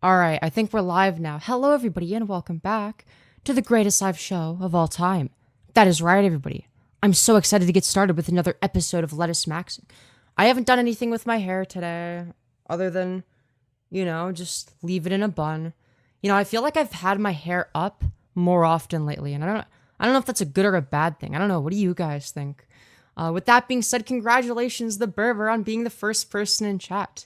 Alright, I think we're live now. Hello, everybody, and welcome back to the greatest live show of all time. That is right, everybody. I'm so excited to get started with another episode of Lettuce Maxing. I haven't done anything with my hair today, other than, just leave it in a bun. I feel like I've had my hair up more often lately, and I don't know if that's a good or a bad thing. I don't know. What do you guys think? With that being said, congratulations, the Berber, on being the first person in chat.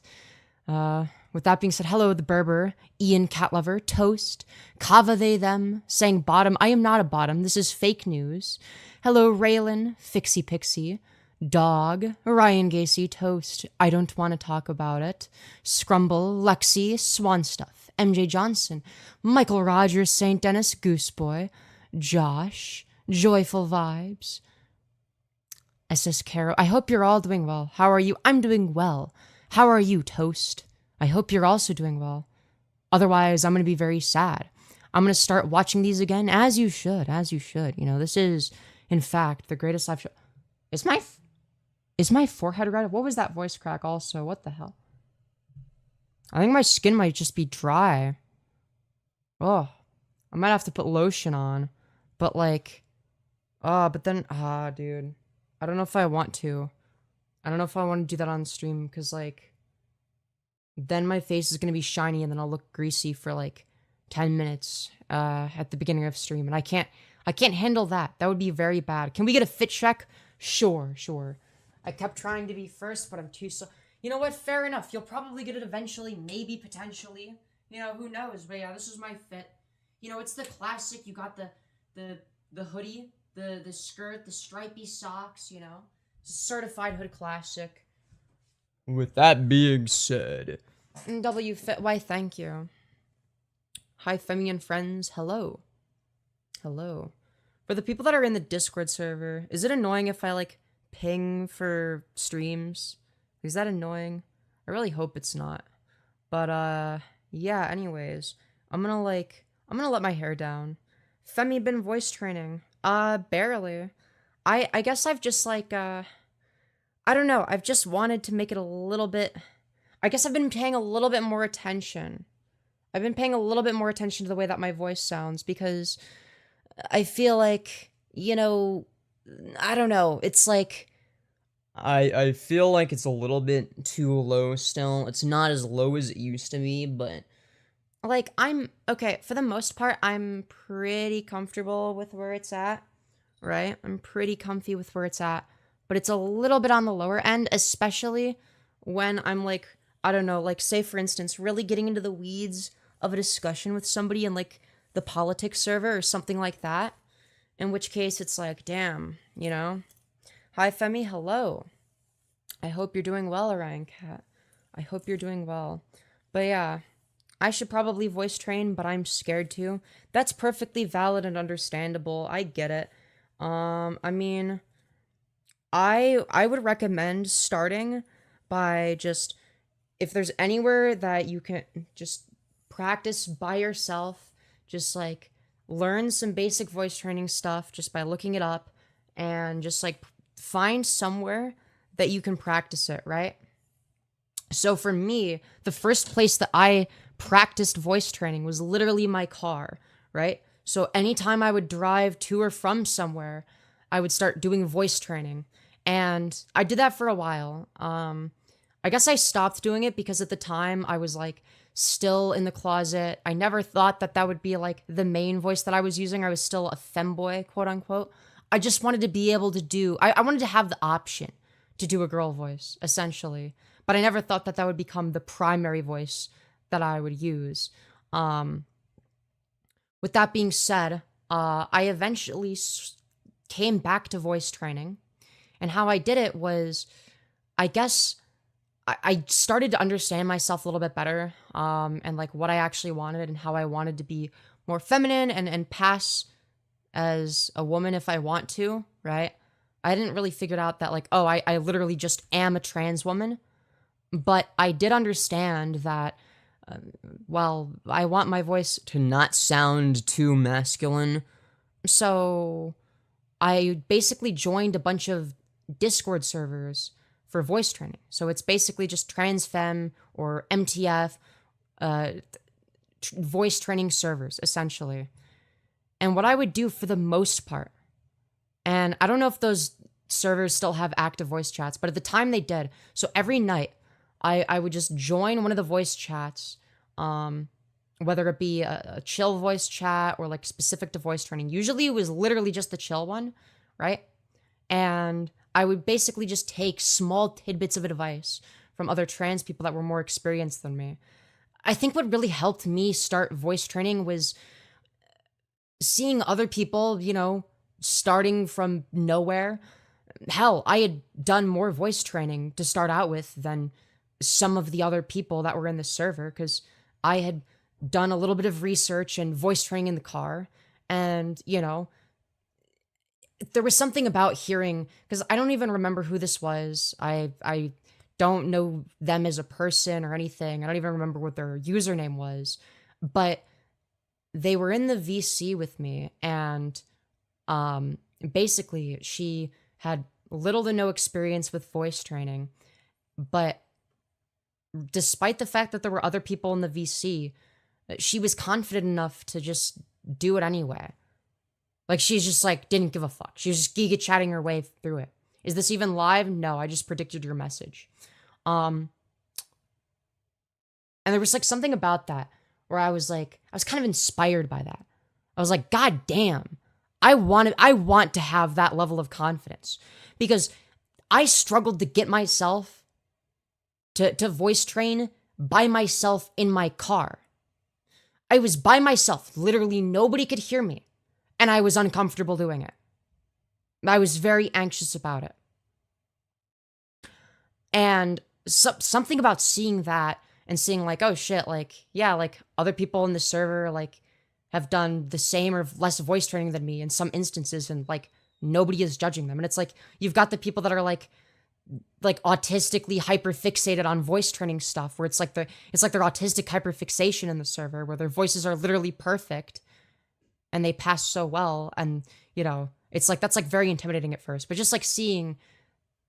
With that being said, hello, the Berber, Ian Catlover, Toast, Kava they them, saying bottom. I am not a bottom. This is fake news. Hello, Raylan, Fixie Pixie, Dog, Ryan Gacy, Toast. I don't want to talk about it. Scrumble, Lexi, Swan Stuff, MJ Johnson, Michael Rogers, St. Dennis, Gooseboy, Josh, Joyful Vibes, SS Caro. I hope you're all doing well. How are you? I'm doing well. How are you, Toast? I hope you're also doing well. Otherwise, I'm going to be very sad. I'm going to start watching these again, as you should. This is, in fact, the greatest live show. Is my forehead red? What was that voice crack also? What the hell? I think my skin might just be dry. Oh, I might have to put lotion on. But dude. I don't know if I want to. I don't know if I want to do that on stream, because, then my face is going to be shiny and then I'll look greasy for 10 minutes at the beginning of stream, and I can't handle that. That would be very bad. Can we get a fit check? Sure. I kept trying to be first, but I'm too slow. You know what? Fair enough. You'll probably get it eventually, maybe, potentially. Who knows? But yeah, this is my fit. It's the classic. You got the hoodie, the skirt, the stripy socks, It's a certified hood classic. With that being said, W Fit, why thank you. Hi, Femian friends. Hello. For the people that are in the Discord server, is it annoying if I ping for streams? Is that annoying? I really hope it's not. But yeah. Anyways, I'm gonna let my hair down. Femi been voice training? Barely. I guess I've just I don't know. I've just wanted to make it a little bit. I guess I've been paying a little bit more attention. I've been paying a little bit more attention to the way that my voice sounds, because I feel I don't know. It's I feel like it's a little bit too low still. It's not as low as it used to be, but I'm okay. For the most part, I'm pretty comfortable with where it's at, right? I'm pretty comfy with where it's at. But it's a little bit on the lower end, especially when I'm I don't know, say for instance, really getting into the weeds of a discussion with somebody in the politics server or something like that. In which case it's damn, Hi Femi, hello. I hope you're doing well, Orion Cat. I hope you're doing well. But yeah, I should probably voice train, but I'm scared to. That's perfectly valid and understandable. I get it. I mean, I would recommend starting by just, if there's anywhere that you can just practice by yourself, just learn some basic voice training stuff just by looking it up, and just find somewhere that you can practice it, right? So for me, the first place that I practiced voice training was literally my car, right? So anytime I would drive to or from somewhere, I would start doing voice training. And I did that for a while. I guess I stopped doing it because at the time I was still in the closet. I never thought that that would be the main voice that I was using. I was still a femboy, quote unquote. I just wanted to be able to do, I wanted to have the option to do a girl voice, essentially. But I never thought that that would become the primary voice that I would use. With that being said, I eventually came back to voice training. And how I did it was, I guess, I started to understand myself a little bit better, and what I actually wanted and how I wanted to be more feminine and pass as a woman if I want to, right? I didn't really figure out that I literally just am a trans woman, but I did understand that while I want my voice to not sound too masculine, so I basically joined a bunch of Discord servers for voice training. So it's basically just Transfem or MTF, voice training servers, essentially. And what I would do for the most part, and I don't know if those servers still have active voice chats, but at the time they did. So every night, I would just join one of the voice chats, whether it be a chill voice chat or like specific to voice training. Usually it was literally just the chill one, right? And I would basically just take small tidbits of advice from other trans people that were more experienced than me. I think what really helped me start voice training was seeing other people, starting from nowhere. Hell, I had done more voice training to start out with than some of the other people that were in the server, because I had done a little bit of research and voice training in the car. And, there was something about hearing, because I don't even remember who this was. I don't know them as a person or anything. I don't even remember what their username was, but they were in the VC with me, and basically she had little to no experience with voice training, but despite the fact that there were other people in the VC, she was confident enough to just do it anyway. Like, she's just like, didn't give a fuck. She was just giga chatting her way through it. Is this even live? No, I just predicted your message. And there was like something about that where I was kind of inspired by that. I was like, God damn, I want to have that level of confidence, because I struggled to get myself to voice train by myself in my car. I was by myself. Literally nobody could hear me. And I was uncomfortable doing it. I was very anxious about it. And something about seeing that and seeing like, oh shit, like, yeah, like other people in the server like have done the same or less voice training than me in some instances, and like nobody is judging them. And it's like, you've got the people that are like autistically hyperfixated on voice training stuff, where it's like their autistic hyperfixation in the server, where their voices are literally perfect and they pass so well. And, it's like, that's like very intimidating at first, but just like seeing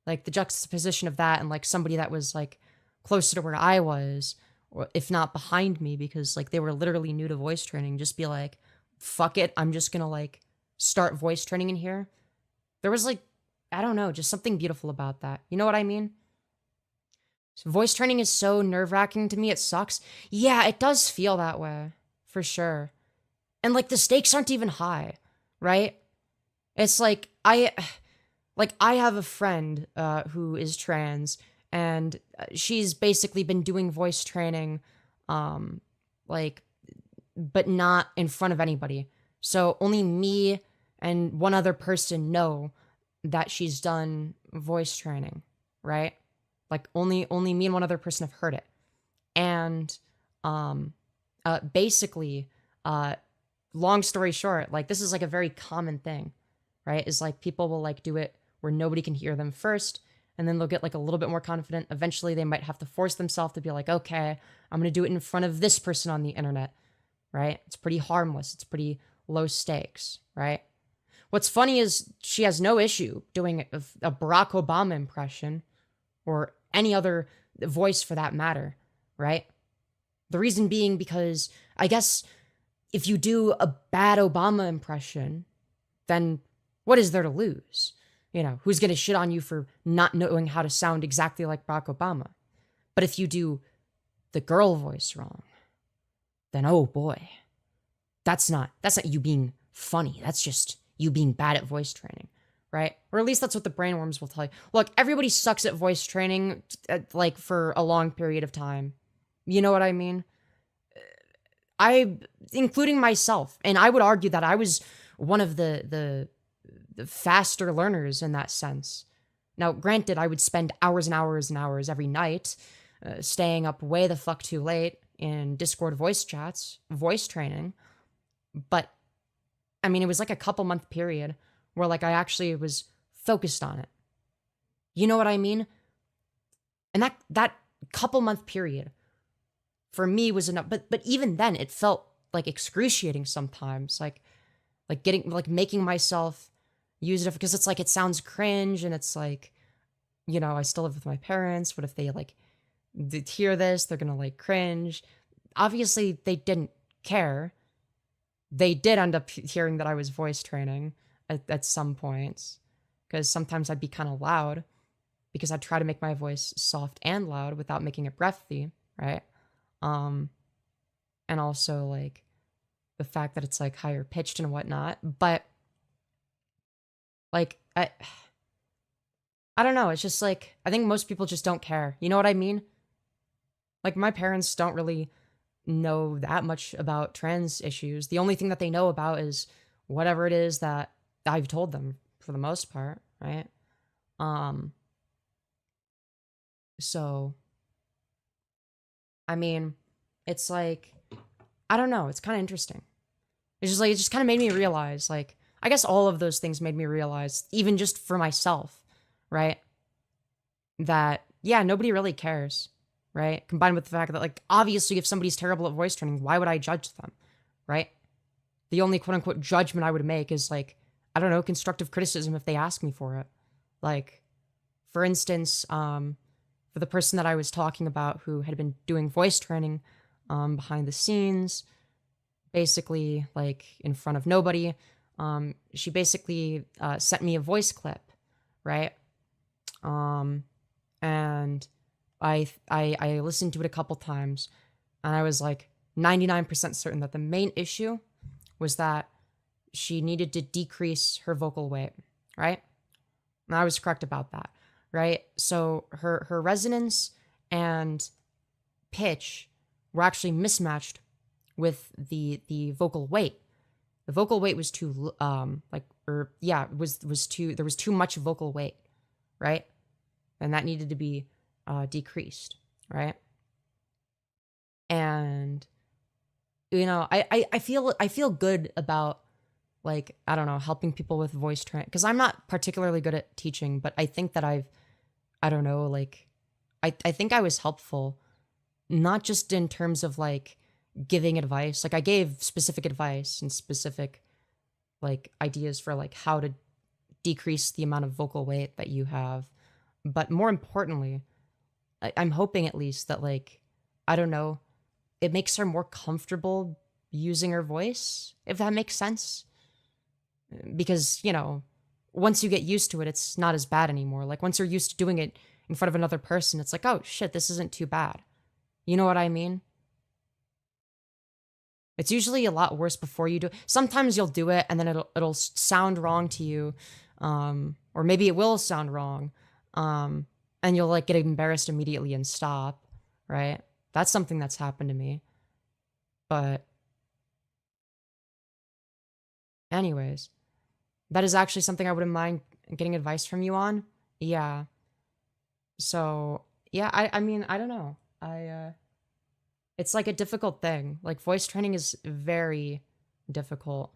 like the juxtaposition of that and like somebody that was like closer to where I was, or if not behind me, because like they were literally new to voice training, just be like, fuck it, I'm just gonna like start voice training in here. There was like, I don't know, just something beautiful about that. You know what I mean? So voice training is so nerve-wracking to me, it sucks. Yeah, it does feel that way, for sure. And like the stakes aren't even high, right? It's like I have a friend who is trans, and she's basically been doing voice training, but not in front of anybody. So only me and one other person know that she's done voice training, right? Like only me and one other person have heard it. And basically, long story short, like this is like a very common thing, right? Is like people will like do it where nobody can hear them first, and then they'll get like a little bit more confident. Eventually they might have to force themselves to be like, okay, I'm going to do it in front of this person on the internet, right? It's pretty harmless. It's pretty low stakes, right? What's funny is she has no issue doing a Barack Obama impression or any other voice for that matter, right? The reason being because I guess if you do a bad Obama impression, then what is there to lose? Who's going to shit on you for not knowing how to sound exactly like Barack Obama? But if you do the girl voice wrong, then oh boy, that's not you being funny. That's just you being bad at voice training, right? Or at least that's what the brainworms will tell you. Look, everybody sucks at voice training, like for a long period of time. You know what I mean? Including myself, and I would argue that I was one of the faster learners in that sense. Now, granted, I would spend hours and hours and hours every night, staying up way the fuck too late in Discord voice chats, voice training, but I mean, it was like a couple month period where like I actually was focused on it. You know what I mean? And that couple month period for me was enough, but even then it felt like excruciating sometimes, like making myself use it because it's like it sounds cringe, and it's like, I still live with my parents. What if they like hear this? They're gonna like cringe. Obviously they didn't, care. They did end up hearing that I was voice training at some points, because sometimes I'd be kind of loud, because I'd try to make my voice soft and loud without making it breathy, right? And also, like, the fact that it's, like, higher pitched and whatnot. But, like, I don't know. It's just, like, I think most people just don't care. You know what I mean? Like, my parents don't really know that much about trans issues. The only thing that they know about is whatever it is that I've told them, for the most part, right? So, I mean, it's like, I don't know. It's kind of interesting. It's just like, it just kind of made me realize, like, I guess all of those things made me realize, even just for myself, right? That, yeah, nobody really cares, right? Combined with the fact that, like, obviously, if somebody's terrible at voice training, why would I judge them, right? The only quote unquote judgment I would make is, like, I don't know, constructive criticism if they ask me for it. Like, for instance, for the person that I was talking about who had been doing voice training behind the scenes, basically, like, in front of nobody, she basically sent me a voice clip, right? And I listened to it a couple times, and I was like 99% certain that the main issue was that she needed to decrease her vocal weight, right? And I was correct about that, right? So her resonance and pitch were actually mismatched with the vocal weight. The vocal weight was too was too, there was too much vocal weight, right? And that needed to be decreased, right? And you know, I feel good about, like, I don't know, helping people with voice training, because I'm not particularly good at teaching, but I think that I don't know, like, I think I was helpful, not just in terms of, like, giving advice. Like, I gave specific advice and specific, like, ideas for, like, how to decrease the amount of vocal weight that you have. But more importantly, I'm hoping at least that, like, I don't know, it makes her more comfortable using her voice, if that makes sense. Because, you know, once you get used to it, it's not as bad anymore. Like, once you're used to doing it in front of another person, it's like, oh shit, this isn't too bad. You know what I mean? It's usually a lot worse before you do it. Sometimes you'll do it and then it'll sound wrong to you. Or maybe it will sound wrong. And you'll, like, get embarrassed immediately and stop, right? That's something that's happened to me. But anyways, that is actually something I wouldn't mind getting advice from you on. Yeah. So, yeah, I mean, I don't know. It's like a difficult thing. Like, voice training is very difficult.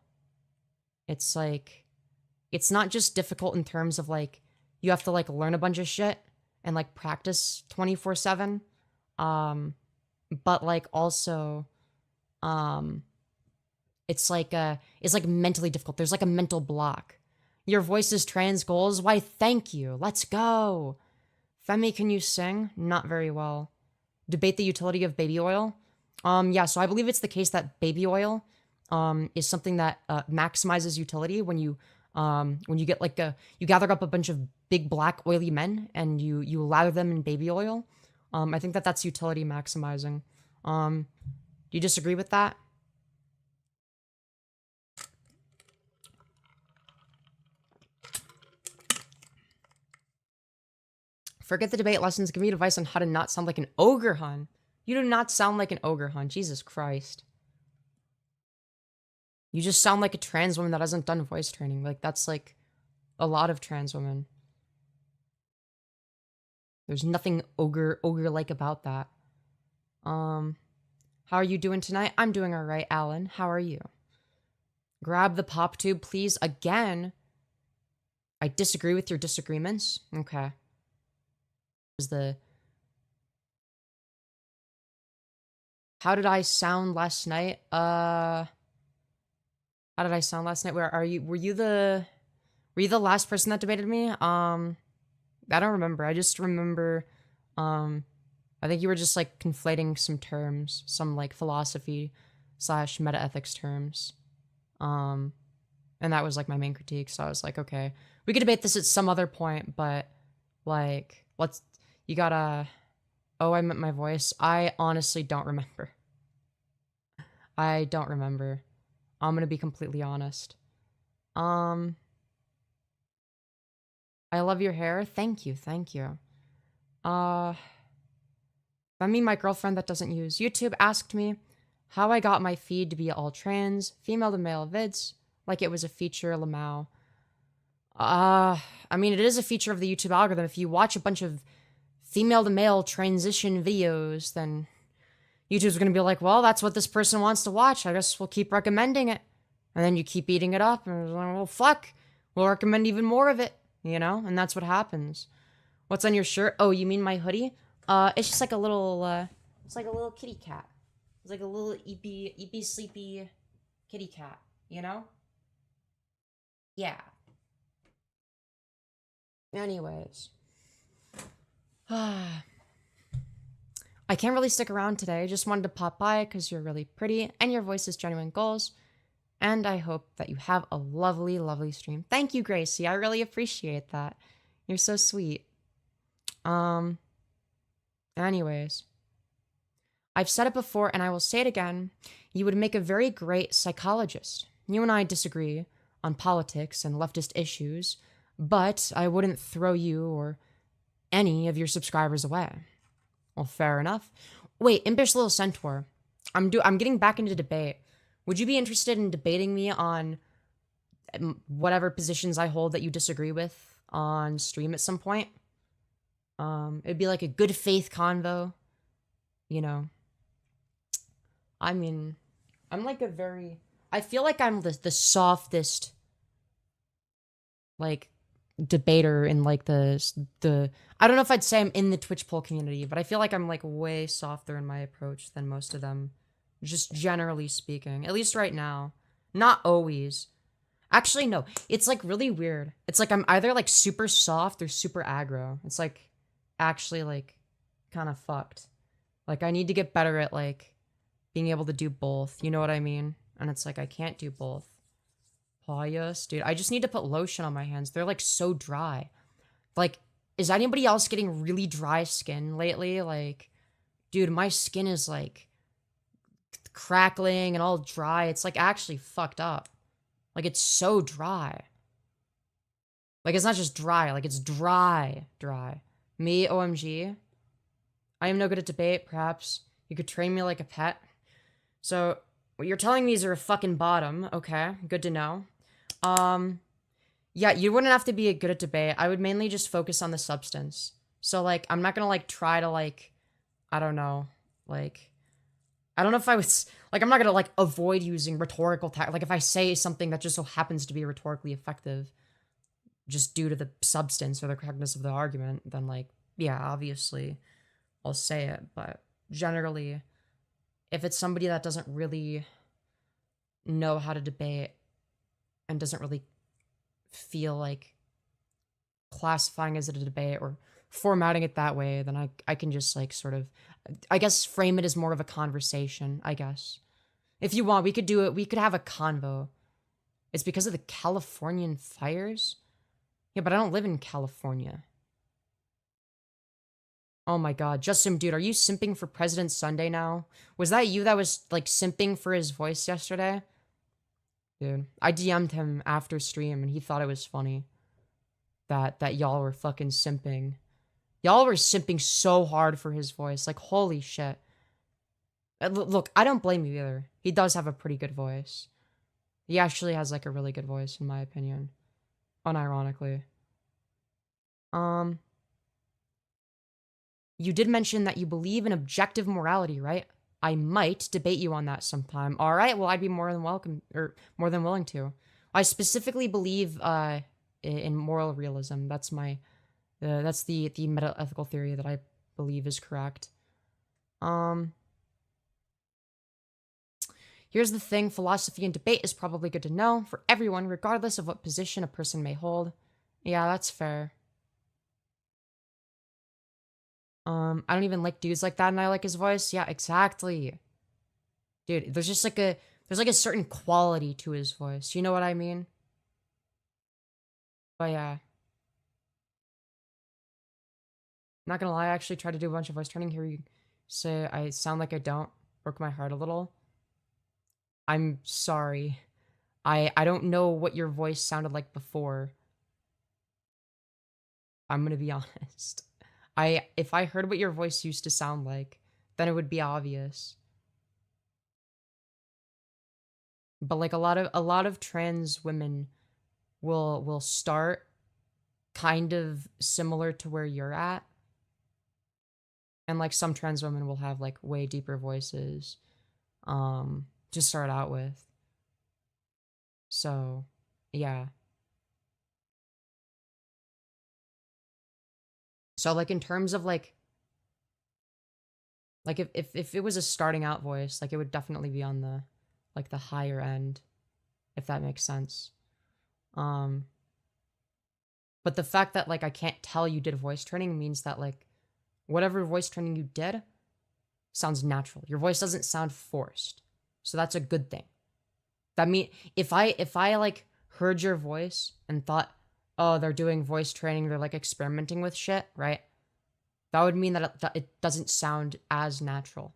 It's like, it's not just difficult in terms of, like, you have to, like, learn a bunch of shit and, like, practice 24/7. But, like, also, it's like mentally difficult. There's, like, a mental block. Your voice is trans goals? Why, thank you. Let's go. Femi, can you sing? Not very well. Debate the utility of baby oil. Yeah, so I believe it's the case that baby oil is something that maximizes utility when you get, like, you gather up a bunch of big black oily men and you lather them in baby oil. I think that that's utility maximizing. Do you disagree with that? Forget the debate lessons. Give me advice on how to not sound like an ogre, hun. You do not sound like an ogre, hun. Jesus Christ. You just sound like a trans woman that hasn't done voice training. Like, that's, like, a lot of trans women. There's nothing ogre-like about that. How are you doing tonight? I'm doing all right, Alan. How are you? Grab the pop tube, please. Again. I disagree with your disagreements. Okay. How did I sound last night? How did I sound last night? Where are you? Were you the last person that debated me? I don't remember. I just remember, I think you were just, like, conflating some terms, some, like, philosophy slash meta ethics terms. And that was like my main critique. So I was like, okay, we could debate this at some other point, but like, you gotta, oh, I meant my voice. I honestly don't remember. I don't remember. I'm gonna be completely honest. I love your hair. Thank you, thank you. I mean, my girlfriend that doesn't use YouTube asked me how I got my feed to be all trans, female to male vids, like it was a feature Lamau. I mean, it is a feature of the YouTube algorithm. If you watch a bunch of female to male transition videos, then YouTube's gonna be like, well, that's what this person wants to watch. I guess we'll keep recommending it. And then you keep eating it up, and it's like, well, fuck, we'll recommend even more of it, you know? And that's what happens. What's on your shirt? Oh, you mean my hoodie? It's just like a little, it's like a little kitty cat. It's like a little eepy, sleepy kitty cat, you know? Yeah. Anyways. I can't really stick around today. Just wanted to pop by because you're really pretty and your voice is genuine goals. And I hope that you have a lovely, lovely stream. Thank you, Gracie. I really appreciate that. You're so sweet. Anyways. I've said it before and I will say it again. You would make a very great psychologist. You and I disagree on politics and leftist issues, but I wouldn't throw you or any of your subscribers away. Well, fair enough. Wait, Impish Little Centaur. I'm getting back into debate. Would you be interested in debating me on whatever positions I hold that you disagree with on stream at some point? It'd be like a good faith convo, you know. I mean, I'm like I feel like I'm the softest, like, debater in like the I don't know if I'd say I'm in the Twitch poll community, but I feel like I'm like way softer in my approach than most of them, just generally speaking, at least right now. Not always. Actually, no, it's like really weird. It's like I'm either like super soft or super aggro. It's like actually like kind of fucked. Like I need to get better at like being able to do both, you know what I mean? And it's like I can't do both. Payas, dude, I just need to put lotion on my hands. They're like so dry. Like, is anybody else getting really dry skin lately? Like, dude, my skin is like crackling and all dry. It's like actually fucked up. Like, it's so dry. Like, it's not just dry, like it's dry. Me, OMG. I am no good at debate, perhaps. You could train me like a pet. So, what you're telling me is you're a fucking bottom. Okay, good to know. Yeah, you wouldn't have to be good at debate. I would mainly just focus on the substance. So, like, I'm not gonna, like, try to, like, I don't know, like, I don't know if I was, like, I'm not gonna, like, avoid using rhetorical like, if I say something that just so happens to be rhetorically effective, just due to the substance or the correctness of the argument, then, like, yeah, obviously, I'll say it, but generally, if it's somebody that doesn't really know how to debate and doesn't really feel like classifying as a debate or formatting it that way, then I can just like sort of, I guess, frame it as more of a conversation, I guess. If you want, we could do it. We could have a convo. It's because of the Californian fires? Yeah, but I don't live in California. Oh my god, Justin, dude, are you simping for President Sunday now? Was that you that was, like, simping for his voice yesterday? Dude, I DM'd him after stream, and he thought it was funny that y'all were fucking simping. Y'all were simping so hard for his voice. Like, holy shit. Look, I don't blame you either. He does have a pretty good voice. He actually has, like, a really good voice, in my opinion. Unironically. You did mention that you believe in objective morality, right? I might debate you on that sometime. All right, well, I'd be more than welcome, or more than willing to. I specifically believe in moral realism. That's my, that's the meta-ethical theory that I believe is correct. Here's the thing, philosophy and debate is probably good to know for everyone, regardless of what position a person may hold. Yeah, that's fair. I don't even like dudes like that, and I like his voice. Yeah, exactly. Dude, there's like a certain quality to his voice. You know what I mean? But yeah. Not gonna lie, I actually tried to do a bunch of voice training. Here you say I sound like I don't. Broke my heart a little. I'm sorry. I don't know what your voice sounded like before. I'm gonna be honest. If I heard what your voice used to sound like, then it would be obvious. But like a lot of trans women will start kind of similar to where you're at. And like some trans women will have like way deeper voices to start out with. So, yeah. So like in terms of like if it was a starting out voice, like it would definitely be on the like the higher end, if that makes sense. But the fact that like I can't tell you did voice training means that like whatever voice training you did sounds natural. Your voice doesn't sound forced. So that's a good thing. That mean if I like heard your voice and thought, "Oh, they're doing voice training, they're like experimenting with shit," right? That would mean that it doesn't sound as natural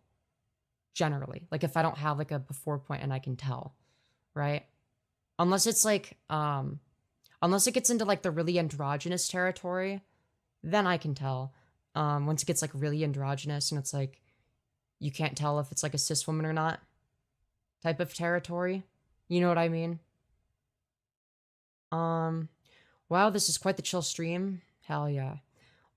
generally. Like if I don't have like a before point and I can tell, right? Unless it's like unless it gets into like the really androgynous territory, then I can tell. Once it gets like really androgynous and it's like you can't tell if it's like a cis woman or not type of territory. You know what I mean? Wow, this is quite the chill stream. Hell yeah.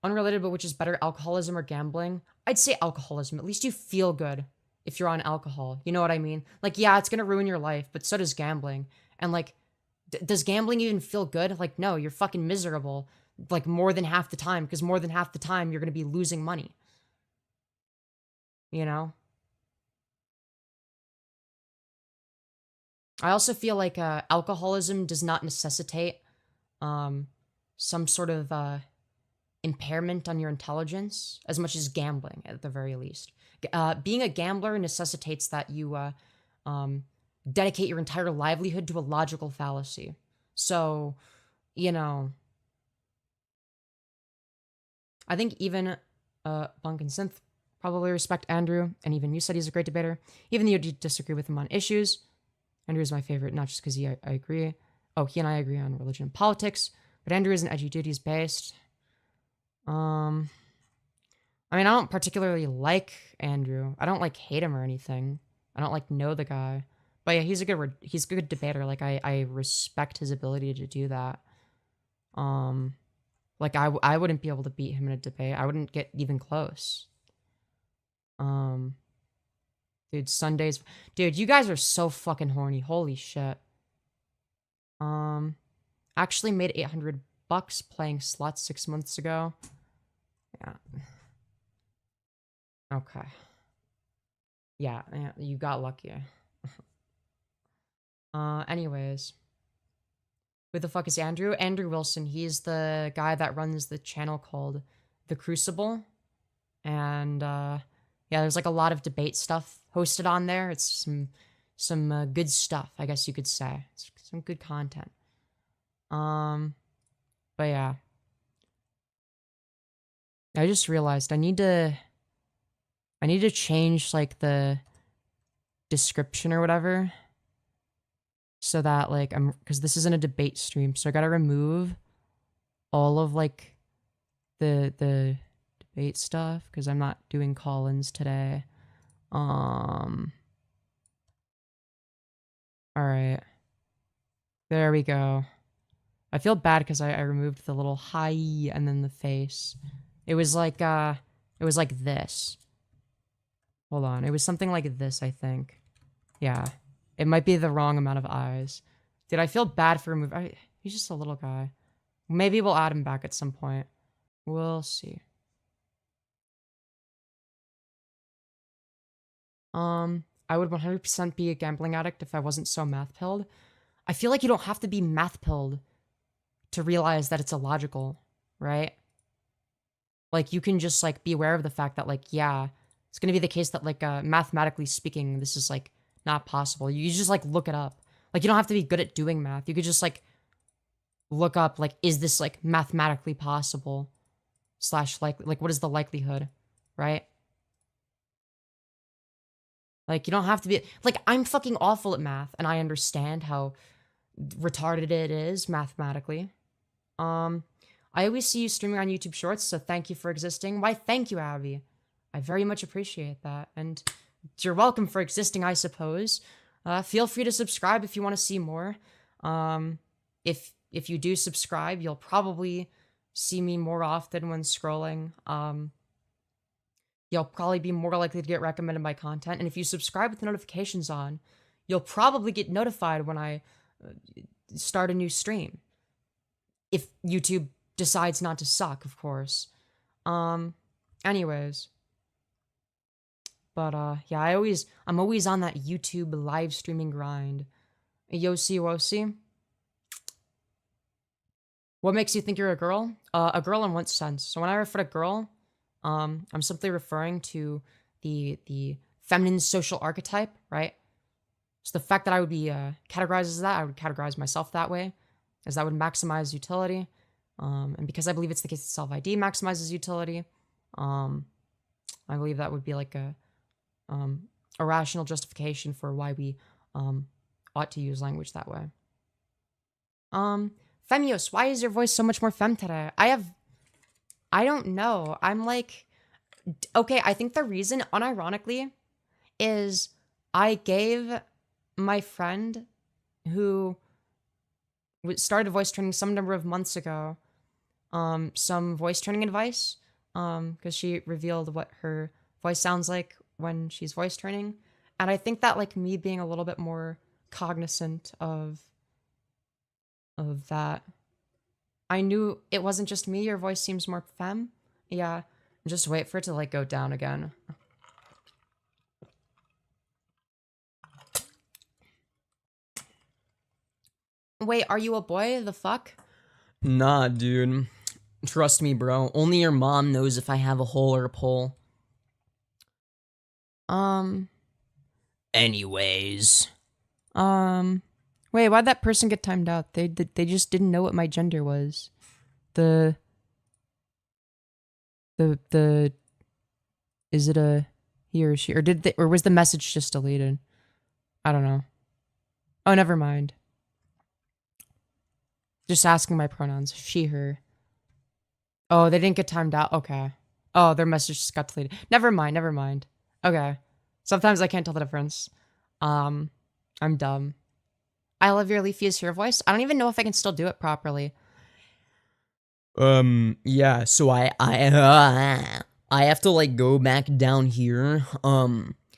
Unrelated, but which is better, alcoholism or gambling? I'd say alcoholism. At least you feel good if you're on alcohol. You know what I mean? Like, yeah, it's gonna ruin your life, but so does gambling. And like, does gambling even feel good? Like, no, you're fucking miserable. Like more than half the time, because more than half the time you're gonna be losing money. You know? I also feel like alcoholism does not necessitate some sort of impairment on your intelligence as much as gambling, at the very least. Being a gambler necessitates that you dedicate your entire livelihood to a logical fallacy. So, you know, I think even Bunk and Synth probably respect Andrew, and even you said he's a great debater, even though you disagree with him on issues. Andrew's my favorite, not just because I agree. Oh, he and I agree on religion and politics, but Andrew is an edgy dude. He's based. I mean, I don't particularly like Andrew. I don't like hate him or anything. I don't like know the guy, but yeah, he's a good debater. Like I respect his ability to do that. Like I wouldn't be able to beat him in a debate. I wouldn't get even close. Dude, Sundays. Dude, you guys are so fucking horny. Holy shit. Actually made $800 playing slots 6 months ago. Yeah. Okay. Yeah, you got lucky. Anyways. Who the fuck is Andrew? Andrew Wilson. He's the guy that runs the channel called The Crucible. And, yeah, there's like a lot of debate stuff hosted on there. It's some good stuff, I guess you could say. It's some good content. But yeah. I just realized I need to change like the description or whatever. So that like because this isn't a debate stream, so I gotta remove all of like the debate stuff because I'm not doing call-ins today. All right, there we go. I feel bad because I removed the little hi and then the face. It was like this. Hold on, it was something like this, I think. Yeah. It might be the wrong amount of eyes. Did I feel bad for removing? He's just a little guy. Maybe we'll add him back at some point. We'll see. I would 100% be a gambling addict if I wasn't so math pilled. I feel like you don't have to be math pilled to realize that it's illogical, right? Like you can just like be aware of the fact that like, yeah, it's gonna be the case that like mathematically speaking, this is like not possible. You just like look it up. Like you don't have to be good at doing math. You could just like look up like, is this like mathematically possible? Slash like what is the likelihood, right? Like you don't have to be like, I'm fucking awful at math and I understand how retarded it is mathematically. I always see you streaming on YouTube Shorts, so thank you for existing. Why, thank you, Abby. I very much appreciate that. And you're welcome for existing, I suppose. Feel free to subscribe if you want to see more. If you do subscribe, you'll probably see me more often when scrolling. You'll probably be more likely to get recommended my content. And if you subscribe with the notifications on, you'll probably get notified when I start a new stream. If YouTube decides not to suck, of course. Anyways. But, yeah, I'm always on that YouTube live streaming grind. Yosi Wosi. What makes you think you're a girl? A girl in what sense? So when I refer to girl, I'm simply referring to the feminine social archetype, right? So the fact that I would be categorized as that, I would categorize myself that way, as that would maximize utility. And because I believe it's the case that self-ID maximizes utility, I believe that would be like a rational justification for why we ought to use language that way. Femyoz, why is your voice so much more femme today? I don't know. I'm like, okay, I think the reason, unironically, is I gave my friend who started voice training some number of months ago, some voice training advice, because she revealed what her voice sounds like when she's voice training. And I think that, like, me being a little bit more cognizant of that, I knew it wasn't just me. Your voice seems more femme. Yeah, just wait for it to, like, go down again. Wait, are you a boy? The fuck? Nah, dude. Trust me, bro. Only your mom knows if I have a hole or a pole. Anyways. Wait, why'd that person get timed out? They just didn't know what my gender was. Is it a he or she? Or was the message just deleted? I don't know. Oh, never mind. Just asking my pronouns. She, her. Oh, they didn't get timed out. Okay. Oh, their message just got deleted. Never mind. Okay. Sometimes I can't tell the difference. I'm dumb. I love your Leafy is here voice. I don't even know if I can still do it properly. Yeah, so I have to, like, go back down here.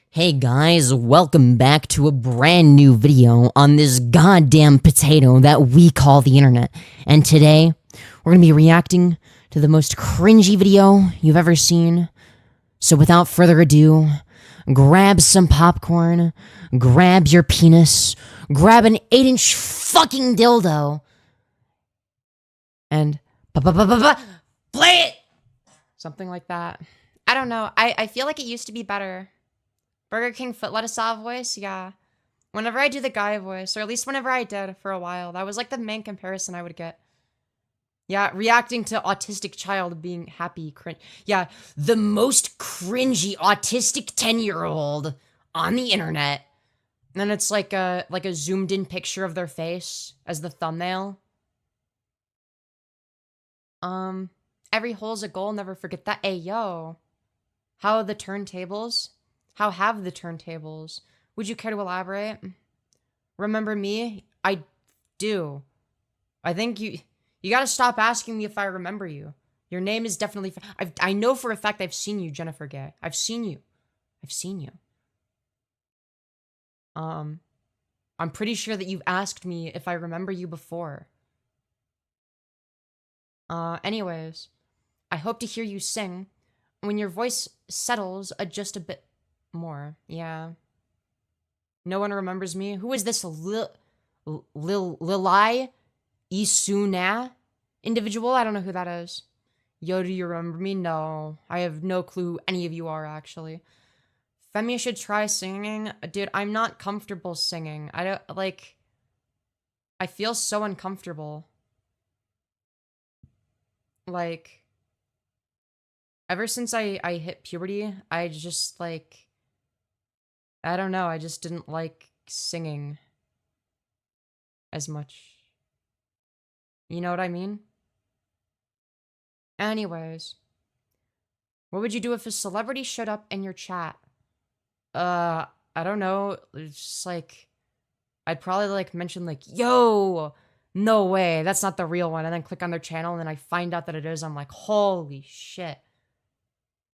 Hey guys, welcome back to a brand new video on this goddamn potato that we call the internet. And today, we're gonna be reacting to the most cringy video you've ever seen. So without further ado, grab some popcorn, grab your penis, grab an 8-inch fucking dildo, and play it! Something like that. I don't know. I feel like it used to be better. Burger King foot lettuce voice, yeah. Whenever I do the guy voice, or at least whenever I did for a while, that was like the main comparison I would get. Yeah, reacting to autistic child being happy, cringe. Yeah, the most cringy autistic 10-year-old on the internet. And then it's like a zoomed in picture of their face as the thumbnail. Every hole's a goal, never forget that. Hey, yo. How are the turntables? How have the turntables? Would you care to elaborate? Remember me? I do. I think you gotta stop asking me if I remember you. Your name is definitely... I know for a fact I've seen you, Jennifer Gay. I've seen you. I'm pretty sure that you've asked me if I remember you before. Anyways, I hope to hear you sing. When your voice settles just a bit more. Yeah. No one remembers me. Who is this Lilai Isuna individual? I don't know who that is. Yo, do you remember me? No. I have no clue who any of you are, actually. Femi should try singing. Dude, I'm not comfortable singing. I don't, like, I feel so uncomfortable. Like, ever since I hit puberty, I just, like, I don't know, I just didn't like singing as much. You know what I mean? Anyways, what would you do if a celebrity showed up in your chat? I don't know. It's just like, I'd probably like mention like, yo, no way, that's not the real one. And then click on their channel and then I find out that it is. I'm like, holy shit.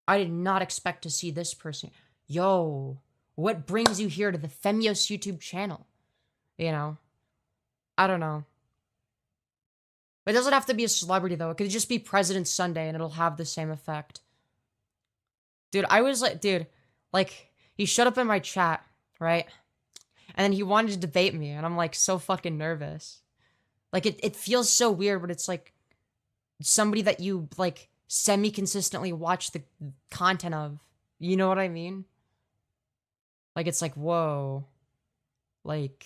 I did not expect to see this person. Yo, what brings you here to the Femyoz YouTube channel? You know? I don't know. It doesn't have to be a celebrity though. It could just be President's Sunday and it'll have the same effect. Dude, I was like, dude, like, he showed up in my chat, right? And then he wanted to debate me, and I'm like so fucking nervous. Like, it feels so weird, but it's like somebody that you like semi-consistently watch the content of. You know what I mean? Like, it's like, whoa. Like,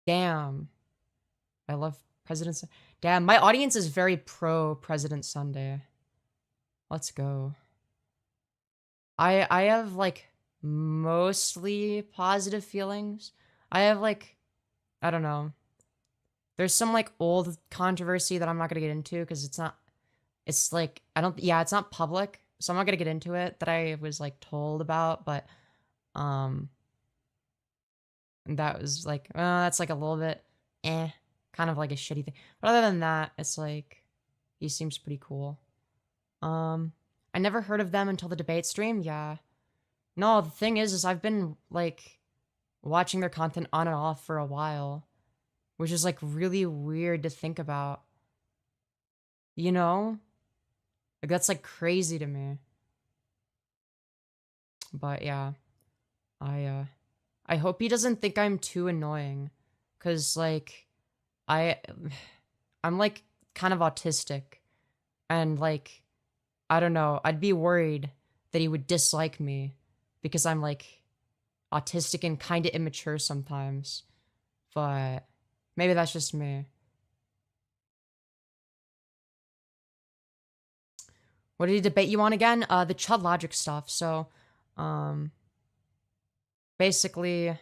damn. I love President's. Damn, my audience is very pro President Sunday. Let's go. I have like mostly positive feelings. I have like, I don't know. There's some like old controversy that I'm not gonna get into because it's like, it's not public, so I'm not gonna get into it, that I was like told about, but that was like, that's like a little bit kind of like a shitty thing. But other than that, it's like, he seems pretty cool. I never heard of them until the debate stream. Yeah. No, the thing is I've been, like, watching their content on and off for a while, which is, like, really weird to think about. You know? Like, that's, like, crazy to me. But, yeah. I hope he doesn't think I'm too annoying. Because, like, I'm, like, kind of autistic. And, like, I don't know, I'd be worried that he would dislike me because I'm like autistic and kind of immature sometimes. But maybe that's just me. What did he debate you on again? The Chud Logic stuff. So, basically,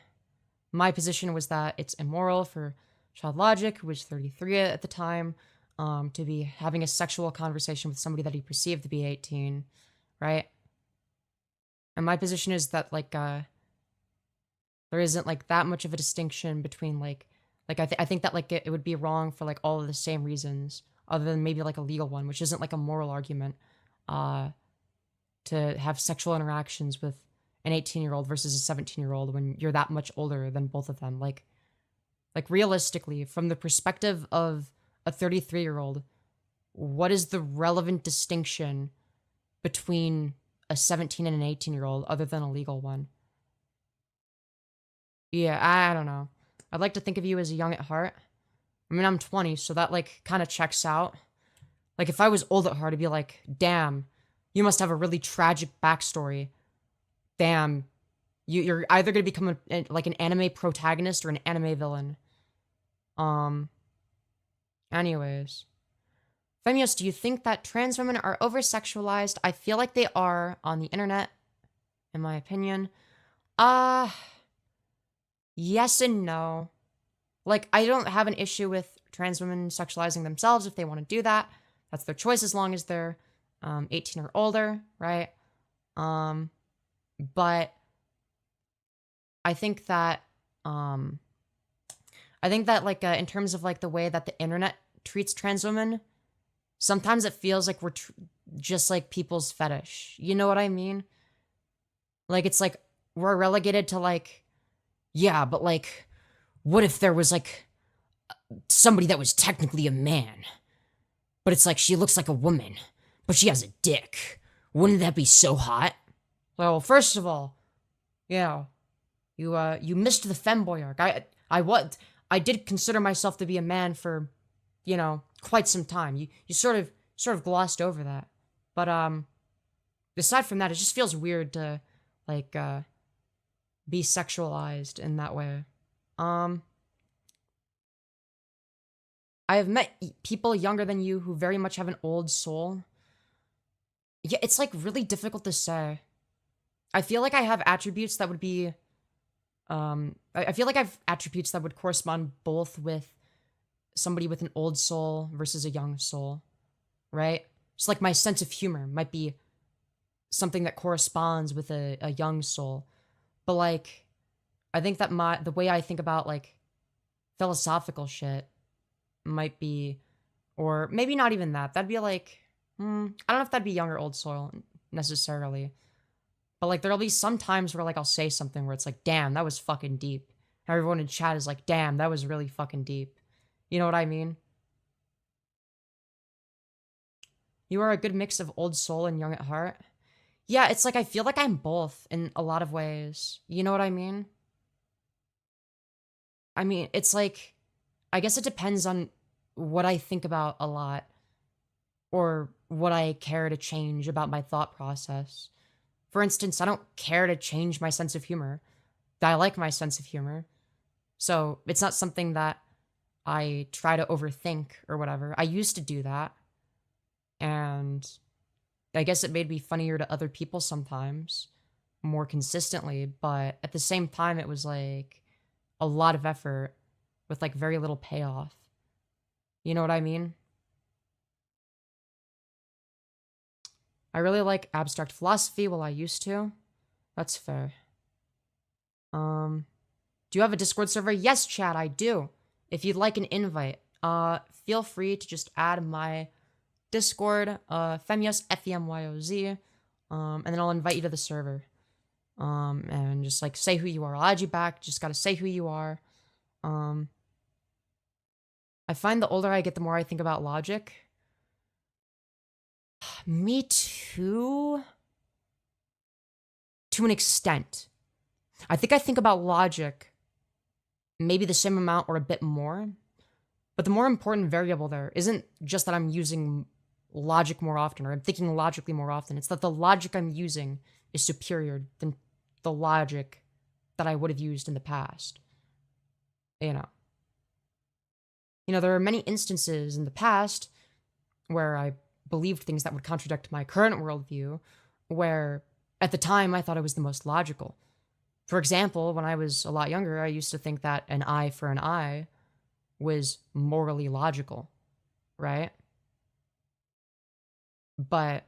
my position was that it's immoral for Chud Logic, who was 33 at the time, to be having a sexual conversation with somebody that he perceived to be 18, right? And my position is that, like, there isn't, like, that much of a distinction between, like I think that, like, it would be wrong for, like, all of the same reasons, other than maybe, like, a legal one, which isn't, like, a moral argument, to have sexual interactions with an 18-year-old versus a 17-year-old when you're that much older than both of them. Like, realistically, from the perspective of a 33-year-old, what is the relevant distinction between a 17 and an 18-year-old other than a legal one? Yeah, I don't know. I'd like to think of you as young at heart. I mean, I'm 20, so that, like, kind of checks out. Like, if I was old at heart, I'd be like, damn, you must have a really tragic backstory. Damn, you're either going to become like an anime protagonist or an anime villain. Anyways. Femyoz, do you think that trans women are over-sexualized? I feel like they are on the internet, in my opinion. Yes and no. Like, I don't have an issue with trans women sexualizing themselves if they want to do that. That's their choice as long as they're 18 or older, right? But I think that like in terms of like the way that the internet treats trans women, sometimes it feels like we're just like people's fetish. You know what I mean? Like, it's like we're relegated to like, yeah, but like, what if there was like somebody that was technically a man, but it's like she looks like a woman, but she has a dick? Wouldn't that be so hot? Well, first of all, yeah, you missed the femboy arc. I did consider myself to be a man for, you know, quite some time. You sort of glossed over that. But aside from that, it just feels weird to like, be sexualized in that way. I have met people younger than you who very much have an old soul. Yeah, it's like really difficult to say. I feel like I have attributes that would be, I feel like I have attributes that would correspond both with somebody with an old soul versus a young soul, right? Just like my sense of humor might be something that corresponds with a young soul. But like, I think that the way I think about like philosophical shit might be, or maybe not even that. That'd be like, I don't know if that'd be young or old soul necessarily. But like, there'll be some times where like I'll say something where it's like, damn, that was fucking deep. And everyone in chat is like, damn, that was really fucking deep. You know what I mean? You are a good mix of old soul and young at heart. Yeah, it's like I feel like I'm both in a lot of ways. You know what I mean? I mean, it's like, I guess it depends on what I think about a lot or what I care to change about my thought process. For instance, I don't care to change my sense of humor. I like my sense of humor. So it's not something that I try to overthink or whatever. I used to do that. And I guess it made me funnier to other people sometimes, more consistently. But at the same time, it was like a lot of effort with like very little payoff. You know what I mean? I really like abstract philosophy. Well, I used to. That's fair. Do you have a Discord server? Yes, chat, I do. If you'd like an invite, feel free to just add my Discord, Femyoz, Femyoz, and then I'll invite you to the server. And just like say who you are. I'll add you back. Just gotta say who you are. I find the older I get, the more I think about logic. Me too. To an extent. I think about logic maybe the same amount or a bit more. But the more important variable there isn't just that I'm using logic more often or I'm thinking logically more often. It's that the logic I'm using is superior than the logic that I would have used in the past. You know, there are many instances in the past where I believed things that would contradict my current worldview, where at the time I thought I was the most logical. For example, when I was a lot younger, I used to think that an eye for an eye was morally logical, right? But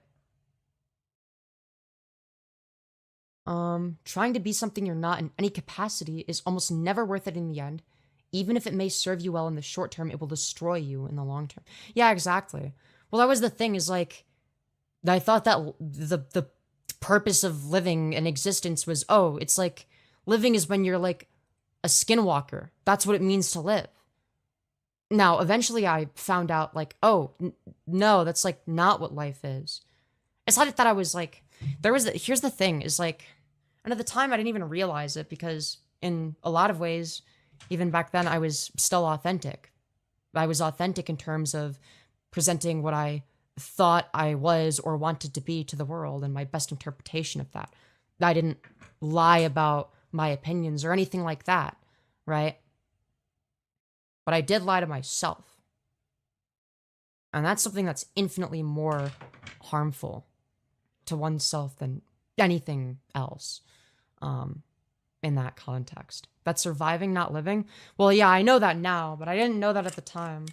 trying to be something you're not in any capacity is almost never worth it in the end. Even if it may serve you well in the short term, it will destroy you in the long term. Yeah, exactly. Well, that was the thing, is like, I thought that the purpose of living and existence was, oh, it's like, living is when you're like a skinwalker. That's what it means to live. Now, eventually I found out like, oh, no, that's like not what life is. It's not that I was like, here's the thing, is like, and at the time I didn't even realize it because in a lot of ways, even back then, I was still authentic. I was authentic in terms of presenting what I thought I was or wanted to be to the world and my best interpretation of that. I didn't lie about my opinions or anything like that, right? But I did lie to myself. And that's something that's infinitely more harmful to oneself than anything else in that context. That's surviving, not living. Well, yeah, I know that now, but I didn't know that at the time.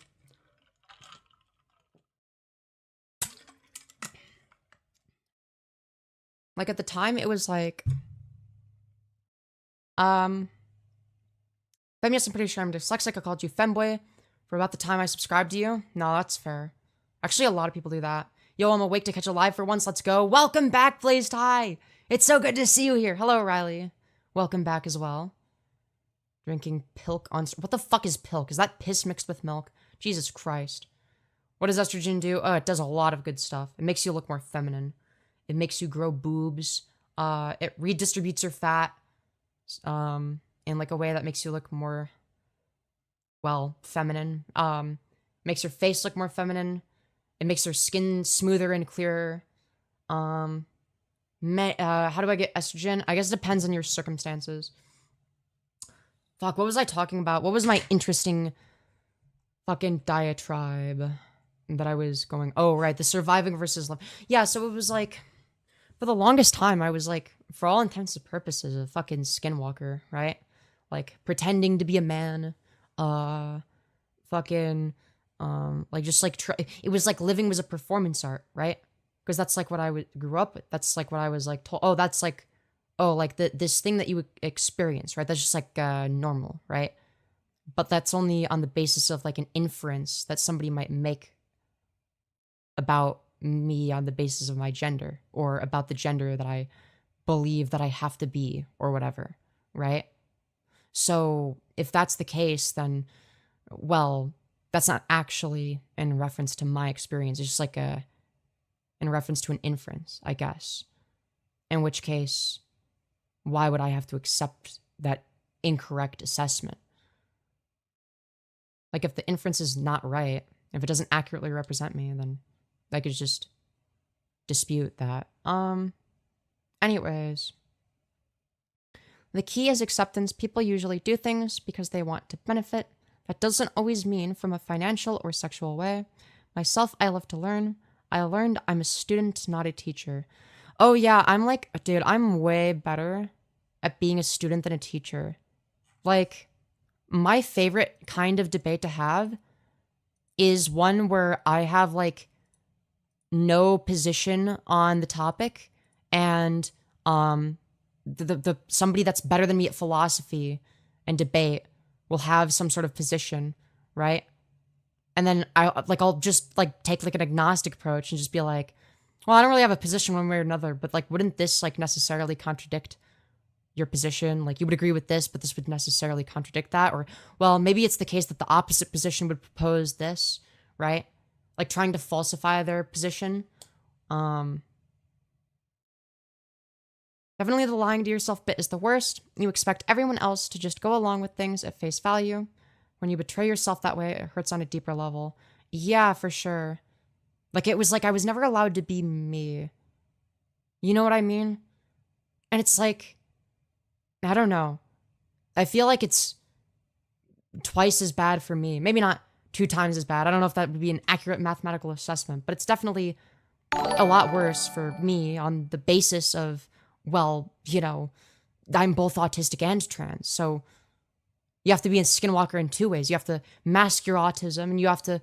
Like, at the time, it was like, Femyoz, I'm pretty sure I'm dyslexic. I called you Femboy for about the time I subscribed to you. No, that's fair. Actually, a lot of people do that. Yo, I'm awake to catch a live for once. Let's go. Welcome back, Blazed High. It's so good to see you here. Hello, Riley. Welcome back as well. Drinking pilk on... What the fuck is pilk? Is that piss mixed with milk? Jesus Christ. What does estrogen do? Oh, it does a lot of good stuff. It makes you look more feminine. It makes you grow boobs. It redistributes your fat. In like a way that makes you look more, well, feminine. Makes your face look more feminine. It makes your skin smoother and clearer. How do I get estrogen? I guess it depends on your circumstances. Fuck, what was I talking about? What was my interesting fucking diatribe that I was going? Oh, right, the surviving versus love. Yeah, so it was like, for the longest time, I was like, for all intents and purposes, a fucking skinwalker, right? Like, pretending to be a man, fucking, like, just like, it was like living was a performance art, right? Because that's like what I grew up with. That's like what I was like told. Oh, that's like, oh, like this thing that you experience, right? That's just like normal, right? But that's only on the basis of like an inference that somebody might make about me on the basis of my gender or about the gender that I believe that I have to be or whatever, right? So if that's the case, then, well, that's not actually in reference to my experience. It's just like in reference to an inference, I guess. In which case, why would I have to accept that incorrect assessment? Like, if the inference is not right, if it doesn't accurately represent me, then I could just dispute that. Anyways. The key is acceptance. People usually do things because they want to benefit. That doesn't always mean from a financial or sexual way. Myself, I love to learn. I learned I'm a student, not a teacher. Oh yeah, I'm like, dude, I'm way better at being a student than a teacher. Like, my favorite kind of debate to have is one where I have like no position on the topic and the somebody that's better than me at philosophy and debate will have some sort of position, right? And then I'll just like take like an agnostic approach and just be like, well, I don't really have a position one way or another, but like, wouldn't this like necessarily contradict your position? Like, you would agree with this, but this would necessarily contradict that. Or, well, maybe it's the case that the opposite position would propose this, right? Like trying to falsify their position. Definitely the lying to yourself bit is the worst. You expect everyone else to just go along with things at face value. When you betray yourself that way, it hurts on a deeper level. Yeah, for sure. Like, it was like I was never allowed to be me. You know what I mean? And it's like, I don't know. I feel like it's twice as bad for me. Maybe not 2 times as bad. I don't know if that would be an accurate mathematical assessment, but it's definitely a lot worse for me on the basis of, well, you know, I'm both autistic and trans. So you have to be a skinwalker in 2 ways. You have to mask your autism and you have to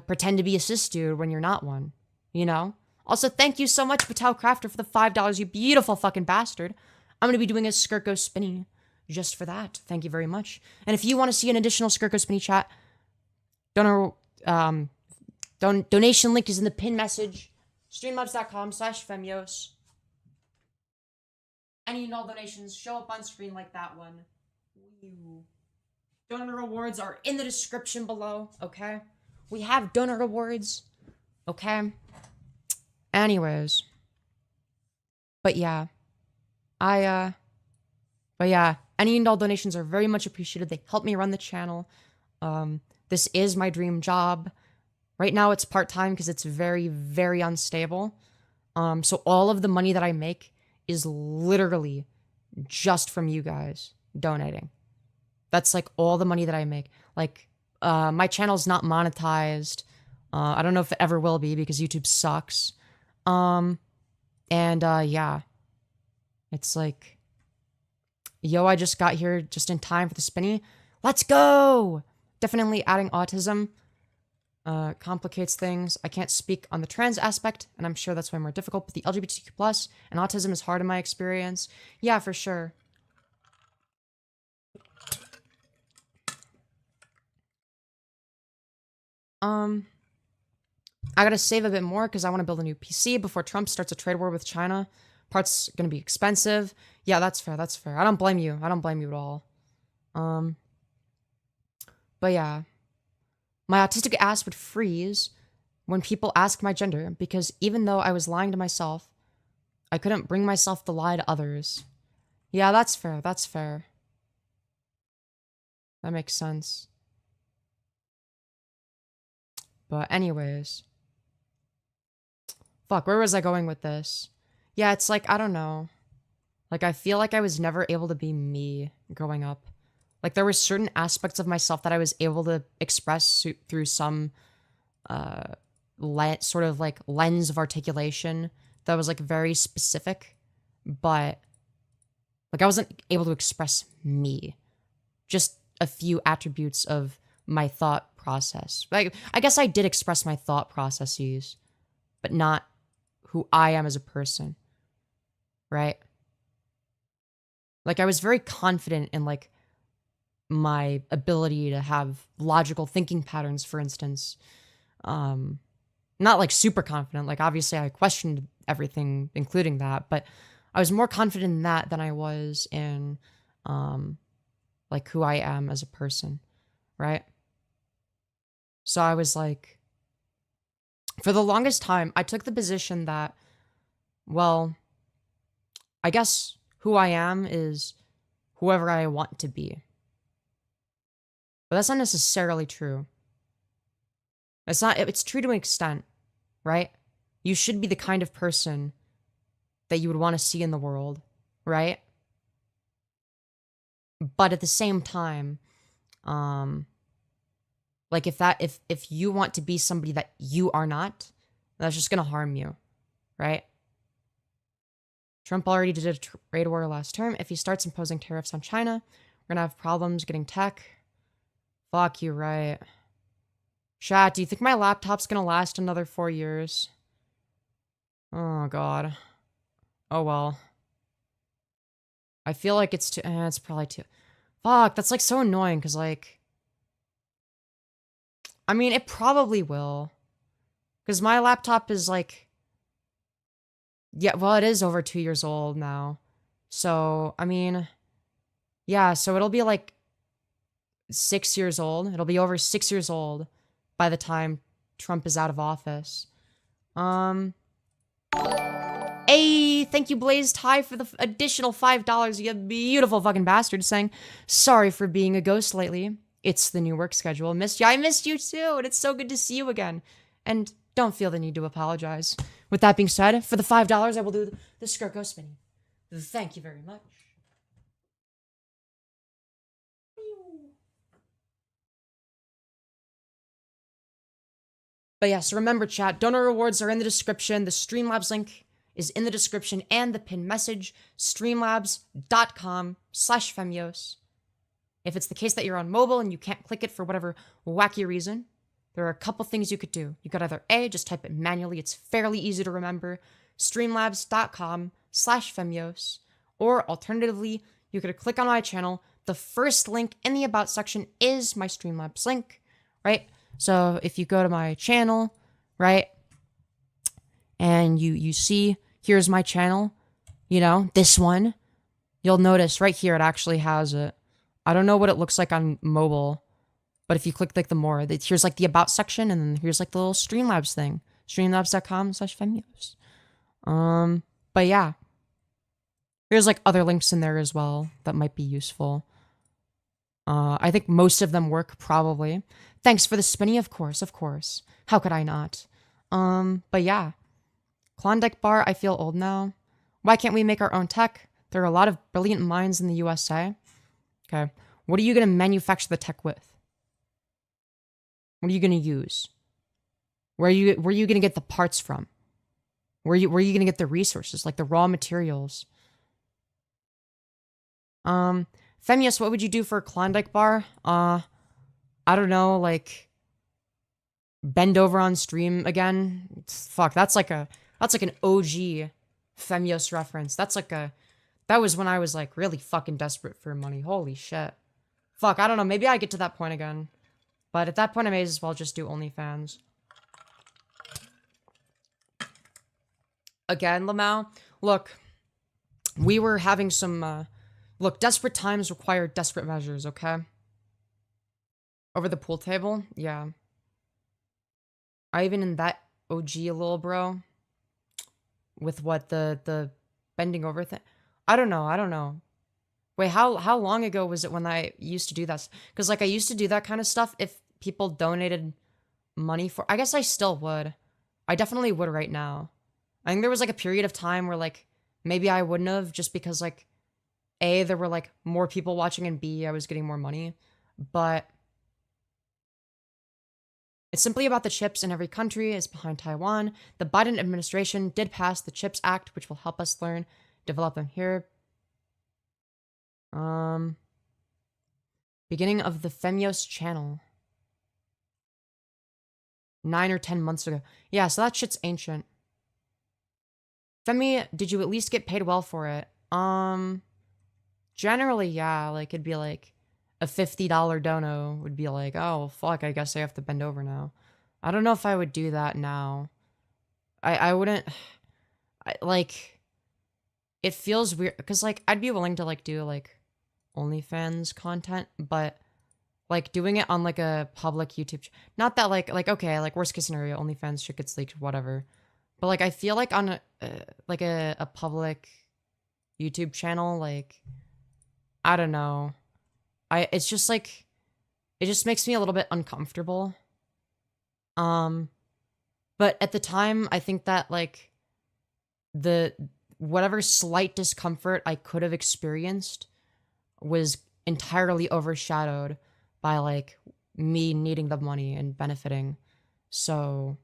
pretend to be a cis dude when you're not one, you know? Also, thank you so much, Patel Crafter, for the $5, you beautiful fucking bastard. I'm going to be doing a Skirt Go Spinny just for that. Thank you very much. And if you want to see an additional Skirt Go Spinny chat, donation link is in the pin message. Streamlabs.com/Femyoz. Any and all donations show up on screen like that one. Donor rewards are in the description below, okay? We have donor rewards, okay? Anyways. But yeah. Any and all donations are very much appreciated. They help me run the channel. This is my dream job. Right now it's part-time because it's very, very unstable. So all of the money that I make is literally just from you guys donating. That's like all the money that I make. Like, my channel's not monetized. I don't know if it ever will be because YouTube sucks. Yeah. It's like, yo, I just got here just in time for the spinny. Let's go! Definitely adding autism complicates things. I can't speak on the trans aspect, and I'm sure that's way more difficult, but the LGBTQ plus and autism is hard in my experience. Yeah, for sure. I gotta save a bit more because I want to build a new PC before Trump starts a trade war with China. Parts gonna be expensive. Yeah, that's fair, that's fair. I don't blame you. I don't blame you at all. But yeah. My autistic ass would freeze when people ask my gender because even though I was lying to myself, I couldn't bring myself to lie to others. Yeah, that's fair, that's fair. That makes sense. But anyways. Fuck, where was I going with this? Yeah, it's like, I don't know. Like, I feel like I was never able to be me growing up. Like, there were certain aspects of myself that I was able to express through some sort of like lens of articulation that was like very specific, but like I wasn't able to express me. Just a few attributes of my thought process. Like, I guess I did express my thought processes, but not who I am as a person, right? Like, I was very confident in like my ability to have logical thinking patterns, for instance. Not like super confident. Like, obviously I questioned everything, including that, but I was more confident in that than I was in like who I am as a person, right? So I was like, for the longest time, I took the position that, well, I guess who I am is whoever I want to be. But that's not necessarily true. It's true to an extent, right? You should be the kind of person that you would want to see in the world, right? But at the same time, like if you want to be somebody that you are not, that's just gonna harm you, right? Trump already did a trade war last term. If he starts imposing tariffs on China, we're gonna have problems getting tech. Fuck you, right? Chat, do you think my laptop's gonna last another 4 years? Oh god. Oh well. I feel like it's probably too. Fuck, that's like so annoying because like, I mean, it probably will. Because my laptop is like, yeah, well, it is over 2 years old now. So, I mean, yeah, so it'll be like 6 years old. It'll be over 6 years old by the time Trump is out of office. Hey, thank you, Blazed High, for the additional $5, you beautiful fucking bastard, saying, sorry for being a ghost lately. It's the new work schedule. Missed you. I missed you too, and it's so good to see you again. And don't feel the need to apologize. With that being said, for the $5, I will do the Skirt Go Spinny. Thank you very much. But yes, remember, chat, donor rewards are in the description. The Streamlabs link is in the description and the pinned message, streamlabs.com/Femyoz. If it's the case that you're on mobile and you can't click it for whatever wacky reason, there are a couple things you could do. You could either A, just type it manually. It's fairly easy to remember, streamlabs.com/Femyoz. Or alternatively, you could click on my channel. The first link in the About section is my Streamlabs link, right? So if you go to my channel, right, and you see, here's my channel, you know, this one, you'll notice right here it actually has it. I don't know what it looks like on mobile, but if you click like the more, here's like the About section, and then here's like the little Streamlabs thing, streamlabs.com/Femyoz. But yeah, there's like other links in there as well that might be useful. I think most of them work, probably. Thanks for the spinny, of course, of course. How could I not? But yeah. Klondike Bar, I feel old now. Why can't we make our own tech? There are a lot of brilliant minds in the USA. Okay. What are you going to manufacture the tech with? What are you going to use? Where are you going to get the parts from? Where are you going to get the resources, like the raw materials? Femyoz, what would you do for a Klondike Bar? I don't know, like bend over on stream again. Fuck, that's like an OG Femyoz reference. That was when I was like really fucking desperate for money. Holy shit. Fuck, I don't know, maybe I get to that point again. But at that point I may as well just do OnlyFans. Again, Lamau, look, we were having some, look, desperate times require desperate measures, okay? Over the pool table? Yeah. I even in that OG a little, bro. With what, the bending over thing? I don't know. Wait, how long ago was it when I used to do that? Because, like, I used to do that kind of stuff if people donated money for... I guess I still would. I definitely would right now. I think there was, like, a period of time where, like, maybe I wouldn't have, just because like A, there were like more people watching, and B, I was getting more money. But it's simply about the chips, and every country is behind Taiwan. The Biden administration did pass the CHIPS Act, which will help us learn, develop them here. Beginning of the Femyoz channel. 9 or 10 months ago. Yeah, so that shit's ancient. Femi, did you at least get paid well for it? Generally, yeah. Like, it'd be like a $50 dono would be like, oh, fuck, I guess I have to bend over now. I don't know if I would do that now. I wouldn't... like, it feels weird, because, like, I'd be willing to, like, do, like, OnlyFans content, but like doing it on like a public YouTube, not that like okay, like worst case scenario, OnlyFans shit gets leaked, whatever. But like I feel like on a public YouTube channel, like I don't know, it's just like it just makes me a little bit uncomfortable. But at the time, I think that like the whatever slight discomfort I could have experienced was entirely overshadowed by like me needing the money and benefiting. So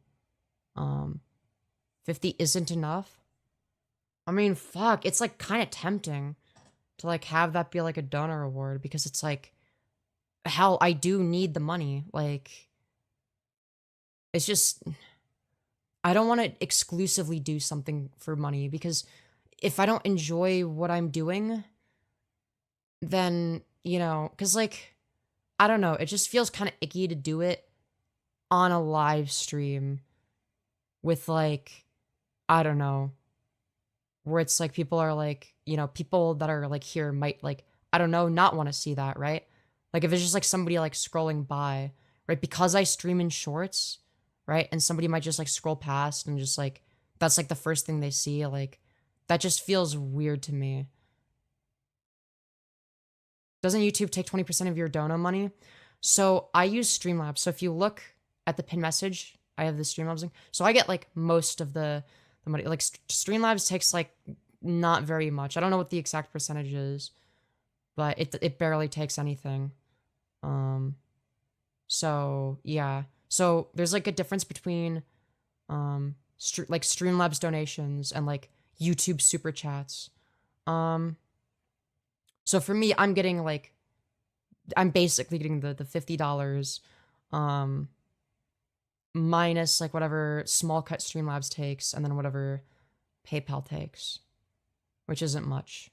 50 isn't enough. I mean, fuck, it's like kind of tempting to like have that be like a donor award, because it's like, hell, I do need the money. Like, it's just, I don't want to exclusively do something for money, because if I don't enjoy what I'm doing, then, you know, because like, I don't know, it just feels kind of icky to do it on a live stream with like, I don't know, where it's like people are like, you know, people that are like here might like, I don't know, not want to see that, right? Like if it's just like somebody like scrolling by, right? Because I stream in shorts, right? And somebody might just like scroll past and just like, that's like the first thing they see. Like that just feels weird to me. Doesn't YouTube take 20% of your dono money? So I use Streamlabs. So if you look at the pin message, I have the Streamlabs link. So I get like most of the money. Like Streamlabs takes like not very much. I don't know what the exact percentage is, but it barely takes anything. So yeah. So there's like a difference between like Streamlabs donations and like YouTube super chats. So for me, I'm getting like, I'm basically getting the $50 minus like whatever small cut Streamlabs takes, and then whatever PayPal takes, which isn't much.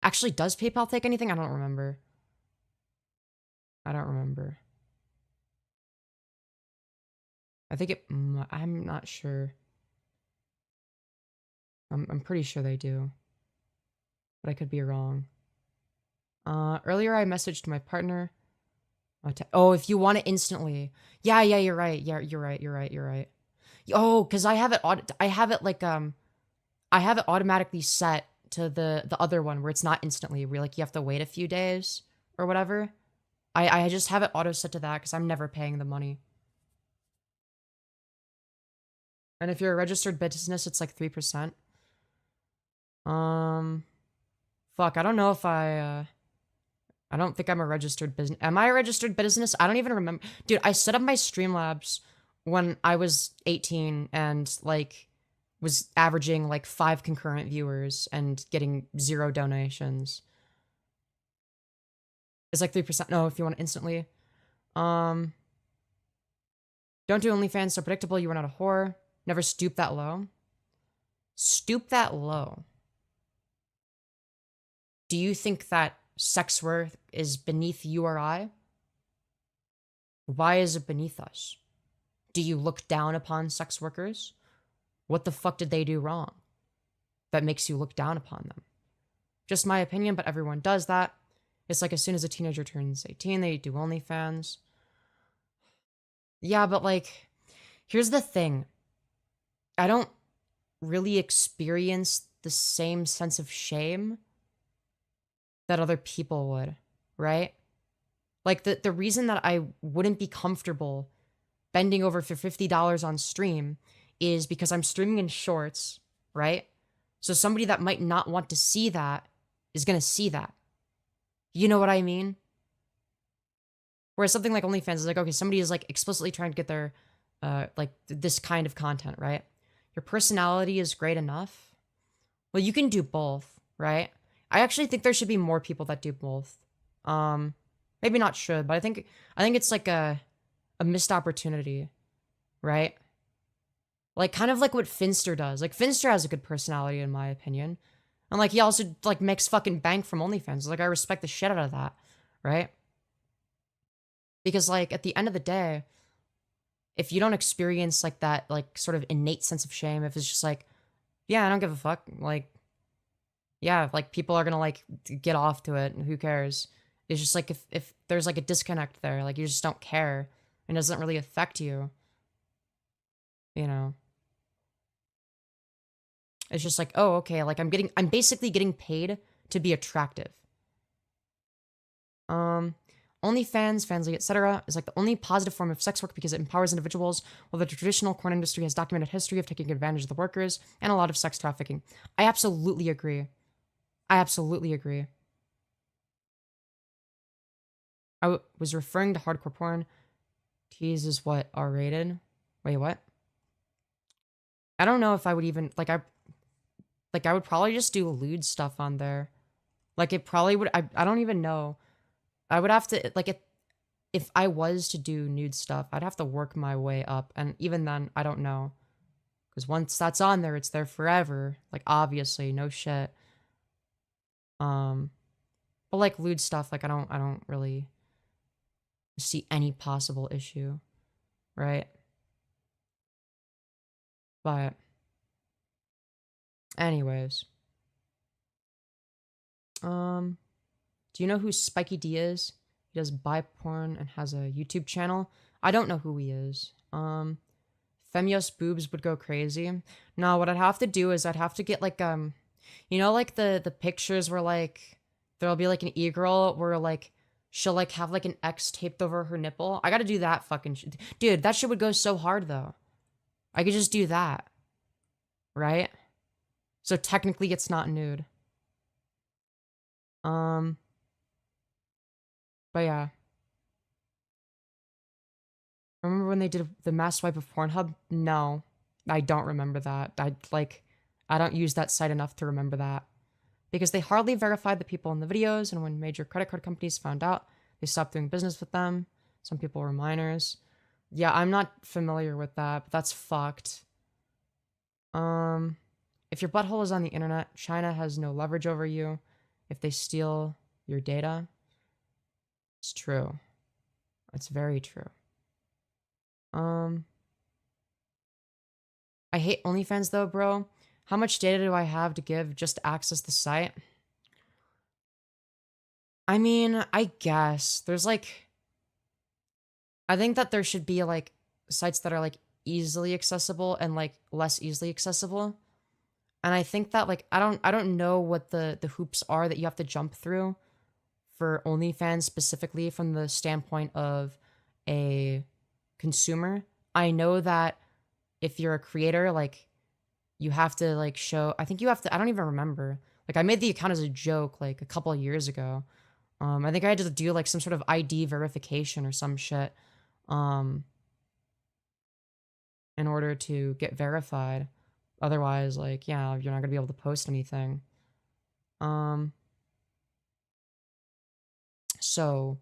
Actually, does PayPal take anything? I don't remember. I think it, I'm not sure. I'm pretty sure they do, but I could be wrong. Earlier I messaged my partner. Oh, if you want it instantly. Yeah, you're right. Yeah, you're right. Oh, because I have it automatically set to the other one where it's not instantly, where like you have to wait a few days or whatever. I just have it auto set to that because I'm never paying the money. And if you're a registered business, it's like 3%. Fuck, I don't know if I don't think I'm a registered business. Am I a registered business? I don't even remember. Dude, I set up my Streamlabs when I was 18 and like was averaging like 5 concurrent viewers and getting 0 donations. It's like 3%. No, if you want it instantly. Don't do OnlyFans, so predictable. You are not a whore. Never stoop that low. Stoop that low. Do you think that sex work is beneath you or I? Why is it beneath us? Do you look down upon sex workers? What the fuck did they do wrong that makes you look down upon them? Just my opinion, but everyone does that. It's like as soon as a teenager turns 18, they do OnlyFans. Yeah, but like, here's the thing. I don't really experience the same sense of shame that other people would, right? Like the reason that I wouldn't be comfortable bending over for $50 on stream is because I'm streaming in shorts, right? So somebody that might not want to see that is going to see that. You know what I mean? Whereas something like OnlyFans is like, okay, somebody is like explicitly trying to get their, like this kind of content, right? Your personality is great enough. Well, you can do both, right? I actually think there should be more people that do both. Maybe not should, but I think it's like a missed opportunity, right? Like kind of like what Finster does. Like Finster has a good personality in my opinion. And like he also like makes fucking bank from OnlyFans. Like I respect the shit out of that, right? Because like at the end of the day, if you don't experience like that like sort of innate sense of shame, if it's just like, yeah, I don't give a fuck, like yeah, like people are gonna like get off to it and who cares? It's just like if there's like a disconnect there, like you just don't care and it doesn't really affect you, you know. It's just like, oh, okay, like I'm basically getting paid to be attractive. OnlyFans, Fansly, etc. is like the only positive form of sex work because it empowers individuals, while the traditional porn industry has documented history of taking advantage of the workers and a lot of sex trafficking. I absolutely agree. I absolutely agree. I was referring to hardcore porn. Tease is what, R-rated? Wait, what? I don't know if I would even, like I would probably just do lewd stuff on there. Like it probably would, I don't even know. I would have to, like, if I was to do nude stuff, I'd have to work my way up. And even then, I don't know. Because once that's on there, it's there forever. Like, obviously, no shit. But like lewd stuff, like I don't really see any possible issue. Right? But anyways. Do you know who Spiky D is? He does bi porn and has a YouTube channel. I don't know who he is. Femyoz boobs would go crazy. No, what I'd have to do is I'd have to get like you know, like the pictures where like there'll be like an e-girl where like she'll like have like an X taped over her nipple. I gotta do that fucking shit. Dude, that shit would go so hard though. I could just do that. Right? So technically it's not nude. But yeah. Remember when they did the mass swipe of Pornhub? No, I don't remember that. I don't use that site enough to remember that. Because they hardly verified the people in the videos, and when major credit card companies found out, they stopped doing business with them. Some people were minors. Yeah, I'm not familiar with that, but that's fucked. If your butthole is on the internet, China has no leverage over you if they steal your data. It's true. It's very true. I hate OnlyFans though, bro. How much data do I have to give just to access the site? I mean, I guess there's like, I think that there should be like sites that are like easily accessible and like less easily accessible. And I think that like, I don't know what the hoops are that you have to jump through for OnlyFans specifically from the standpoint of a consumer. I know that if you're a creator, like you have to like show, I think you have to, I don't even remember. Like I made the account as a joke like a couple of years ago. I think I had to do like some sort of ID verification or some shit in order to get verified. Otherwise, like, yeah, you're not gonna be able to post anything. So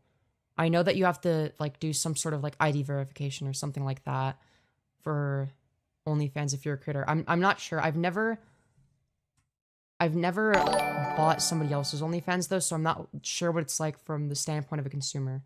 I know that you have to like do some sort of like ID verification or something like that for OnlyFans if you're a creator. I'm not sure. I've never bought somebody else's OnlyFans though, so I'm not sure what it's like from the standpoint of a consumer.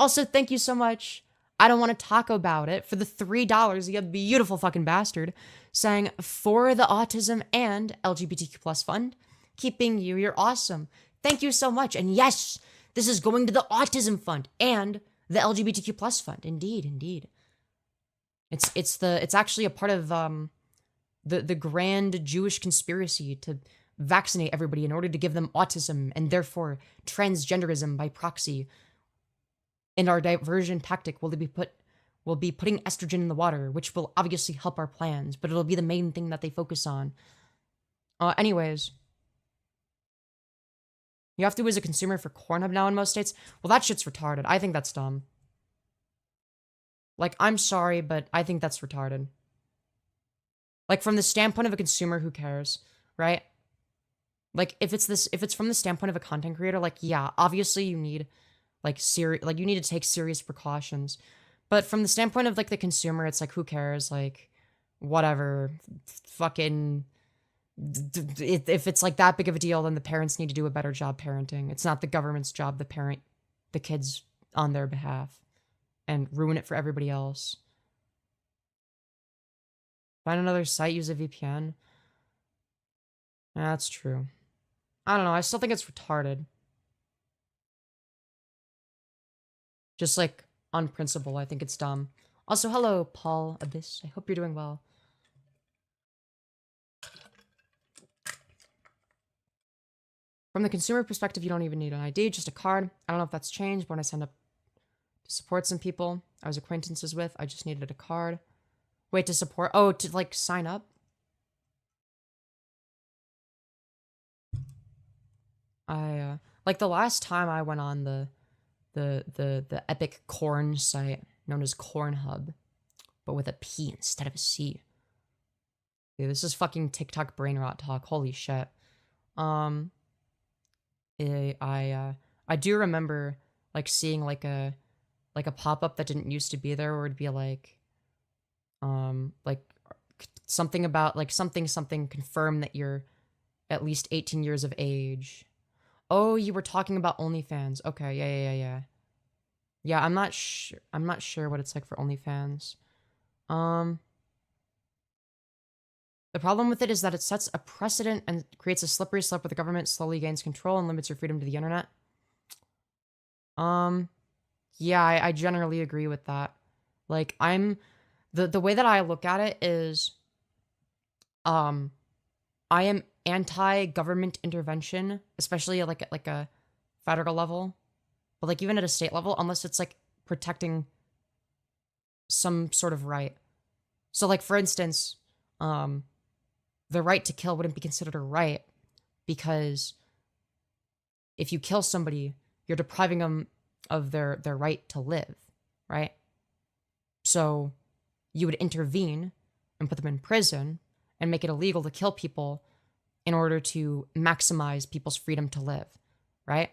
Also, thank you so much. I don't want to talk about it for the $3, you beautiful fucking bastard, saying for the autism and LGBTQ plus fund, keeping you, you're awesome. Thank you so much. And yes, this is going to the autism fund and the LGBTQ plus fund. Indeed, indeed. It's actually a part of the grand Jewish conspiracy to vaccinate everybody in order to give them autism and therefore transgenderism by proxy. And our diversion tactic will be put will be putting estrogen in the water, which will obviously help our plans, but it'll be the main thing that they focus on. Anyways, you have to as a consumer for Pornhub now in most states. Well, that shit's retarded. I think that's dumb. Like, I'm sorry, but I think that's retarded. Like, from the standpoint of a consumer, who cares, right? Like, if it's from the standpoint of a content creator, like, yeah, obviously you need, like, you need to take serious precautions. But from the standpoint of, like, the consumer, it's like, who cares? Like, whatever. Fucking... If it's, like, that big of a deal, then the parents need to do a better job parenting. It's not the government's job to parent the kids on their behalf and ruin it for everybody else. Find another site, use a VPN. Yeah, that's true. I don't know, I still think it's retarded. Just, like, on principle, I think it's dumb. Also, hello, Paul Abyss. I hope you're doing well. From the consumer perspective, you don't even need an ID, just a card. I don't know if that's changed, but when I signed up to support some people I was acquaintances with, I just needed a card. Wait, to support? Oh, to, like, sign up? Like, the last time I went on the epic corn site, known as Cornhub, but with a P instead of a C. Dude, this is fucking TikTok brain rot talk. Holy shit. I do remember, like, seeing, like a pop-up that didn't used to be there, where it'd be like something about, like, something confirm that you're at least 18 years of age. Oh, you were talking about OnlyFans. Okay, yeah. Yeah, I'm not sure what it's like for OnlyFans. The problem with it is that it sets a precedent and creates a slippery slope where the government slowly gains control and limits your freedom to the internet. Yeah, I generally agree with that. Like, the way that I look at it is, I am anti-government intervention, especially at like a federal level, but, like, even at a state level, unless it's, like, protecting some sort of right. So, like, for instance, the right to kill wouldn't be considered a right, because if you kill somebody, you're depriving them of their right to live, right? So you would intervene and put them in prison and make it illegal to kill people in order to maximize people's freedom to live, right?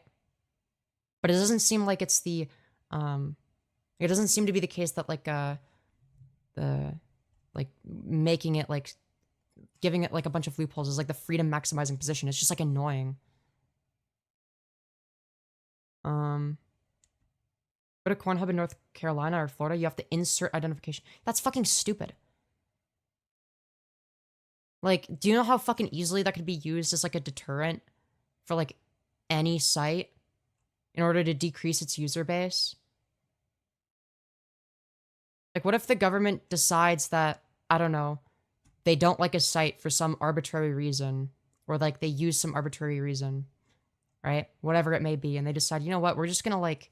But it doesn't seem like it's it doesn't seem to be the case that, like, making it, like, giving it, like, a bunch of loopholes is, like, the freedom maximizing position. It's just, like, annoying. Go to Cornhub in North Carolina or Florida, you have to insert identification. That's fucking stupid. Like, do you know how fucking easily that could be used as, like, a deterrent for, like, any site in order to decrease its user base? Like, what if the government decides that, I don't know, they don't like a site for some arbitrary reason, or, like, they use some arbitrary reason, right? Whatever it may be, and they decide, you know what, we're just gonna, like,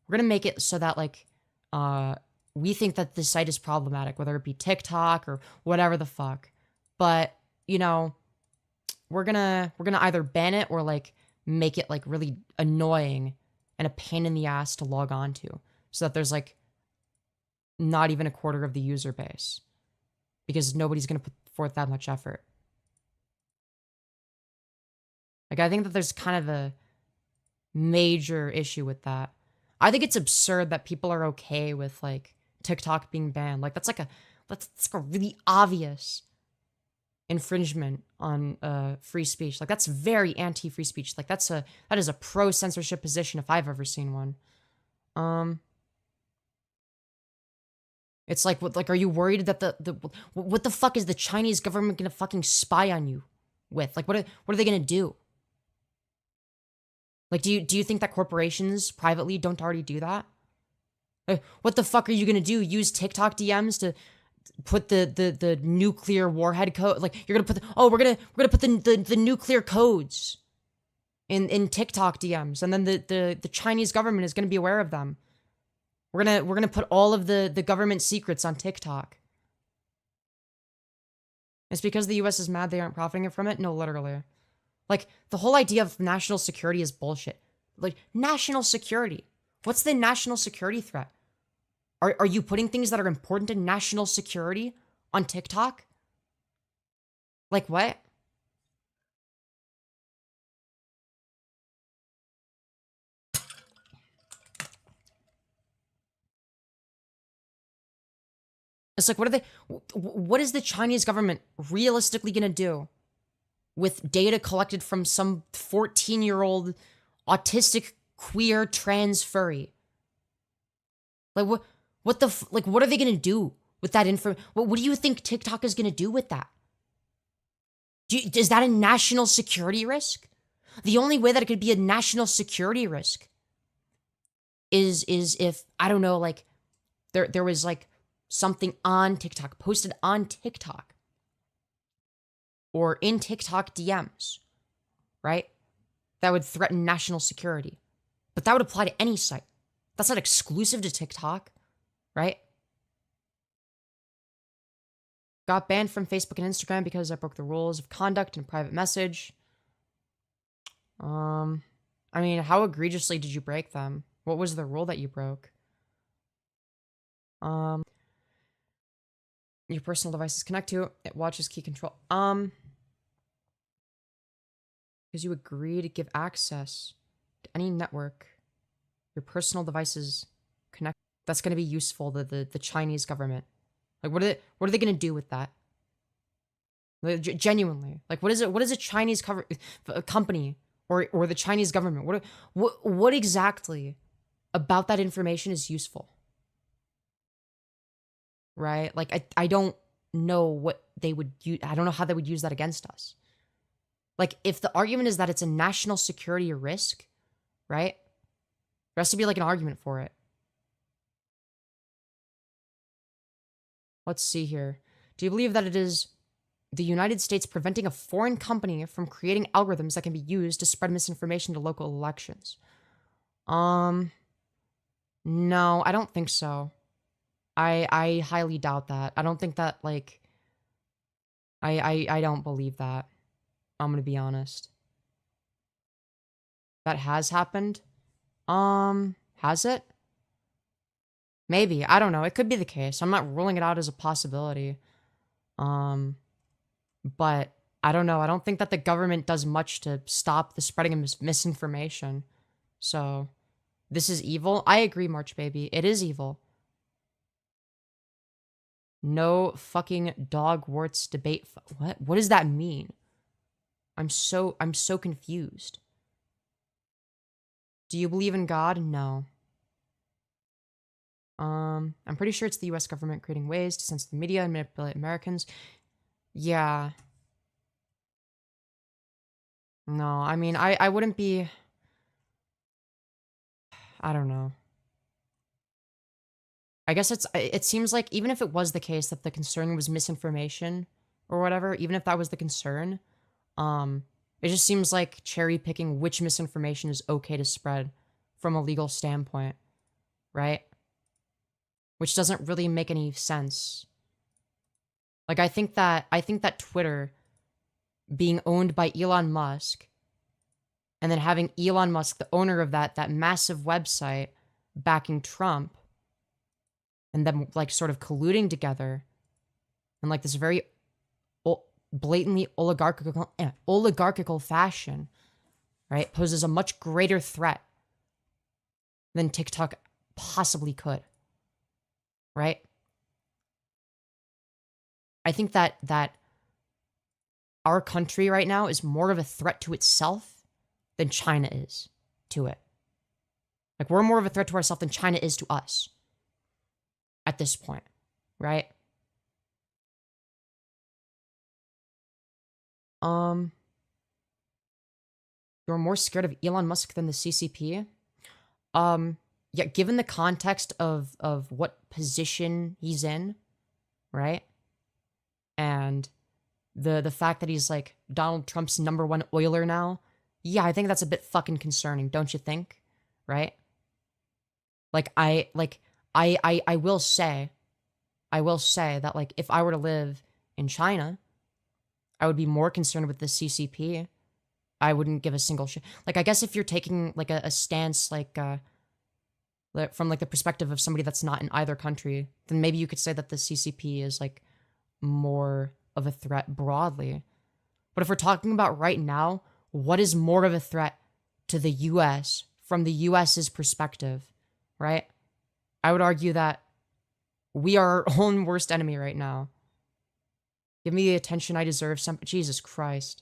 we're gonna make it so that, like, we think that this site is problematic, whether it be TikTok or whatever the fuck. But, you know, we're gonna either ban it or, like, make it, like, really annoying and a pain in the ass to log on to, so that there's, like, not even a quarter of the user base, because nobody's gonna put forth that much effort. Like, I think that there's kind of a major issue with that. I think it's absurd that people are okay with, like, TikTok being banned. Like, that's like a really obvious infringement on free speech. Like, that's very anti-free speech. Like, that is a pro-censorship position if I've ever seen one. It's like, what, like, are you worried that what the fuck is the Chinese government gonna fucking spy on you with? Like, what are they gonna do? Like, do you think that corporations privately don't already do that? Like, what the fuck are you gonna do? Use TikTok DMs to put the nuclear warhead code? Like, you're gonna put we're gonna put the nuclear codes in TikTok DMs, and then the Chinese government is gonna be aware of them. We're gonna put all of the government secrets on TikTok. It's because the US is mad they aren't profiting from it? No, literally. Like, the whole idea of national security is bullshit. Like, national security. What's the national security threat? Are you putting things that are important to national security on TikTok? Like, what? It's like, what is the Chinese government realistically gonna do with data collected from some 14-year-old autistic, queer, trans furry? Like, what are they gonna do with that info? What do you think TikTok is gonna do with that? Is that a national security risk? The only way that it could be a national security risk is if, I don't know, like, there was, like, something on TikTok, posted on TikTok, or in TikTok DMs, right? That would threaten national security. But that would apply to any site. That's not exclusive to TikTok, right? Got banned from Facebook and Instagram because I broke the rules of conduct in a private message. I mean, how egregiously did you break them? What was the rule that you broke? Your personal devices connect to it watches key control. Because you agree to give access to any network your personal devices connect. That's going to be useful to the Chinese government. Like, what are they going to do with that? Like, genuinely, like, what is a Chinese company or the Chinese government? What exactly about that information is useful? Right? Like, I don't know what they would use. I don't know how they would use that against us. Like, if the argument is that it's a national security risk, right? There has to be, like, an argument for it. Let's see here. Do you believe that it is the United States preventing a foreign company from creating algorithms that can be used to spread misinformation to local elections? No, I don't think so. I highly doubt that. I don't think that, like, I don't believe that. I'm gonna be honest. That has happened? Has it? Maybe. I don't know. It could be the case. I'm not ruling it out as a possibility. But I don't know. I don't think that the government does much to stop the spreading of misinformation. So, this is evil? I agree, March Baby. It is evil. No fucking dog warts debate. What? What does that mean? I'm so confused. Do you believe in God? No. I'm pretty sure it's the US government creating ways to censor the media and manipulate Americans. Yeah. No, I mean, I wouldn't be... I don't know. I guess it seems like even if it was the case that the concern was misinformation or whatever, even if that was the concern, it just seems like cherry picking which misinformation is okay to spread from a legal standpoint, right? Which doesn't really make any sense. Like, I think that Twitter being owned by Elon Musk and then having Elon Musk, the owner of that massive website, backing Trump, and them, like, sort of colluding together in, like, this very blatantly oligarchical fashion, right, poses a much greater threat than TikTok possibly could, right? I think that our country right now is more of a threat to itself than China is to it. Like, we're more of a threat to ourselves than China is to us at this point, right? You're more scared of Elon Musk than the CCP? Yeah, given the context of what position he's in, right? And the fact that he's, like, Donald Trump's #1 oiler now, yeah, I think that's a bit fucking concerning, don't you think? Right? Like, I I will say that, like, if I were to live in China, I would be more concerned with the CCP. I wouldn't give a single shit. Like, I guess if you're taking, like, a stance, like, from, like, the perspective of somebody that's not in either country, then maybe you could say that the CCP is, like, more of a threat broadly. But if we're talking about right now, what is more of a threat to the US from the US's perspective, right? I would argue that we are our own worst enemy right now. Give me the attention I deserve. Jesus Christ.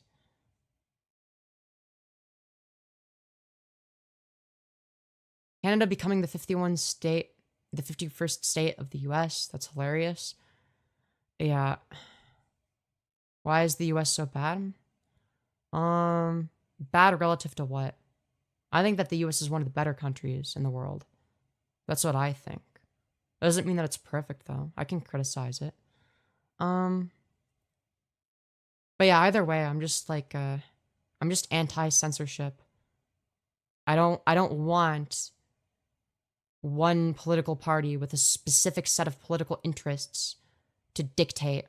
Canada becoming the 51st state of the US. That's hilarious. Yeah. Why is the US so bad? Bad relative to what? I think that the US is one of the better countries in the world. That's what I think. That doesn't mean that it's perfect, though. I can criticize it. But yeah, either way, I'm just like, I'm just anti-censorship. I don't want one political party with a specific set of political interests to dictate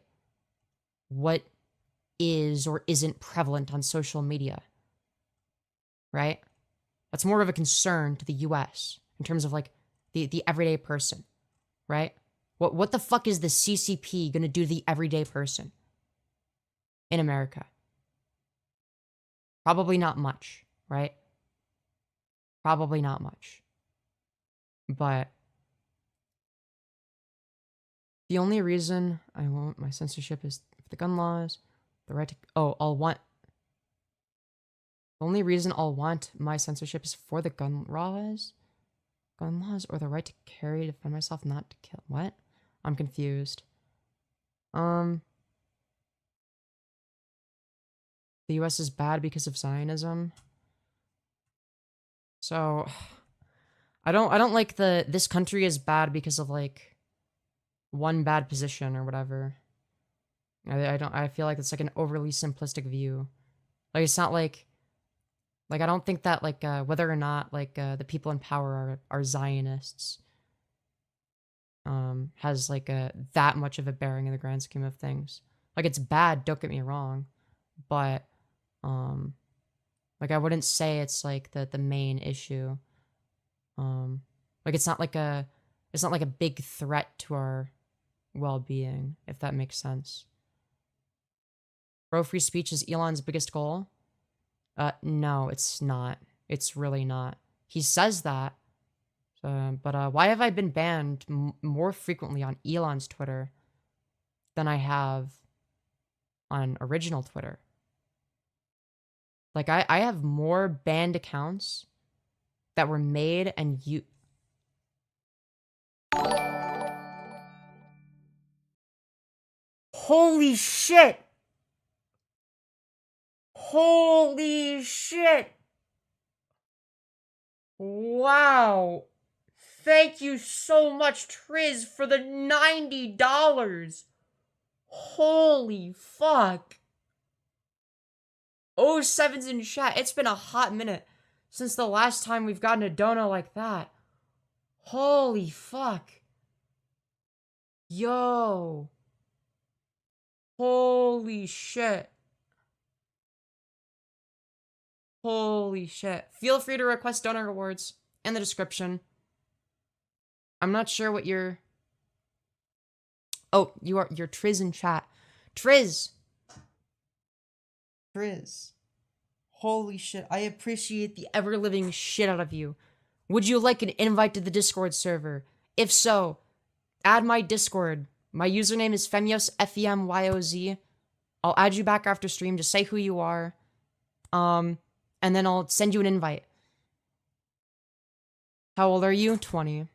what is or isn't prevalent on social media. Right? That's more of a concern to the US in terms of, like, the everyday person. Right? What the fuck is the CCP gonna do to the everyday person in America? Probably not much, right? Probably not much. But the only reason I want my censorship is the gun laws, the right to... The only reason I'll want my censorship is for the gun laws, or the right to carry, defend myself, not to kill. What? I'm confused. The US is bad because of Zionism. So I don't like this country is bad because of, like, one bad position or whatever. I feel like it's, like, an overly simplistic view. Like, it's not like I don't think that, like, whether or not, like, the people in power are Zionists has, like, that much of a bearing in the grand scheme of things. Like, it's bad, don't get me wrong, but like, I wouldn't say it's, like, the main issue. Like, it's not like a big threat to our well-being, if that makes sense. Pro-free speech is Elon's biggest goal? No, it's not. It's really not. He says that. But why have I been banned more frequently on Elon's Twitter than I have on original Twitter? Like, I have more banned accounts that were made and Holy shit! Holy shit! Wow! Thank you so much, Triz, for the $90. Holy fuck. 07's in chat. It's been a hot minute since the last time we've gotten a dono like that. Holy fuck. Yo. Holy shit. Holy shit. Feel free to request donor rewards in the description. I'm not sure what you're... Oh, you're Triz in chat. Triz. Holy shit. I appreciate the ever-living shit out of you. Would you like an invite to the Discord server? If so, add my Discord. My username is Femyoz, Femyoz. I'll add you back after stream. Just say who you are. And then I'll send you an invite. How old are you? 20.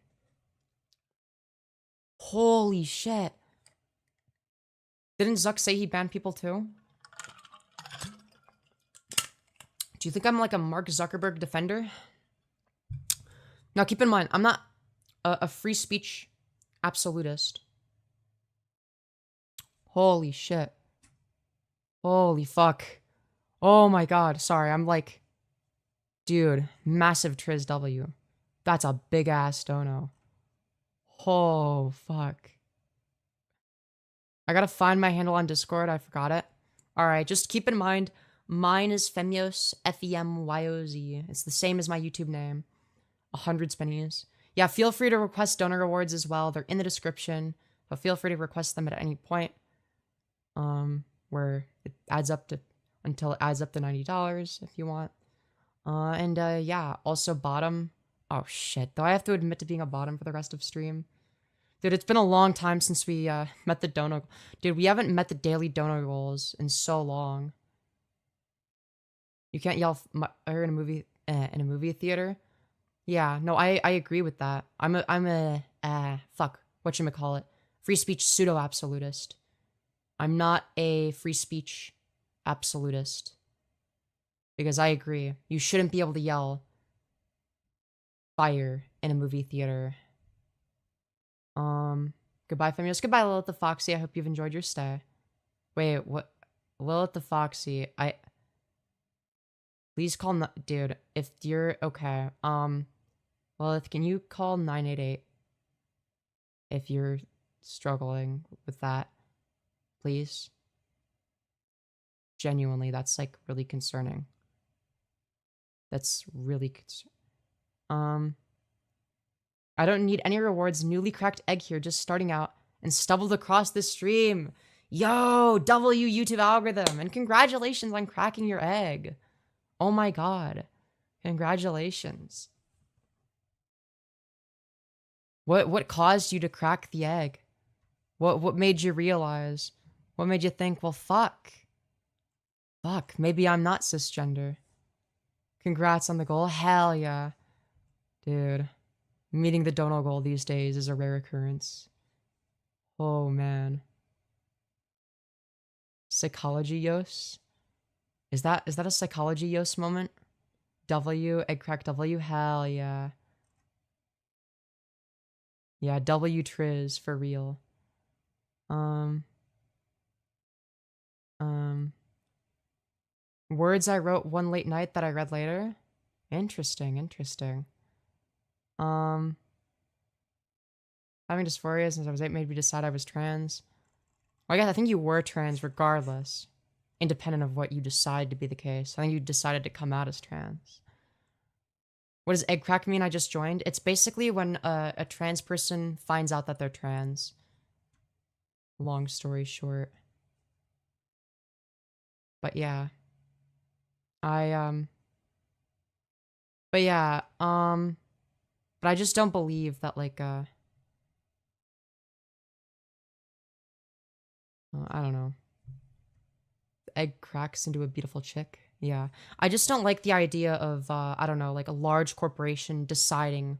Holy shit. Didn't Zuck say he banned people too? Do you think I'm like a Mark Zuckerberg defender? Now keep in mind, I'm not a free speech absolutist. Holy shit. Holy fuck. Oh my god. Sorry, I'm like... Dude, massive Triz W. That's a big ass dono. Oh, fuck. I gotta find my handle on Discord. I forgot it. Alright, just keep in mind, mine is Femyoz, Femyoz. It's the same as my YouTube name. 100 spinnies. Yeah, feel free to request donor rewards as well. They're in the description. But feel free to request them at any point. Where it adds up to, until it adds up to $90 if you want. Yeah, also bottom. Oh shit, do I have to admit to being a bottom for the rest of stream? Dude, it's been a long time since we met the donor. Dude, we haven't met the daily donor goals in so long. You can't yell in a movie theater. Yeah, no, I agree with that. I'm a fuck, whatchamacallit, free speech pseudo-absolutist. I'm not a free speech absolutist. Because I agree. You shouldn't be able to yell fire in a movie theater. Goodbye, Femyoz. Goodbye, Lilith the Foxy. I hope you've enjoyed your stay. Wait, what? Lilith the Foxy, please call, dude, if you're, okay, Lilith, can you call 988 if you're struggling with that, please? Genuinely, that's, like, really concerning. That's really concerning. I don't need any rewards. Newly cracked egg here, just starting out, and stumbled across this stream. Yo, W YouTube algorithm, and congratulations on cracking your egg. Oh my god. Congratulations. What caused you to crack the egg? What made you realize? What made you think, well, fuck. Fuck, maybe I'm not cisgender. Congrats on the goal. Hell yeah. Dude. Meeting the dono goal these days is a rare occurrence. Oh, man. Psychology Yos? Is that a Psychology Yos moment? W, egg crack W? Hell yeah. Yeah, W Triz, for real. Words I wrote one late night that I read later? Interesting, interesting. Having dysphoria since I was 8 made me decide I was trans. Well, I guess I think you were trans regardless, independent of what you decide to be the case. I think you decided to come out as trans. What does egg crack mean? I just joined. It's basically when a trans person finds out that they're trans. Long story short. But yeah. But I just don't believe that, like, I don't know. The egg cracks into a beautiful chick. Yeah. I just don't like the idea of, I don't know, like a large corporation deciding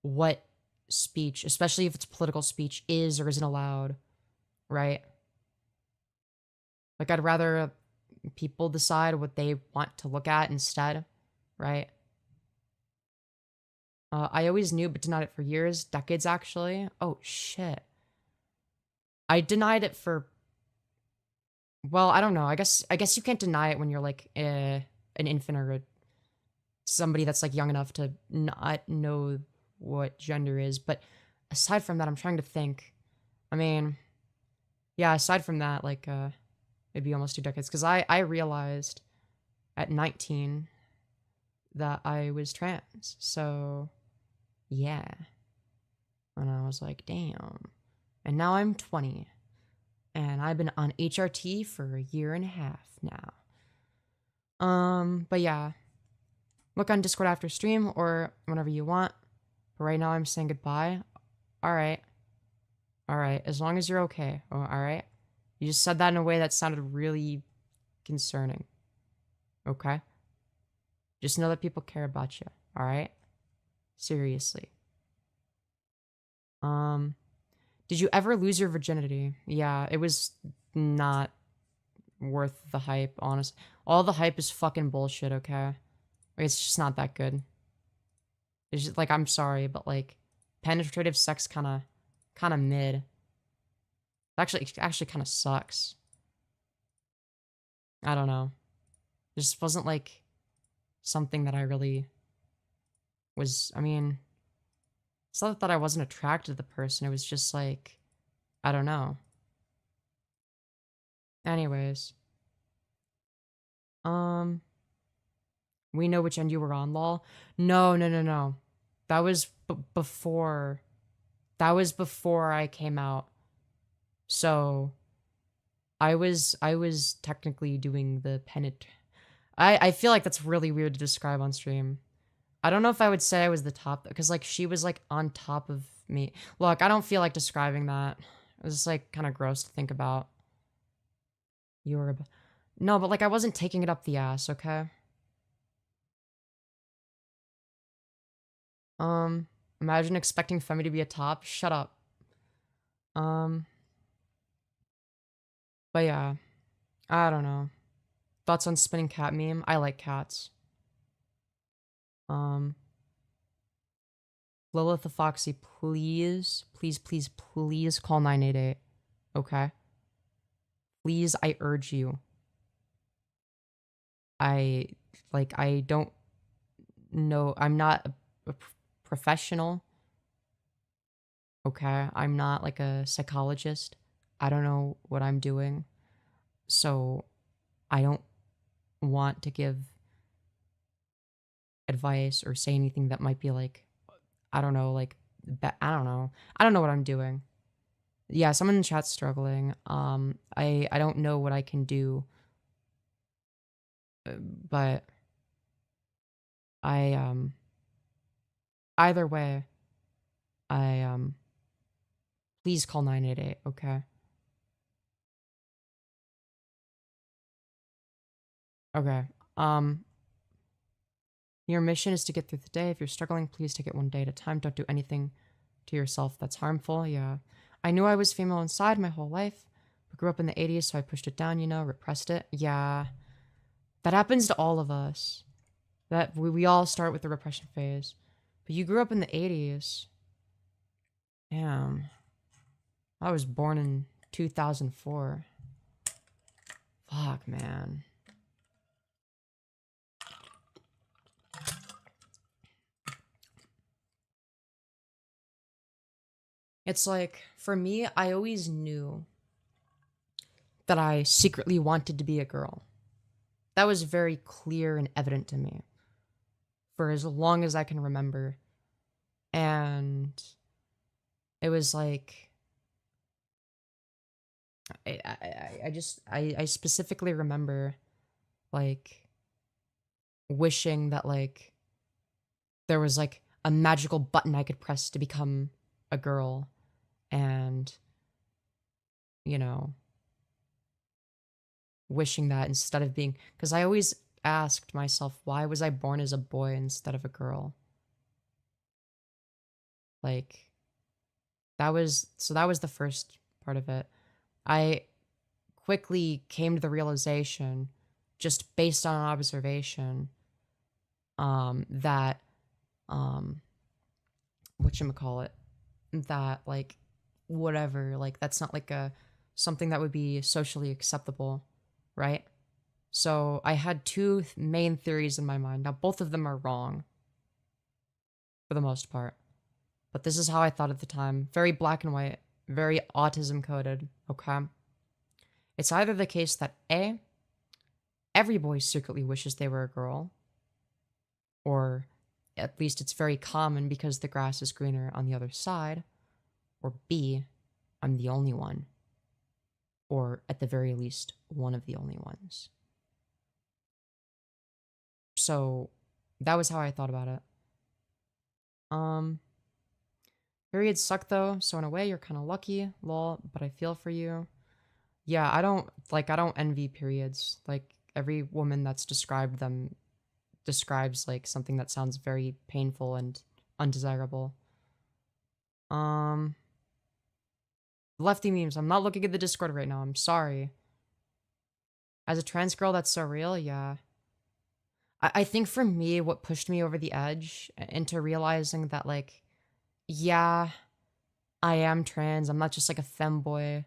what speech, especially if it's political speech, is or isn't allowed, right? Like, I'd rather people decide what they want to look at instead, right? I always knew but denied it for years, decades actually. Oh, shit. I denied it for, well, I don't know. I guess you can't deny it when you're like an infant or somebody that's like young enough to not know what gender is. But aside from that, I'm trying to think. I mean, yeah, aside from that, like maybe almost 2 decades, because I realized at 19 that I was trans. So yeah. And I was like, damn. And now I'm 20. And I've been on HRT for 1.5 years now. But yeah. Look on Discord after stream or whenever you want. But right now I'm saying goodbye. Alright. Alright. As long as you're okay. Oh, alright. You just said that in a way that sounded really concerning. Okay? Just know that people care about you. Alright? Seriously. Did you ever lose your virginity? Yeah, it was not worth the hype, honest. All the hype is fucking bullshit, okay? It's just not that good. It's just, like, I'm sorry, but, like, penetrative sex kinda mid. It actually kinda sucks. I don't know. It just wasn't, like, something that I really was, I mean, It's not that I wasn't attracted to the person. It was just like, I don't know. Anyways. We know which end you were on, lol. No, no, no, no. That was before. That was before I came out. So I was technically doing the penet. I feel like that's really weird to describe on stream. I don't know if I would say I was the top, because like she was like on top of me. Look, I don't feel like describing that. It was just like kind of gross to think about. You were no, but like I wasn't taking it up the ass, okay? Um, Imagine expecting Femi to be a top. Shut up. Um, but yeah, I don't know. Thoughts on spinning cat meme? I like cats. Um, Lilith the Foxy, please, please, please, please call 988. Okay? Please, I urge you. I don't know. I'm not a professional. Okay? I'm not like a psychologist. I don't know what I'm doing. So I don't want to give advice or say anything that might be like, I don't know, like, I don't know. I don't know what I'm doing. Yeah, someone in the chat's struggling. I don't know what I can do, but I either way, I please call 988. Okay. Okay. Your mission is to get through the day. If you're struggling, please take it one day at a time. Don't do anything to yourself that's harmful. Yeah. I knew I was female inside my whole life, but grew up in the 80s, so I pushed it down, repressed it. Yeah. That happens to all of us. That we all start with the repression phase. But you grew up in the 80s. Damn. I was born in 2004. Fuck, man. It's like, for me, I always knew that I secretly wanted to be a girl. That was very clear and evident to me for as long as I can remember. And it was like, I specifically remember, like, wishing that, like, there was, like, a magical button I could press to become a girl. And, wishing that instead of being, because I always asked myself, why was I born as a boy instead of a girl? Like, that was the first part of it. I quickly came to the realization, just based on observation, that, whatchamacallit, that, like, whatever, like, that's not, like, something that would be socially acceptable, right? So I had two main theories in my mind. Now, both of them are wrong, for the most part. But this is how I thought at the time. Very black and white, very autism coded, okay? It's either the case that A, every boy secretly wishes they were a girl, or at least it's very common because the grass is greener on the other side, or B, I'm the only one, or at the very least, one of the only ones. So that was how I thought about it. Periods suck though, so in a way you're kind of lucky, lol, but I feel for you. Yeah, I don't envy periods. Like, every woman that's described them describes, like, something that sounds very painful and undesirable. Lefty memes, I'm not looking at the Discord right now, I'm sorry. As a trans girl, that's so real, yeah. I think for me, what pushed me over the edge into realizing that, like, yeah, I am trans, I'm not just like a femboy,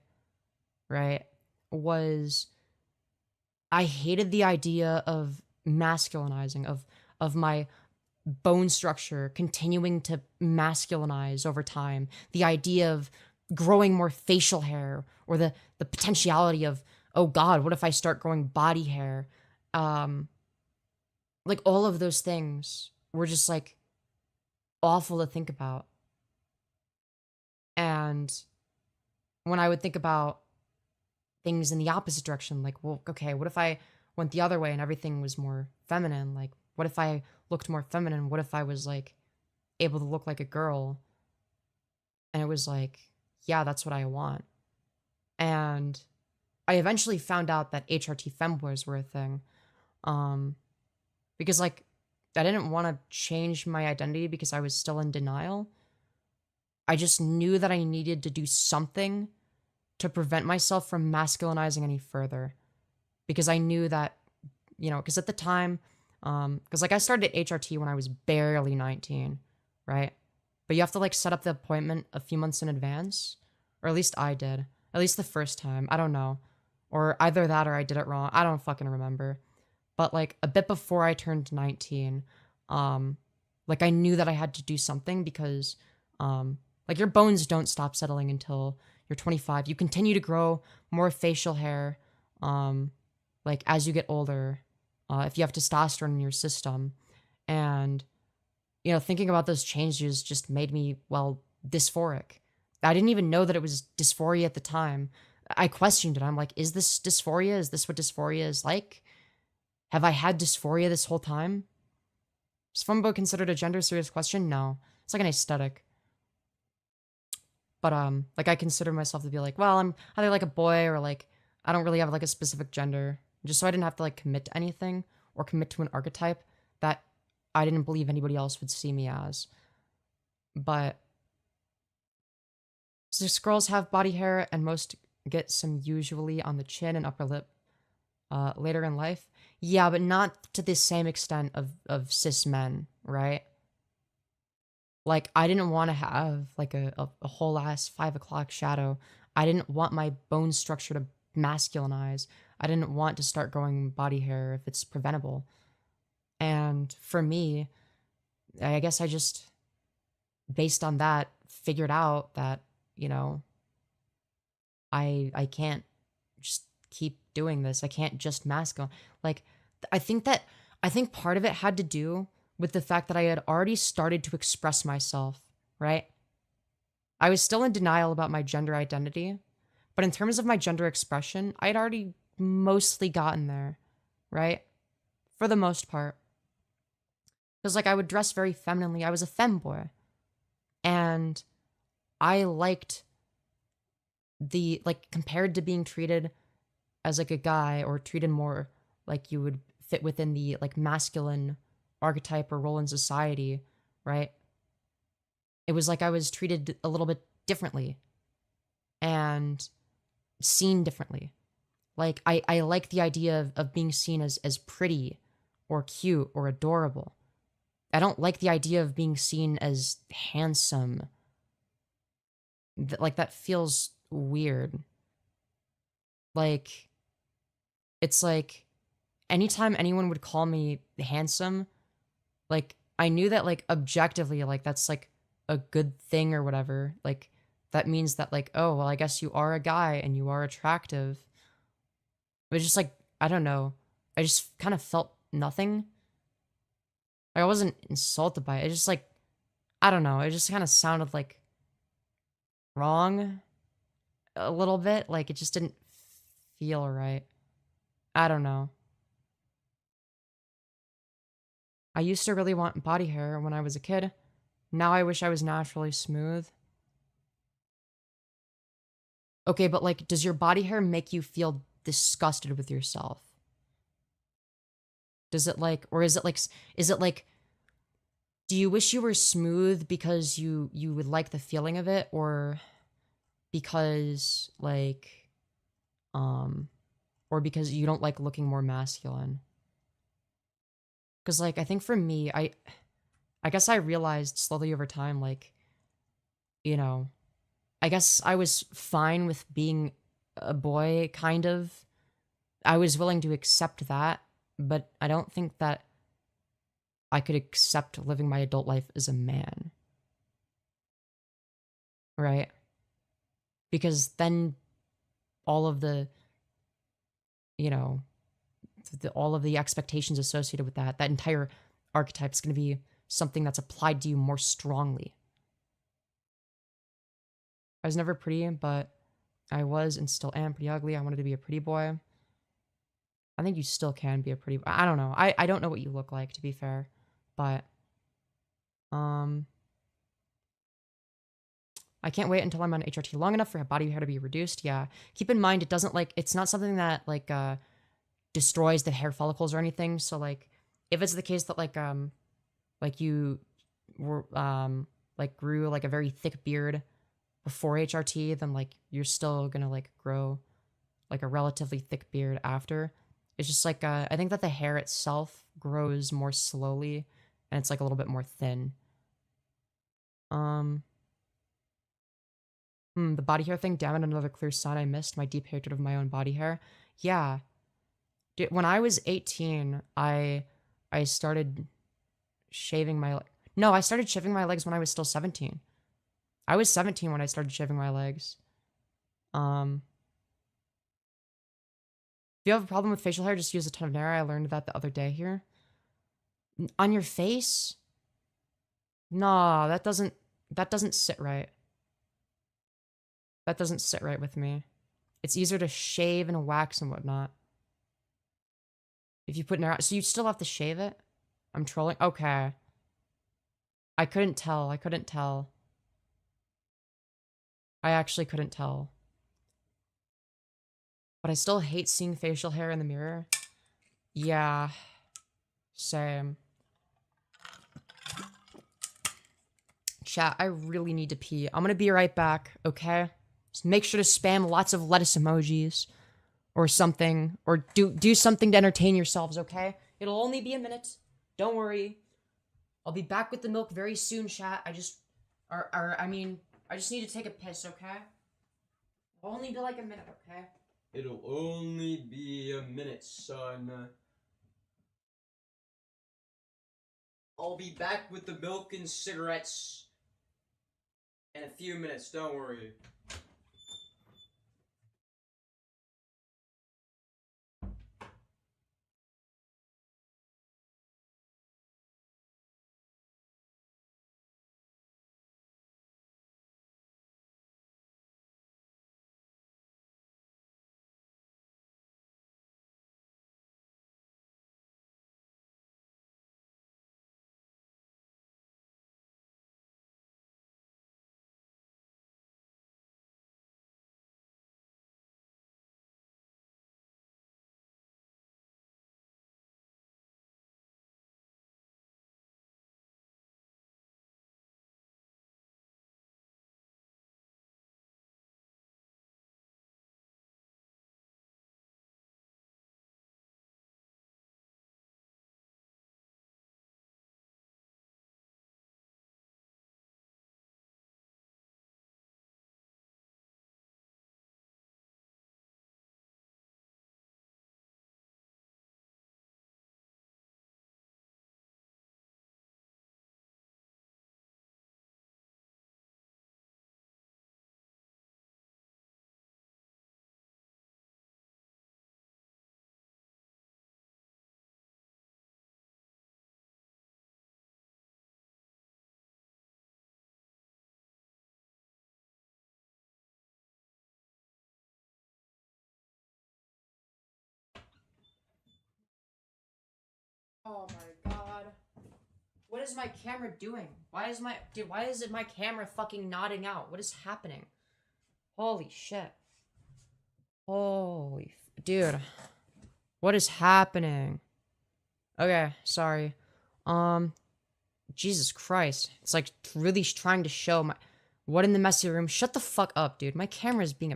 right? Was I hated the idea of masculinizing, of my bone structure continuing to masculinize over time, the idea of growing more facial hair, or the potentiality of, oh God, what if I start growing body hair? Like all of those things were just like awful to think about. And when I would think about things in the opposite direction, like, well, okay, what if I went the other way and everything was more feminine? Like, what if I looked more feminine? What if I was like able to look like a girl? And it was like, yeah, that's what I want. And I eventually found out that HRT femboys were a thing. Because like I didn't want to change my identity because I was still in denial. I just knew that I needed to do something to prevent myself from masculinizing any further. Because I knew that, because at the time, because like I started at HRT when I was barely 19, right? But you have to like set up the appointment a few months in advance, or at least I did. At least the first time. I don't know. Or either that or I did it wrong. I don't fucking remember. But like a bit before I turned 19, like I knew that I had to do something because like your bones don't stop settling until you're 25. You continue to grow more facial hair like as you get older, if you have testosterone in your system. And thinking about those changes just made me, well, dysphoric. I didn't even know that it was dysphoria at the time. I questioned it. I'm like, is this dysphoria? Is this what dysphoria is like? Have I had dysphoria this whole time? Is Femboy considered a gender serious question? No. It's like an aesthetic. But like I consider myself to be like, well, I'm either like a boy or like I don't really have like a specific gender. Just so I didn't have to like commit to anything or commit to an archetype that I didn't believe anybody else would see me as. But cis girls have body hair and most get some usually on the chin and upper lip later in life. Yeah, but not to the same extent of cis men, right? Like, I didn't want to have like a whole ass 5 o'clock shadow. I didn't want my bone structure to masculinize. I didn't want to start growing body hair if it's preventable. And for me, I guess I just, based on that, figured out that, I can't just keep doing this. I can't just masculine. Like, I think part of it had to do with the fact that I had already started to express myself, right? I was still in denial about my gender identity, but in terms of my gender expression, I'd already mostly gotten there, right? For the most part. Because, like, I would dress very femininely. I was a femboy. And I liked compared to being treated as, like, a guy or treated more like you would fit within the, like, masculine archetype or role in society, right? It was like I was treated a little bit differently and seen differently. Like, I like the idea of being seen as pretty or cute or adorable. I don't like the idea of being seen as handsome. Like, that feels weird. Like, it's like anytime anyone would call me handsome, like, I knew that, like, objectively, like, that's, like, a good thing or whatever. Like, that means that, like, oh, well, I guess you are a guy and you are attractive. But just, like, I don't know. I just kind of felt nothing. I wasn't insulted by it. It just, like, I don't know. It just kind of sounded, like, wrong a little bit. Like, it just didn't feel right. I don't know. I used to really want body hair when I was a kid. Now I wish I was naturally smooth. Okay, but like, does your body hair make you feel disgusted with yourself? Does it like, or is it like, do you wish you were smooth because you would like the feeling of it, or because like, or because you don't like looking more masculine? Because like, I think for me, I guess I realized slowly over time, like, I guess I was fine with being a boy, kind of. I was willing to accept that, but I don't think that I could accept living my adult life as a man. Right? Because then all of the, you know, all of the expectations associated with that entire archetype is going to be something that's applied to you more strongly. I was never pretty, but I was and still am pretty ugly. I wanted to be a pretty boy. I think you still can be a pretty boy. I don't know. I don't know what you look like, to be fair. But, I can't wait until I'm on HRT long enough for body hair to be reduced. Yeah. Keep in mind, it doesn't, like, it's not something that, like, destroys the hair follicles or anything. So, like, if it's the case that, like you were, like, grew, like, a very thick beard before HRT, then, like, you're still gonna, like, grow, like, a relatively thick beard after. It's just, like, I think that the hair itself grows more slowly, and it's, like, a little bit more thin. The body hair thing, damn it, another clear sign I missed. My deep hatred of my own body hair. Yeah. When I was 18, I started shaving my... No, I started shaving my legs when I was still 17. I was 17 when I started shaving my legs. If you have a problem with facial hair, just use a ton of Nair. I learned that the other day here. On your face? No, that doesn't sit right. That doesn't sit right with me. It's easier to shave and wax and whatnot. If you put Nair... So you still have to shave it? I'm trolling? Okay. I couldn't tell. I couldn't tell. I actually couldn't tell. But I still hate seeing facial hair in the mirror. Yeah. Same. Chat, I really need to pee. I'm gonna be right back, okay? Just make sure to spam lots of lettuce emojis. Or something. Or do something to entertain yourselves, okay? It'll only be a minute. Don't worry. I'll be back with the milk very soon, chat. I just need to take a piss, okay? It'll only be like a minute, okay? It'll only be a minute, son. I'll be back with the milk and cigarettes in a few minutes, don't worry. Oh my god. What is my camera doing? Why is my camera fucking nodding out? What is happening? Holy shit. Dude. What is happening? Okay, sorry. Jesus Christ. It's like really trying to show my... What in the messy room? Shut the fuck up, dude. My camera is being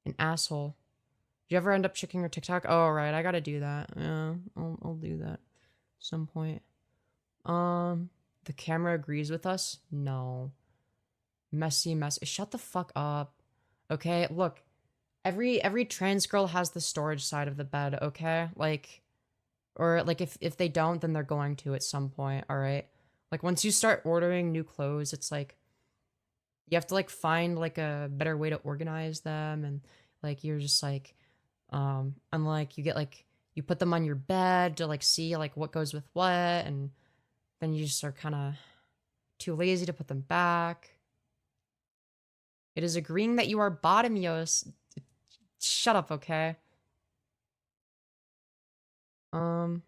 an asshole. Did you ever end up checking your TikTok? Oh, right. I gotta do that. Yeah, I'll do that. Some point. The camera agrees with us? No. Messy. Shut the fuck up. Okay, look. Every trans girl has the storage side of the bed, okay? Like, Or like if they don't, then they're going to at some point, all right? Like once you start ordering new clothes, it's like you have to like find like a better way to organize them, and like you're just like and like you get like you put them on your bed to like see like what goes with what, and then you just are kind of too lazy to put them back. It is agreeing that you are bottomyos. Shut up, okay? Um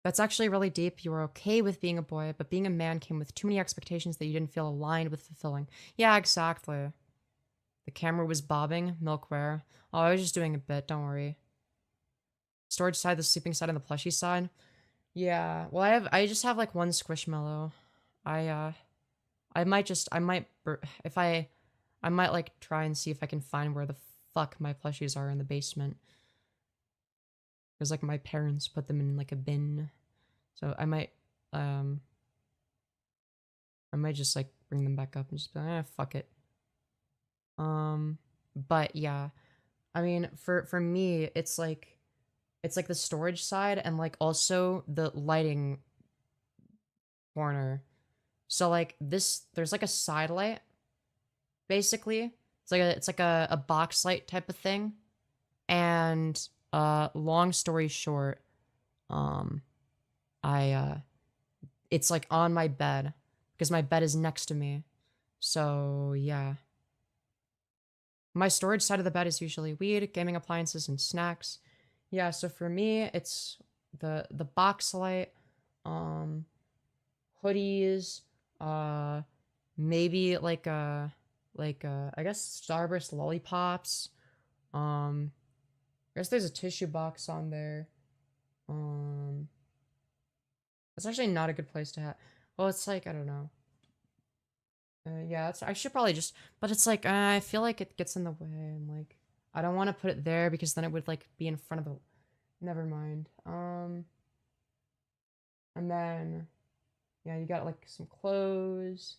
That's actually really deep. You were okay with being a boy, but being a man came with too many expectations that you didn't feel aligned with fulfilling. Yeah, exactly. The camera was bobbing. Milkware. Oh, I was just doing a bit. Don't worry. Storage side, the sleeping side, and the plushie side. Yeah. Well, I just have like one squishmallow. I might just if I might like try and see if I can find where the fuck my plushies are in the basement. Because like my parents put them in like a bin. So I might just like bring them back up and just be like, fuck it. But yeah, I mean, for me, it's like the storage side and like also the lighting corner. So like this, there's like a side light, basically. It's like a box light type of thing. And long story short, um, it's like on my bed because my bed is next to me. So yeah. My storage side of the bed is usually weed, gaming appliances, and snacks. Yeah, so for me, it's the box light, um, hoodies, uh, maybe I guess Starburst lollipops. I guess there's a tissue box on there. Um, it's actually not a good place to have. Well, it's like I don't know. Yeah, I should probably just, but it's like I feel like it gets in the way, and like I don't want to put it there because then it would like be in front of the. Never mind. And then yeah, you got like some clothes,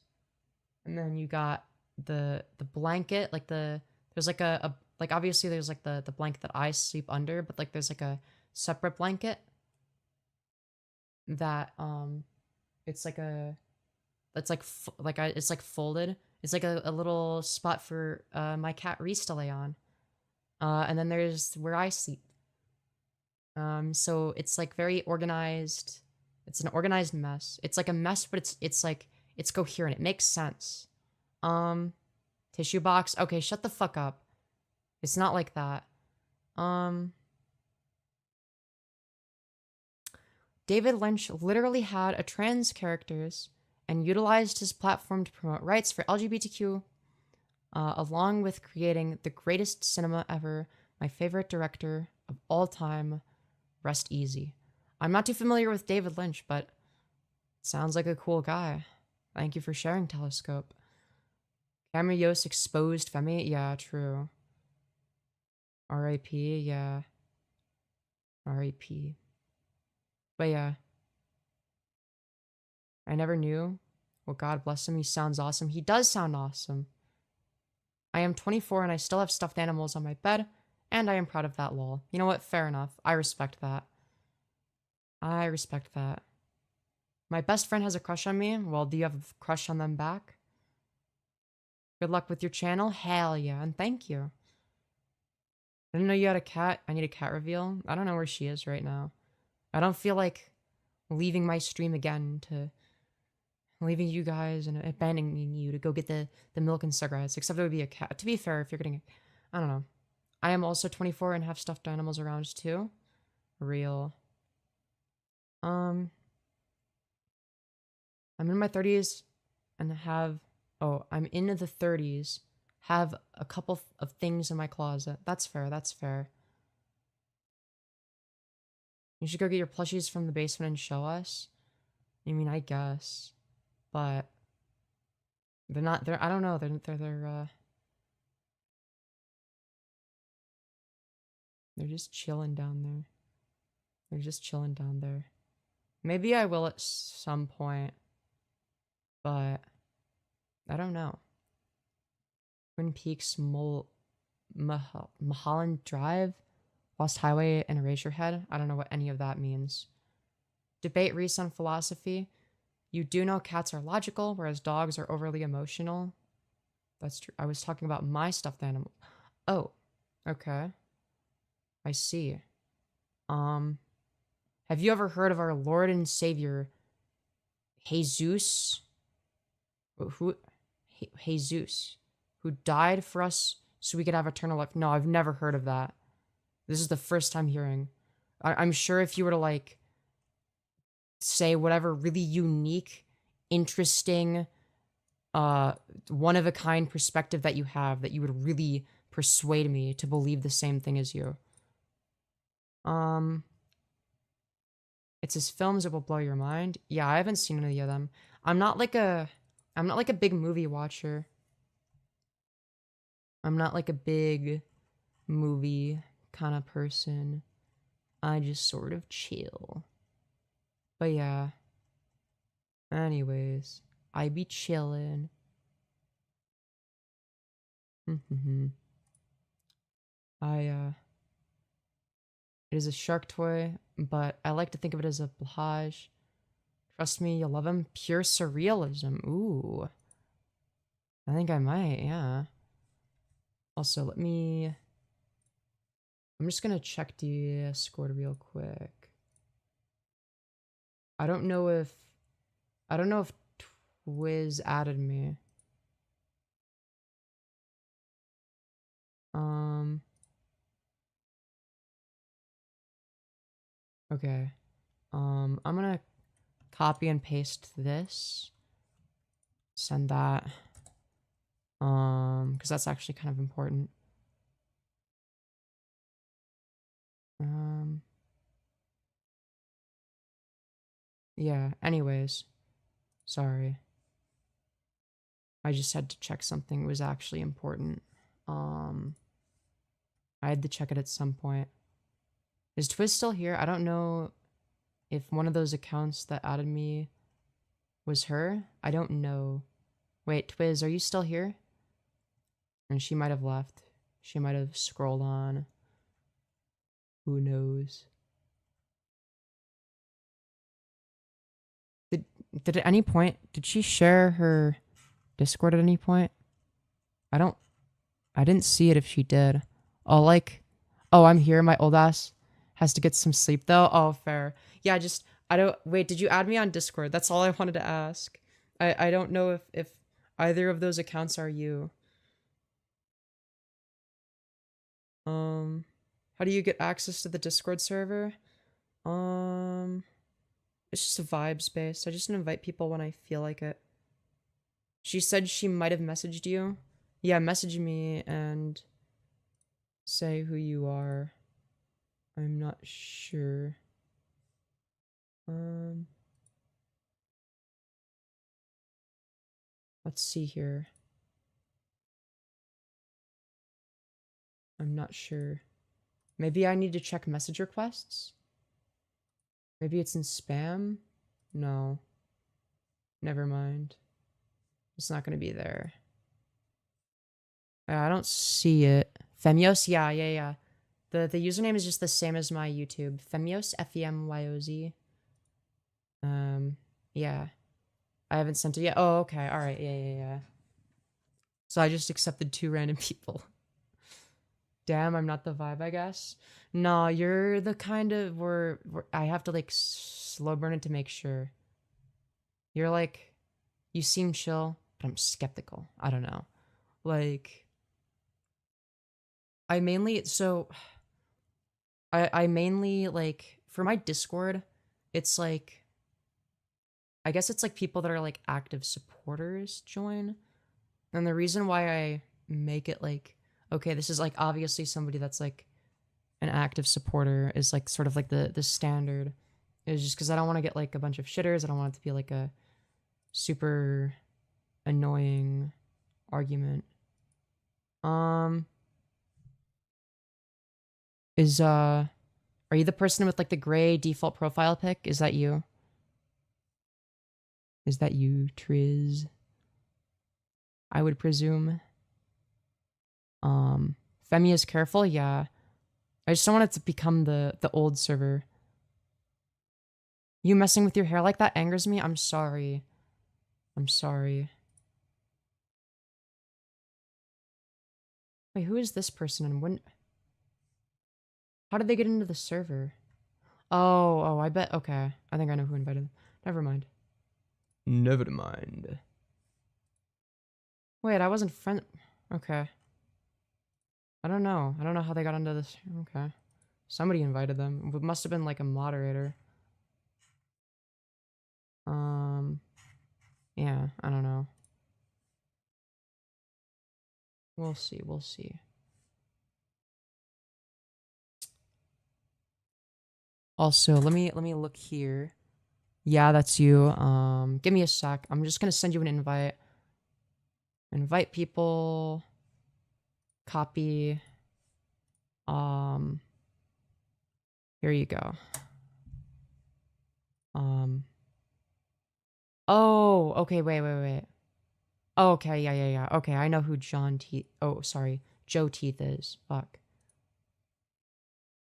and then you got the blanket, like there's like a like obviously there's like the blanket that I sleep under, but like there's like a separate blanket that it's like a it's like it's like folded. It's like a little spot for my cat Reese to lay on. And then there's where I sleep. So it's like very organized. It's an organized mess. It's like a mess, but it's like it's coherent. It makes sense. Um, Tissue box. Okay, shut the fuck up. It's not like that. Um, David Lynch literally had a trans characters and utilized his platform to promote rights for LGBTQ, along with creating the greatest cinema ever. My favorite director of all time. Rest easy. I'm not too familiar with David Lynch, but sounds like a cool guy. Thank you for sharing, Telescope. Femyoz exposed Femi? Yeah, true. R.I.P. Yeah. R.I.P. But yeah. I never knew. Well, God bless him. He sounds awesome. He does sound awesome. I am 24 and I still have stuffed animals on my bed, and I am proud of that, lol. You know what? Fair enough. I respect that. I respect that. My best friend has a crush on me. Well, do you have a crush on them back? Good luck with your channel. Hell yeah, and thank you. I didn't know you had a cat. I need a cat reveal. I don't know where she is right now. I don't feel like leaving my stream again to leaving you guys and abandoning you to go get the milk and cigarettes, except it would be a cat. To be fair, if you're getting I don't know. I am also 24 and have stuffed animals around too. Real. I'm in my 30s and I'm in the 30s, have a couple of things in my closet. That's fair, that's fair. You should go get your plushies from the basement and show us. I mean, I guess. But I don't know, they're just chilling down there. They're just chilling down there. Maybe I will at some point, but I don't know. Twin Peaks Mulholland Drive? Lost Highway and Eraserhead. I don't know what any of that means. Debate Reese on philosophy. You do know cats are logical, whereas dogs are overly emotional. That's true. I was talking about my stuffed animal. Oh, okay. I see. Have you ever heard of our Lord and Savior, Jesus? Who? Jesus, who died for us so we could have eternal life? No, I've never heard of that. This is the first time hearing. I'm sure if you were to like say whatever really unique, interesting, one of a kind perspective that you have, that you would really persuade me to believe the same thing as you. It's his films that will blow your mind. Yeah, I haven't seen any of them. I'm not like a big movie watcher. I'm not like a big movie kind of person. I just sort of chill. But yeah. Anyways, I be chillin'. It is a shark toy, but I like to think of it as a blahage. Trust me, you'll love him. Pure surrealism. Ooh. I think I might, yeah. Also, I'm just gonna check Discord real quick. I don't know if Twiz added me. Okay. I'm gonna copy and paste this. Send that. Because that's actually kind of important. Yeah, anyways. Sorry. I just had to check something was actually important. I had to check it at some point. Is Twiz still here? I don't know if one of those accounts that added me was her. I don't know. Wait, Twiz, are you still here? And she might have left. She might have scrolled on. Who knows? Did at any point, did she share her Discord at any point? I didn't see it if she did. Oh, I'm here. My old ass has to get some sleep though. Oh, fair. Yeah, wait, did you add me on Discord? That's all I wanted to ask. I don't know if either of those accounts are you. How do you get access to the Discord server? It's just a vibe space. I just invite people when I feel like it. She said she might have messaged you. Yeah, message me and say who you are. I'm not sure. Let's see here. I'm not sure. Maybe I need to check message requests? Maybe it's in spam? No. Never mind. It's not gonna be there. I don't see it. Femyoz? Yeah. The username is just the same as my YouTube. Femyoz, Femyoz. Yeah. I haven't sent it yet. Oh, okay. Alright, yeah. So I just accepted 2 random people. Damn, I'm not the vibe, I guess. No, you're the kind of where I have to like slow burn it to make sure. You're like, you seem chill, but I'm skeptical. I don't know. Like, I mainly like for my Discord, it's like, I guess it's like people that are like active supporters join. And the reason why I make it like, okay, this is like obviously somebody that's like an active supporter is like sort of like the standard. Is just because I don't want to get like a bunch of shitters. I don't want it to be like a super annoying argument. Are you the person with like the gray default profile pic? Is that you? Is that you, Triz? I would presume. Femi is careful, yeah. I just don't want it to become the old server. You messing with your hair like that angers me? I'm sorry. I'm sorry. Wait, who is this person and when... How did they get into the server? Oh, I bet... Okay. I think I know who invited them. Never mind. Never mind. Wait, I wasn't friend... Okay. I don't know. I don't know how they got into this. Okay. Somebody invited them. It must have been like a moderator. Yeah, I don't know. We'll see, we'll see. Also, let me look here. Yeah, that's you. Give me a sec. I'm just gonna send you an invite. Invite people. Copy. Here you go. Oh, okay, wait. Oh, okay, yeah. Okay, I know who John Teeth. Oh, sorry, Joe Teeth is. Fuck.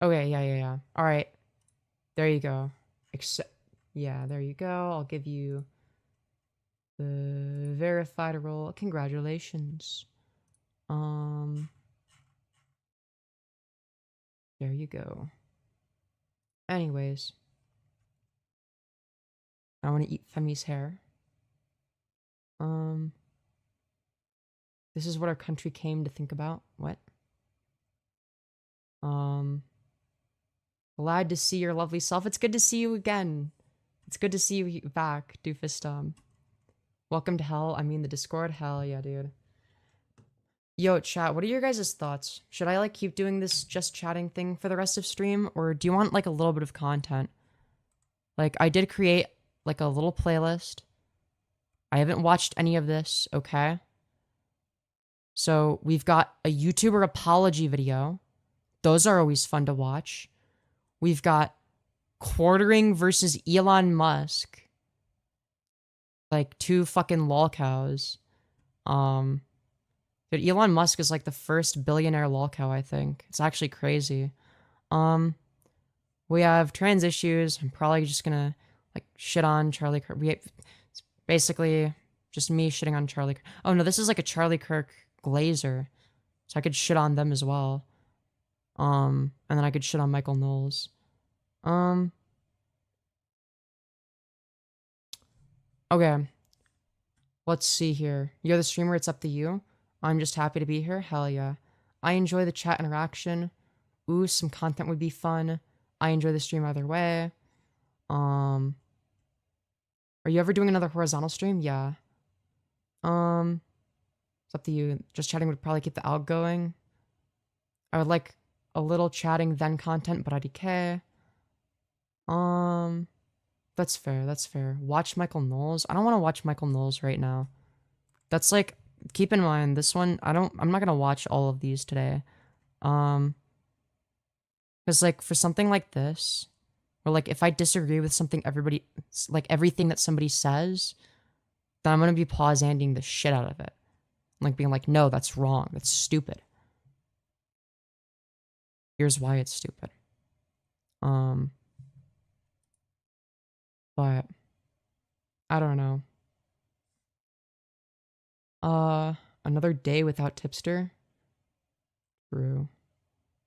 Okay, yeah. All right, there you go. Yeah, there you go. I'll give you the verified role. Congratulations. There you go. Anyways, I want to eat Femi's hair. This is what our country came to think about. What? Glad to see your lovely self. It's good to see you again. It's good to see you back, Doofus. Welcome to hell. I mean the Discord. Hell yeah, dude. Yo, chat, what are your guys' thoughts? Should I, like, keep doing this just chatting thing for the rest of stream? Or do you want, like, a little bit of content? Like, I did create, like, a little playlist. I haven't watched any of this, okay? So, we've got a YouTuber apology video. Those are always fun to watch. We've got quartering versus Elon Musk. Like, two fucking lol cows. Dude, Elon Musk is like the first billionaire lol cow, I think. It's actually crazy. We have trans issues. I'm probably just gonna, like, shit on Charlie Kirk. It's basically just me shitting on Charlie Kirk. Oh no, this is like a Charlie Kirk Glazer. So I could shit on them as well. And then I could shit on Michael Knowles. Okay. Let's see here. You're the streamer, it's up to you. I'm just happy to be here. Hell yeah. I enjoy the chat interaction. Ooh, some content would be fun. I enjoy the stream either way. Are you ever doing another horizontal stream? Yeah. It's up to you. Just chatting would probably keep the alg going. I would like a little chatting then content, but IDK. That's fair. Watch Michael Knowles. I don't want to watch Michael Knowles right now. That's like, keep in mind, this one, I'm not gonna watch all of these today. Because, like, for something like this, or, like, if I disagree with something everything that somebody says, then I'm gonna be pause-anding the shit out of it. Like, being like, no, that's wrong. That's stupid. Here's why it's stupid. But, I don't know. Another day without Tipster? True.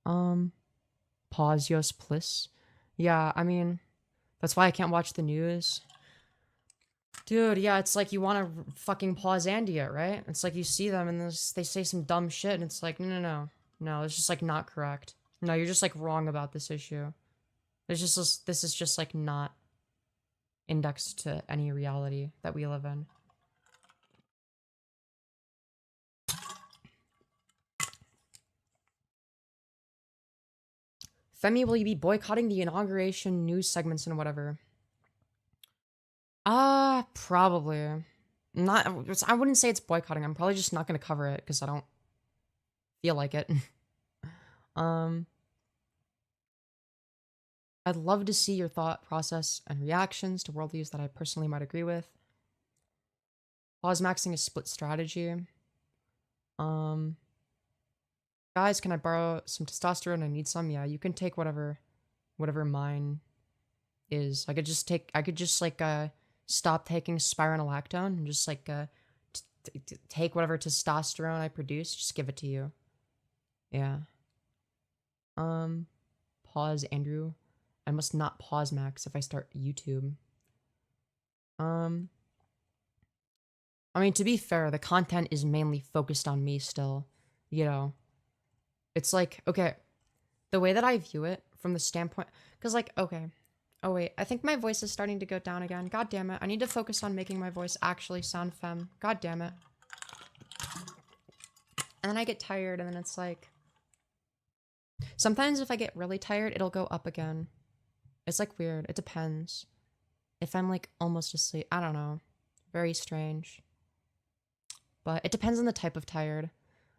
Pause yos pliss. Yeah, I mean, that's why I can't watch the news. Dude, yeah, it's like you want to fucking pause Andy it, right? It's like you see them and they say some dumb shit and it's like, no. No, it's just like not correct. No, you're just like wrong about this issue. This is just like not indexed to any reality that we live in. Femi, will you be boycotting the inauguration news segments and whatever? Probably. Not. I wouldn't say it's boycotting. I'm probably just not gonna cover it because I don't feel like it. I'd love to see your thought process and reactions to worldviews that I personally might agree with. Pause maxing is split strategy. Guys, can I borrow some testosterone? I need some. Yeah, you can take whatever mine is. I could just like stop taking spironolactone and just like take whatever testosterone I produce, just give it to you. Yeah. Pause, Andrew. I must not pause Max if I start YouTube. I mean, to be fair, the content is mainly focused on me still. You know, it's like, okay, the way that I view it from the standpoint, because like, okay, oh wait, I think my voice is starting to go down again. God damn it. I need to focus on making my voice actually sound femme. God damn it. And then I get tired, and then it's like, sometimes if I get really tired, it'll go up again. It's like weird. It depends. If I'm like almost asleep, I don't know. Very strange. But it depends on the type of tired.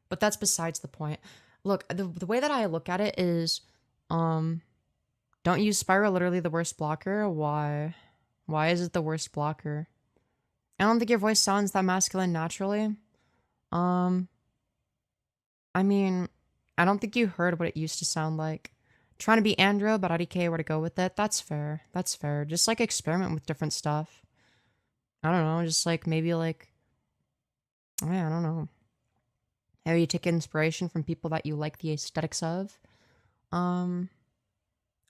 But that's besides the point. Look, the way that I look at it is, don't use Spyro, literally the worst blocker. Why? Why is it the worst blocker? I don't think your voice sounds that masculine naturally. I mean, I don't think you heard what it used to sound like. Trying to be Andro, but IDK where to go with it. That's fair. That's fair. Just like experiment with different stuff. I don't know. Just like maybe like, yeah, I don't know. How you take inspiration from people that you like the aesthetics of. I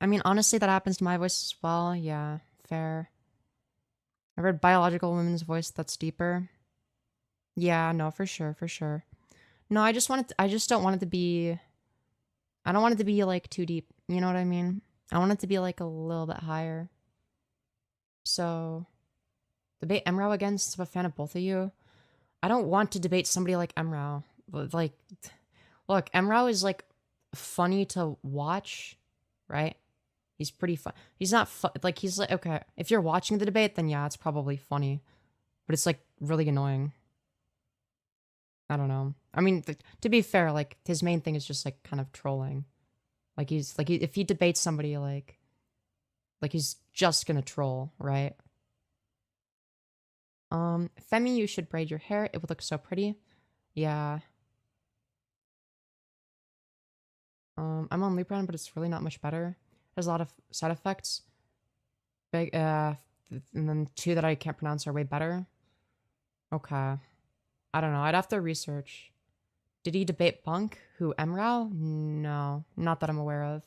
mean, honestly, that happens to my voice as well. Yeah, fair. I read biological women's voice that's deeper. Yeah, no, for sure, for sure. No, I just don't want it to be, I don't want it to be like too deep. You know what I mean? I want it to be like a little bit higher. So, debate Emrao again since I'm a fan of both of you. I don't want to debate somebody like Emrao. Like, look, Emrao is like funny to watch, right? He's pretty fun. He's not like, he's like, okay, if you're watching the debate, then yeah, it's probably funny. But it's like really annoying. I don't know. I mean, to be fair, like his main thing is just like kind of trolling. Like he's like, if he debates somebody, like he's just gonna troll, right? Femi, you should braid your hair. It would look so pretty. Yeah. I'm on Lupron, but it's really not much better. There's a lot of side effects. Big, and then 2 that I can't pronounce are way better. Okay. I don't know. I'd have to research. Did he debate Bunk? Who, Emrao? No. Not that I'm aware of.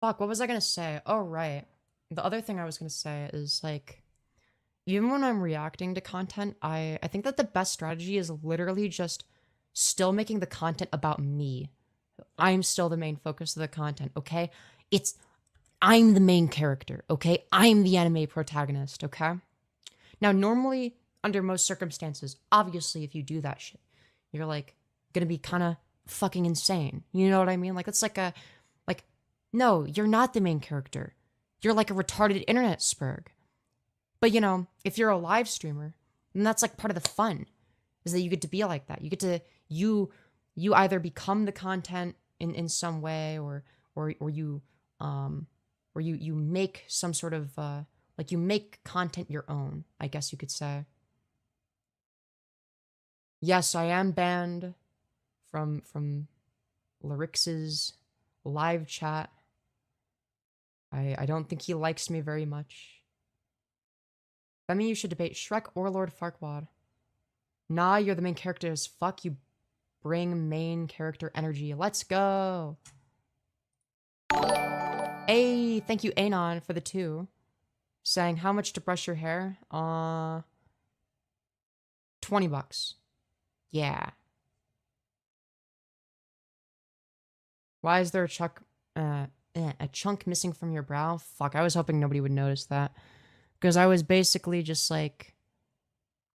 Fuck, what was I gonna say? Oh, right. The other thing I was gonna say is, like, even when I'm reacting to content, I think that the best strategy is literally just still making the content about me. I'm still the main focus of the content, okay? I'm the main character, okay? I'm the anime protagonist, okay? Now, normally, under most circumstances, obviously, if you do that shit, you're, like, gonna be kind of fucking insane. You know what I mean? Like, it's like no, you're not the main character. You're like a retarded internet spurg. But, you know, if you're a live streamer, then that's, like, part of the fun, is that you get to be like that. You get to, you either become the content in some way, or you make some sort of, like, you make content your own, I guess you could say. Yes, I am banned from Lyrix's live chat. I don't think he likes me very much. Femi, you should debate Shrek or Lord Farquaad. Nah, you're the main character as fuck. You bring main character energy. Let's go. Hey, thank you, Anon, for the 2. Saying how much to brush your hair? $20. Yeah. Why is there a chunk missing from your brow? Fuck, I was hoping nobody would notice that. Because I was basically just like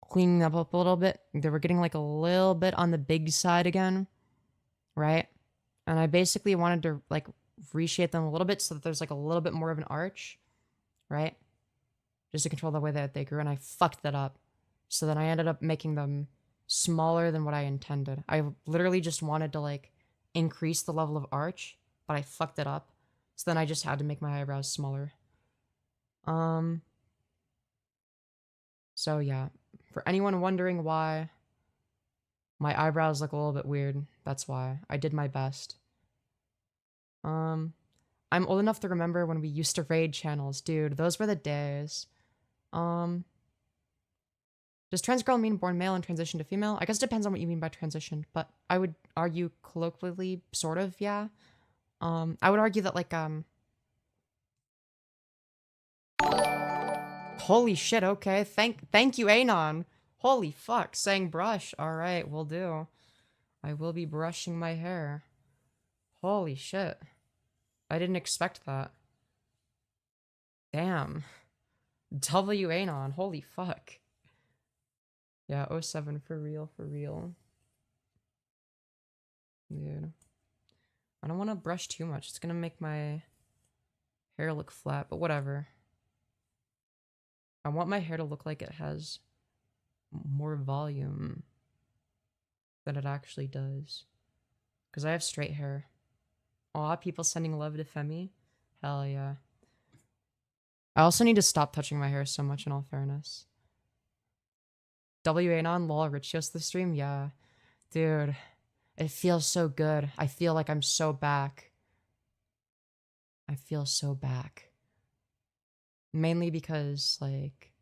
cleaning them up a little bit. They were getting like a little bit on the big side again, right? And I basically wanted to like reshape them a little bit so that there's like a little bit more of an arch, right? Just to control the way that they grew, and I fucked that up. So then I ended up making them smaller than what I intended. I literally just wanted to like increase the level of arch, but I fucked it up. So then I just had to make my eyebrows smaller. So yeah, for anyone wondering why My eyebrows look a little bit weird. That's why. I did my best. I'm old enough to remember when we used to raid channels. Dude, those were the days. Does trans girl mean born male and transition to female? I guess it depends on what you mean by transition, but I would argue colloquially, sort of, yeah. I would argue that, like, holy shit, okay. Thank you, Anon. Holy fuck, saying brush. Alright, will do. I will be brushing my hair. Holy shit. I didn't expect that. Damn. W Anon, holy fuck. Yeah, 07 for real, for real. Dude. I don't want to brush too much. It's gonna make my hair look flat, but whatever. I want my hair to look like it has more volume than it actually does. Because I have straight hair. Aw, people sending love to Femi? Hell yeah. I also need to stop touching my hair so much, in all fairness. WAnon, lol, Richios the stream? Yeah. Dude, it feels so good. I feel like I'm so back. I feel so back. Mainly because, like,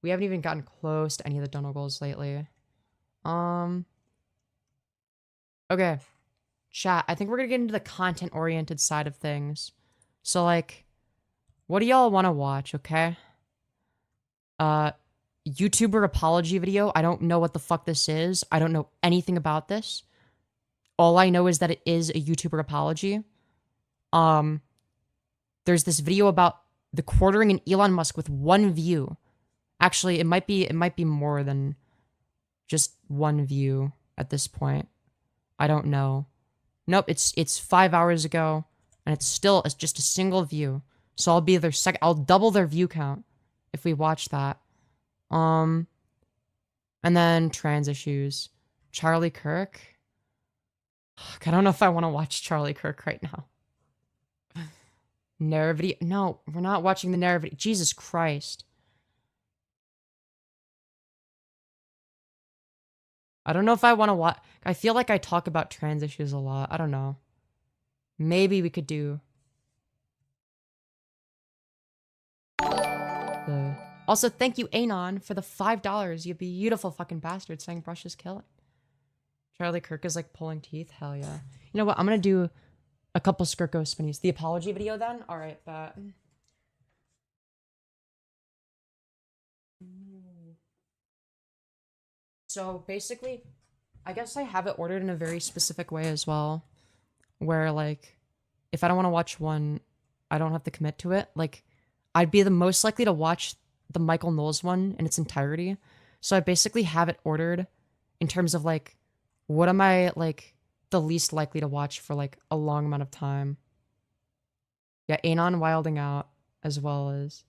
we haven't even gotten close to any of the Donal goals lately. Okay. Chat, I think we're gonna get into the content-oriented side of things. So, like, what do y'all want to watch, okay? YouTuber apology video. I don't know what the fuck this is. I don't know anything about this. All I know is that it is a YouTuber apology. There's this video about the quartering in Elon Musk with 1 view. Actually, it might be more than just 1 view at this point. I don't know. Nope, it's 5 hours ago, and it's just a single view. So I'll be their I'll double their view count if we watch that. And then trans issues. Charlie Kirk. I don't know if I want to watch Charlie Kirk right now. Narrative. No, we're not watching the narrative. Jesus Christ. I don't know if I want to watch. I feel like I talk about trans issues a lot. I don't know. Maybe we could do. Also, thank you, Anon, for the $5. You beautiful fucking bastard saying brushes killing. Charlie Kirk is like pulling teeth. Hell yeah. You know what? I'm going to do a couple Skirt Go Spinnies. The apology video then? Alright, but... So, basically, I guess I have it ordered in a very specific way as well. Where, like, if I don't want to watch one, I don't have to commit to it. Like, I'd be the most likely to watch the Michael Knowles one in its entirety. So I basically have it ordered in terms of, like, what am I, like, the least likely to watch for, like, a long amount of time. Yeah, Anon wilding out, as well as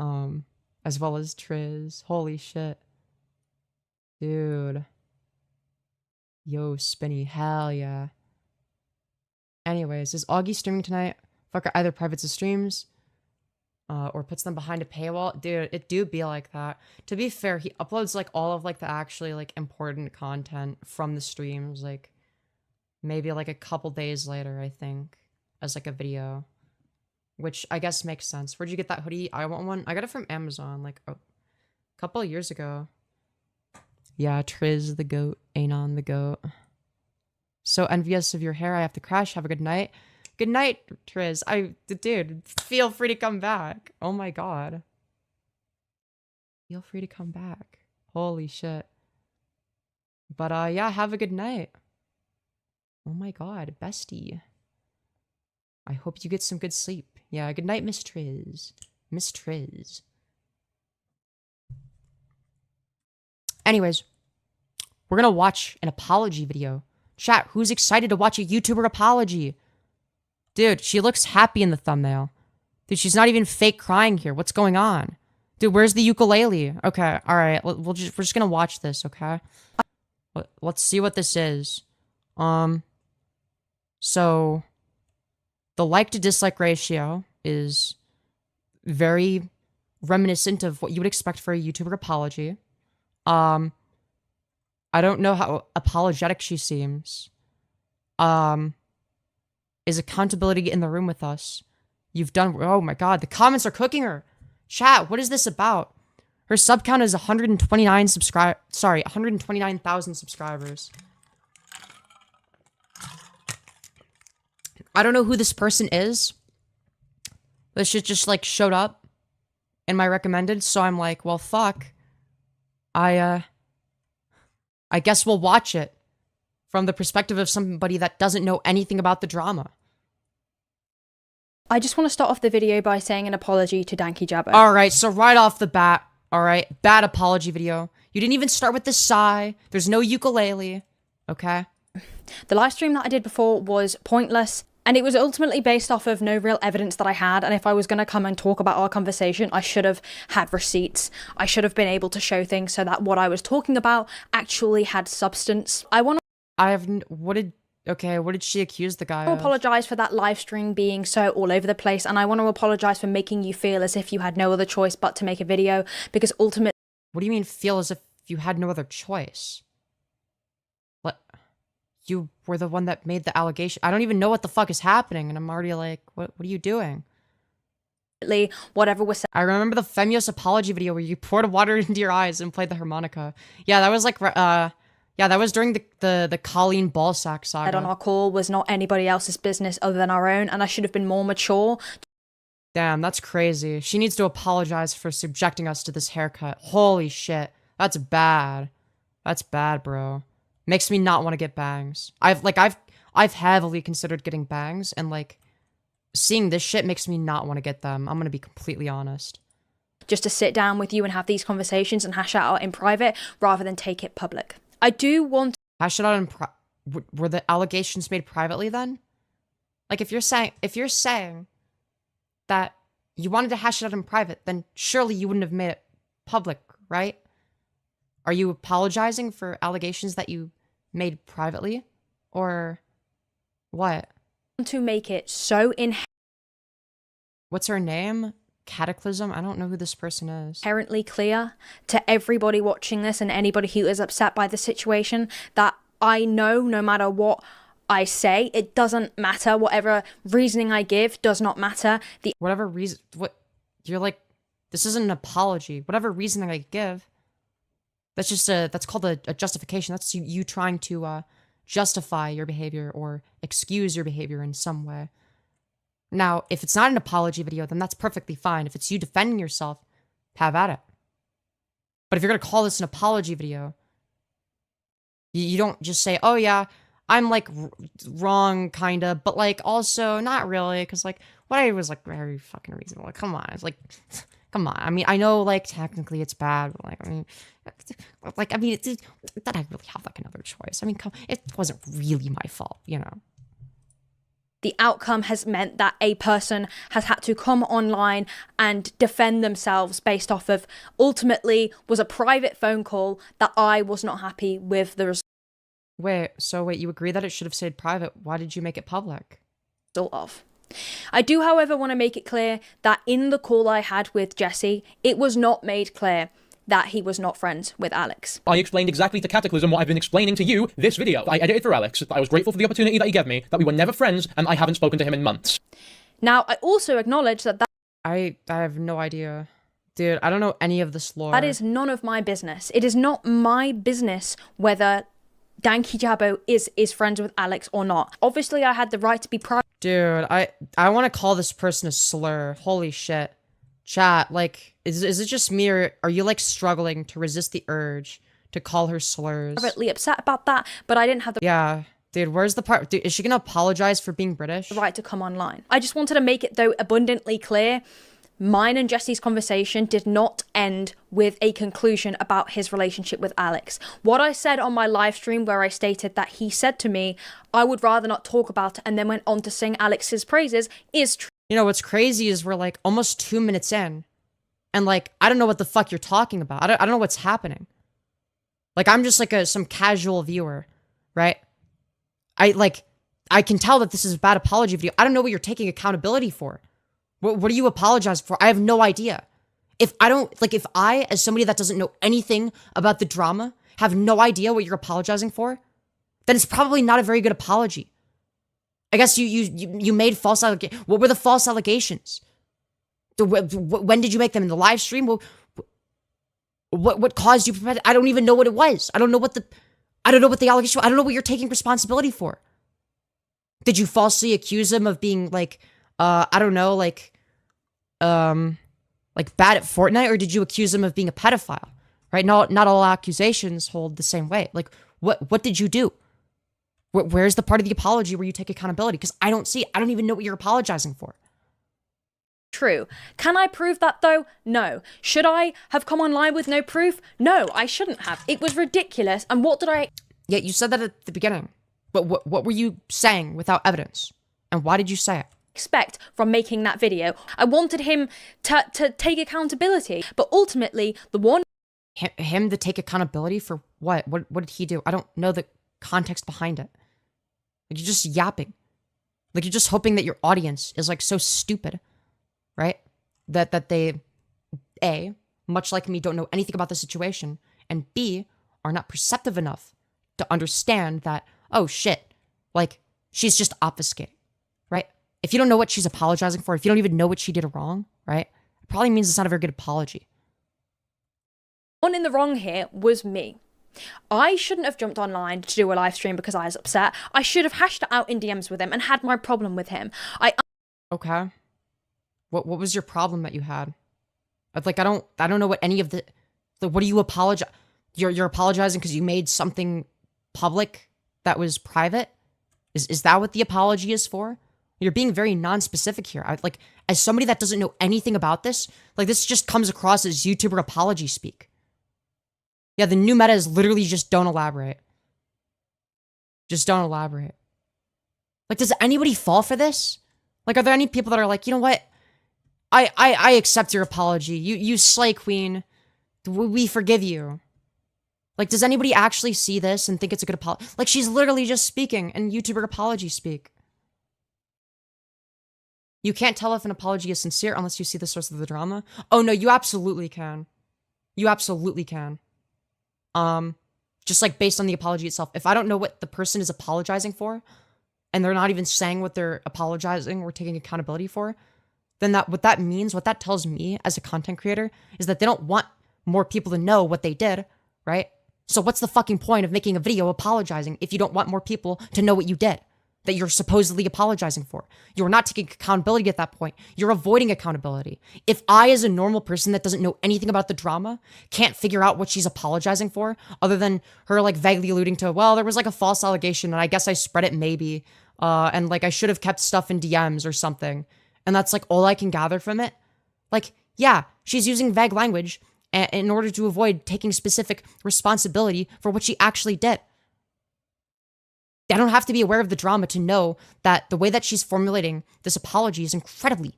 Triz. Holy shit. Dude. Yo, Spinny. Hell yeah. Anyways, is Augie streaming tonight? Fucker either privates his streams, or puts them behind a paywall. Dude, it do be like that. To be fair, he uploads, like, all of, like, the actually, like, important content from the streams, like, maybe, like, a couple days later, I think, as, like, a video. Which I guess makes sense. Where'd you get that hoodie? I want one. I got it from Amazon, like, a couple of years ago. Yeah, Triz the goat. Anon the goat. So envious of your hair. I have to crash. Have a good night. Good night, Triz. Dude, feel free to come back. Oh my god. Feel free to come back. Holy shit. But, yeah, have a good night. Oh my god, bestie. I hope you get some good sleep. Yeah, good night, Miss Triz. Miss Triz. Anyways, we're gonna watch an apology video. Chat, who's excited to watch a YouTuber apology? Dude, she looks happy in the thumbnail. Dude, she's not even fake crying here. What's going on? Dude, where's the ukulele? Okay, alright. We're just gonna watch this, okay? Let's see what this is. So, the like to dislike ratio is very reminiscent of what you would expect for a YouTuber apology. I don't know how apologetic she seems. Is accountability in the room with us? You've done, oh my god, the comments are cooking her. Chat, what is this about? Her sub count is 129,000 subscribers. I don't know who this person is. This shit just like showed up in my recommended, so I'm like, well, fuck. I guess we'll watch it from the perspective of somebody that doesn't know anything about the drama. I just want to start off the video by saying an apology to Danky Jabbo. Alright, so right off the bat, alright, bad apology video. You didn't even start with the sigh. There's no ukulele, okay? The live stream that I did before was pointless, and it was ultimately based off of no real evidence that I had, and if I was going to come and talk about our conversation, I should have had receipts. I should have been able to show things so that what I was talking about actually had substance. What did she accuse the guy I of? apologize for that live stream being so all over the place, and I want to apologize for making you feel as if you had no other choice but to make a video, because ultimately... What do you mean feel as if you had no other choice? What? You were the one that made the allegation. I don't even know what the fuck is happening, and I'm already like, what are you doing? Whatever was said. I remember the Femyoz apology video where you poured water into your eyes and played the harmonica. Yeah, that was like, yeah, that was during the Colleen Ballsack saga. On our call was not anybody else's business other than our own, and I should have been more mature. Damn, that's crazy. She needs to apologize for subjecting us to this haircut. Holy shit. That's bad. That's bad, bro. Makes me not want to get bangs. I've heavily considered getting bangs, and like seeing this shit makes me not want to get them. I'm gonna be completely honest. Just to sit down with you and have these conversations and hash it out in private rather than take it public. I do want... Hash it out in were the allegations made privately then? Like if you're saying that you wanted to hash it out in private, then surely you wouldn't have made it public, right? Are you apologizing for allegations that you made privately? Or what? To make it so What's her name? Cataclysm? I don't know who this person is. inherently clear to everybody watching this and anybody who is upset by the situation that I know no matter what I say, it doesn't matter. Whatever reasoning I give does not matter. Whatever reason, you're like, this isn't an apology. Whatever reasoning I give, that's just that's called a justification. That's you trying to justify your behavior or excuse your behavior in some way. Now, if it's not an apology video, then that's perfectly fine. If it's you defending yourself, have at it. But if you're going to call this an apology video, you don't just say, oh yeah, I'm like wrong, kind of, but like also not really, because like what I was like very fucking reasonable. Like, come on. It's like, come on. I mean, I know like technically it's bad, but like, I mean, that I really have like another choice. I mean, it wasn't really my fault, you know? The outcome has meant that a person has had to come online and defend themselves based off of ultimately was a private phone call that I was not happy with the result Wait, you agree that it should have stayed private. Why did you make it public? of. I do, however, want to make it clear that in the call I had with Jesse, it was not made clear that he was not friends with Alex. I explained exactly to Cataclysm what I've been explaining to you this video. I edited for Alex, I was grateful for the opportunity that he gave me, that we were never friends, and I haven't spoken to him in months. Now, I also acknowledge that I have no idea. Dude, I don't know any of this lore. that is none of my business. It is not my business whether Danky Jabbo is friends with Alex or not. Obviously, I had the right to be private. Dude, I want to call this person a slur. Holy shit. Chat, like, is it just me, or are you like struggling to resist the urge to call her slurs? Privately upset about that, but I didn't have the Yeah, dude, where's the part? Dude, is she gonna apologize for being British? right to come online. I just wanted to make it, though, abundantly clear. Mine and Jesse's conversation did not end with a conclusion about his relationship with Alex. What I said on my live stream where I stated that he said to me, I would rather not talk about it, and then went on to sing Alex's praises is true. You know, what's crazy is we're like almost 2 minutes in, and like, I don't know what the fuck you're talking about. I don't know what's happening. Like, I'm just like some casual viewer, right? I can tell that this is a bad apology video. I don't know what you're taking accountability for. What do you apologize for? I have no idea. If I, as somebody that doesn't know anything about the drama, have no idea what you're apologizing for, then it's probably not a very good apology. I guess you made false allegations. What were the false allegations? When did you make them? In the live stream? What caused you? I don't even know what it was. I don't know what the allegation was. I don't know what you're taking responsibility for. Did you falsely accuse him of being like, I don't know, like bad at Fortnite, or did you accuse him of being a pedophile? Right? Not all accusations hold the same way. Like, what did you do? Where's the part of the apology where you take accountability? Because I don't even know what you're apologizing for. True. Can I prove that though? No. Should I have come online with no proof? No, I shouldn't have. It was ridiculous. And what did I... Yeah, you said that at the beginning. But what were you saying without evidence? And why did you say it? Expect from making that video? I wanted him to take accountability. But ultimately, the one... Him to take accountability for what? What did he do? I don't know the context behind it. Like, you're just yapping. Like, you're just hoping that your audience is like so stupid, right? That they, A, much like me, don't know anything about the situation, and B, are not perceptive enough to understand that, oh shit, like, she's just obfuscating, right? If you don't know what she's apologizing for, if you don't even know what she did wrong, right? It probably means it's not a very good apology. One in the wrong here was me. I shouldn't have jumped online to do a live stream because I was upset. I should have hashed it out in DMs with him and had my problem with him. Okay. What was your problem that you had? Like, I don't know what any of the what do you apologize? You're apologizing because you made something public that was private? Is that what the apology is for? You're being very non-specific here. Like, as somebody that doesn't know anything about this, like, this just comes across as YouTuber apology speak. Yeah, the new meta is literally just don't elaborate. Just don't elaborate. Like, does anybody fall for this? Like, are there any people that are like, you know what? I accept your apology. You slay queen. We forgive you. Like, does anybody actually see this and think it's a good apology? Like, she's literally just speaking in YouTuber apology speak. You can't tell if an apology is sincere unless you see the source of the drama. Oh no, you absolutely can. You absolutely can. Just like based on the apology itself. If I don't know what the person is apologizing for, and they're not even saying what they're apologizing or taking accountability for, then what that means, what that tells me as a content creator, is that they don't want more people to know what they did, right? So what's the fucking point of making a video apologizing if you don't want more people to know what you did, that you're supposedly apologizing for? You're not taking accountability at that point. You're avoiding accountability. If I, as a normal person that doesn't know anything about the drama, can't figure out what she's apologizing for, other than her like vaguely alluding to, well, there was like a false allegation and I guess I spread it maybe, and like I should have kept stuff in DMs or something, and that's like all I can gather from it. Like, yeah, she's using vague language in order to avoid taking specific responsibility for what she actually did. I don't have to be aware of the drama to know that the way that she's formulating this apology is incredibly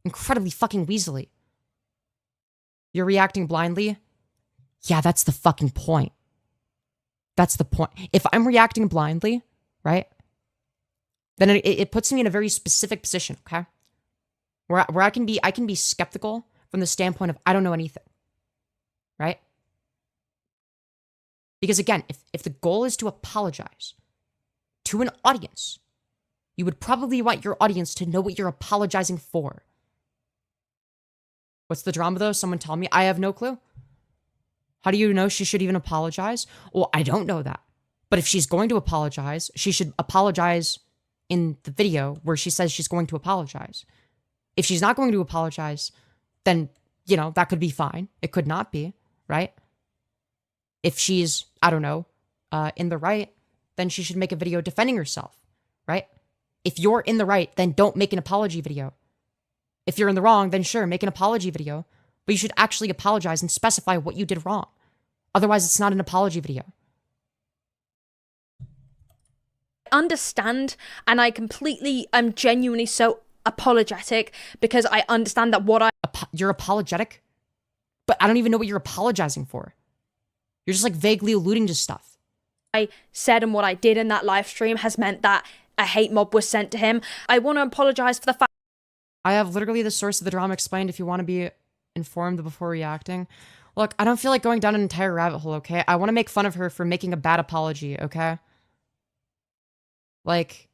fucking weaselly. You're reacting blindly? Yeah, that's the fucking point. That's the point. If I'm reacting blindly, right, then it puts me in a very specific position, okay? Where I can be skeptical from the standpoint of I don't know anything, right? Because again, if the goal is to apologize to an audience, you would probably want your audience to know what you're apologizing for. What's the drama though? Someone tell me. I have no clue. How do you know she should even apologize? Well, I don't know that. But if she's going to apologize, she should apologize in the video where she says she's going to apologize. If she's not going to apologize, then, you know, that could be fine. It could not be, right? If she's, I don't know, in the right, then she should make a video defending herself, right? If you're in the right, then don't make an apology video. If you're in the wrong, then sure, make an apology video, but you should actually apologize and specify what you did wrong. Otherwise, it's not an apology video. Understand, and I'm genuinely so apologetic because I understand that what You're apologetic? But I don't even know what you're apologizing for. You're just like vaguely alluding to stuff. I said and what I did in that live stream has meant that a hate mob was sent to him. I want to apologize for the fact I have literally the source of the drama explained if you want to be informed before reacting. Look, I don't feel like going down an entire rabbit hole, okay? I want to make fun of her for making a bad apology, okay? Like...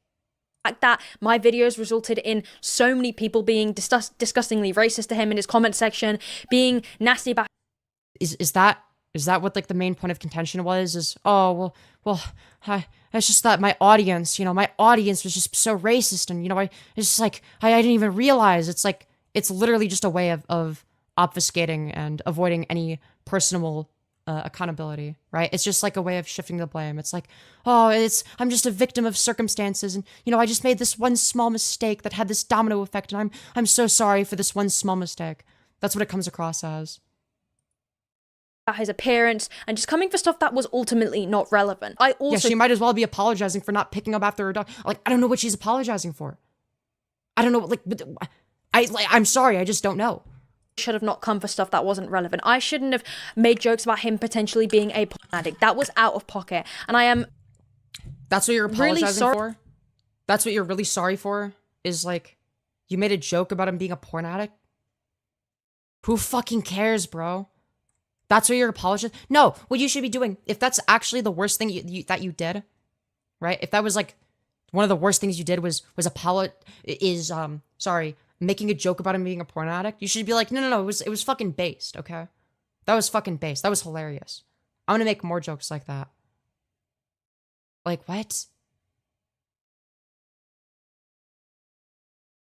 fact that my videos resulted in so many people being disgustingly racist to him in his comment section, being nasty about... Is that what, like, the main point of contention was? Is, oh, well, it's just that my audience, you know, my audience was just so racist, and, you know, it's just like, I didn't even realize. It's like, it's literally just a way of obfuscating and avoiding any personal accountability, right? It's just like a way of shifting the blame. It's like, oh, I'm just a victim of circumstances, and, you know, I just made this one small mistake that had this domino effect, and I'm so sorry for this one small mistake. That's what it comes across as. His appearance and just coming for stuff that was ultimately not relevant. I also... Yeah, she might as well be apologizing for not picking up after her dog. Like, I don't know what she's apologizing for. I don't know, like, I'm sorry, I just don't know. Should have not come for stuff that wasn't relevant. I shouldn't have made jokes about him potentially being a porn addict. That was out of pocket. And I am... That's what you're apologizing really for? That's what you're really sorry for? Is, like, you made a joke about him being a porn addict? Who fucking cares, bro? That's what you're apologizing? No, what you should be doing, if that's actually the worst thing that you did, right? If that was, like, one of the worst things you did was making a joke about him being a porn addict, you should be like, no, it was fucking based, okay? That was fucking based. That was hilarious. I'm gonna make more jokes like that. Like, what?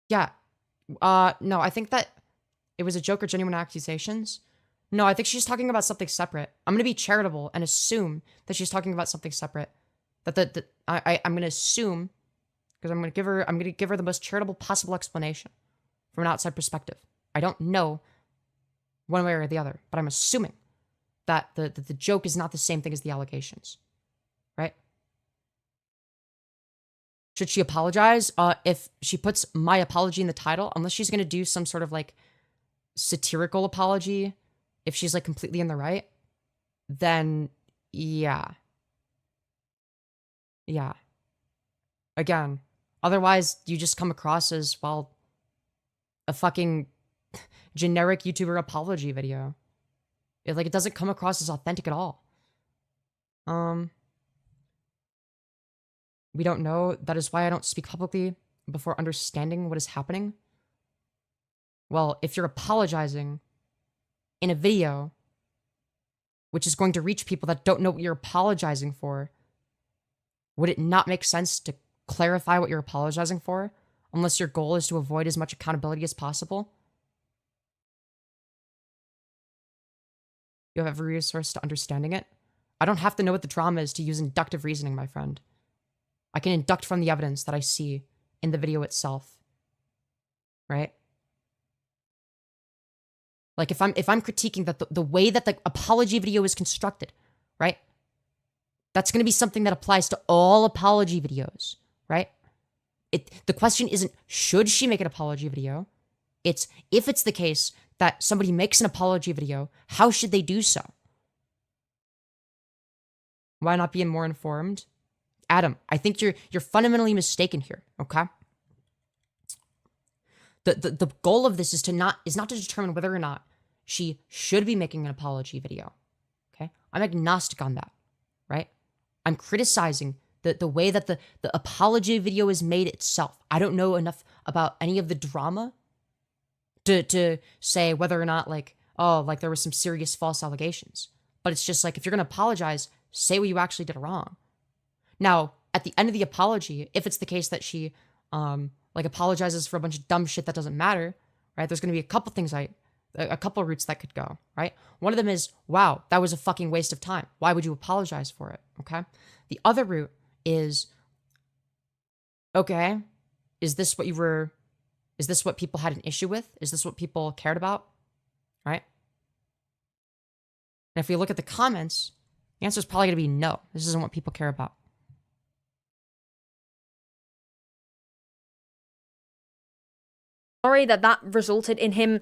Yeah. No, I think that it was a joke or genuine accusations. No, I think she's talking about something separate. I'm gonna be charitable and assume that she's talking about something separate. I'm gonna assume, because I'm gonna give her the most charitable possible explanation from an outside perspective. I don't know one way or the other, but I'm assuming that the joke is not the same thing as the allegations, right? Should she apologize? If she puts my apology in the title, unless she's gonna do some sort of, like, satirical apology, if she's, like, completely in the right, then yeah. Yeah. Again, otherwise you just come across as, well, a fucking generic YouTuber apology video. It doesn't come across as authentic at all. We don't know. That is why I don't speak publicly before understanding what is happening. Well, if you're apologizing in a video, which is going to reach people that don't know what you're apologizing for, would it not make sense to clarify what you're apologizing for, unless your goal is to avoid as much accountability as possible? You have every resource to understanding it. I don't have to know what the drama is to use inductive reasoning, my friend. I can induct from the evidence that I see in the video itself. Right? Like, if I'm critiquing that the way that the apology video is constructed, right? That's going to be something that applies to all apology videos, right? The question isn't, should she make an apology video? It's, if it's the case that somebody makes an apology video, how should they do so? Why not be more informed? Adam, I think you're fundamentally mistaken here, okay? The goal of this is not to determine whether or not she should be making an apology video. Okay? I'm agnostic on that, right? I'm criticizing the way that the apology video is made itself. I don't know enough about any of the drama to say whether or not, like, oh, like, there was some serious false allegations. But it's just like, if you're gonna apologize, say what you actually did wrong. Now, at the end of the apology, if it's the case that she like, apologizes for a bunch of dumb shit that doesn't matter, right? There's gonna be a couple routes that could go, right? One of them is, wow, that was a fucking waste of time. Why would you apologize for it? Okay. The other route is, okay, is this what people had an issue with? Is this what people cared about? Right? And if you look at the comments, the answer is probably gonna be no. This isn't what people care about. Sorry that resulted in him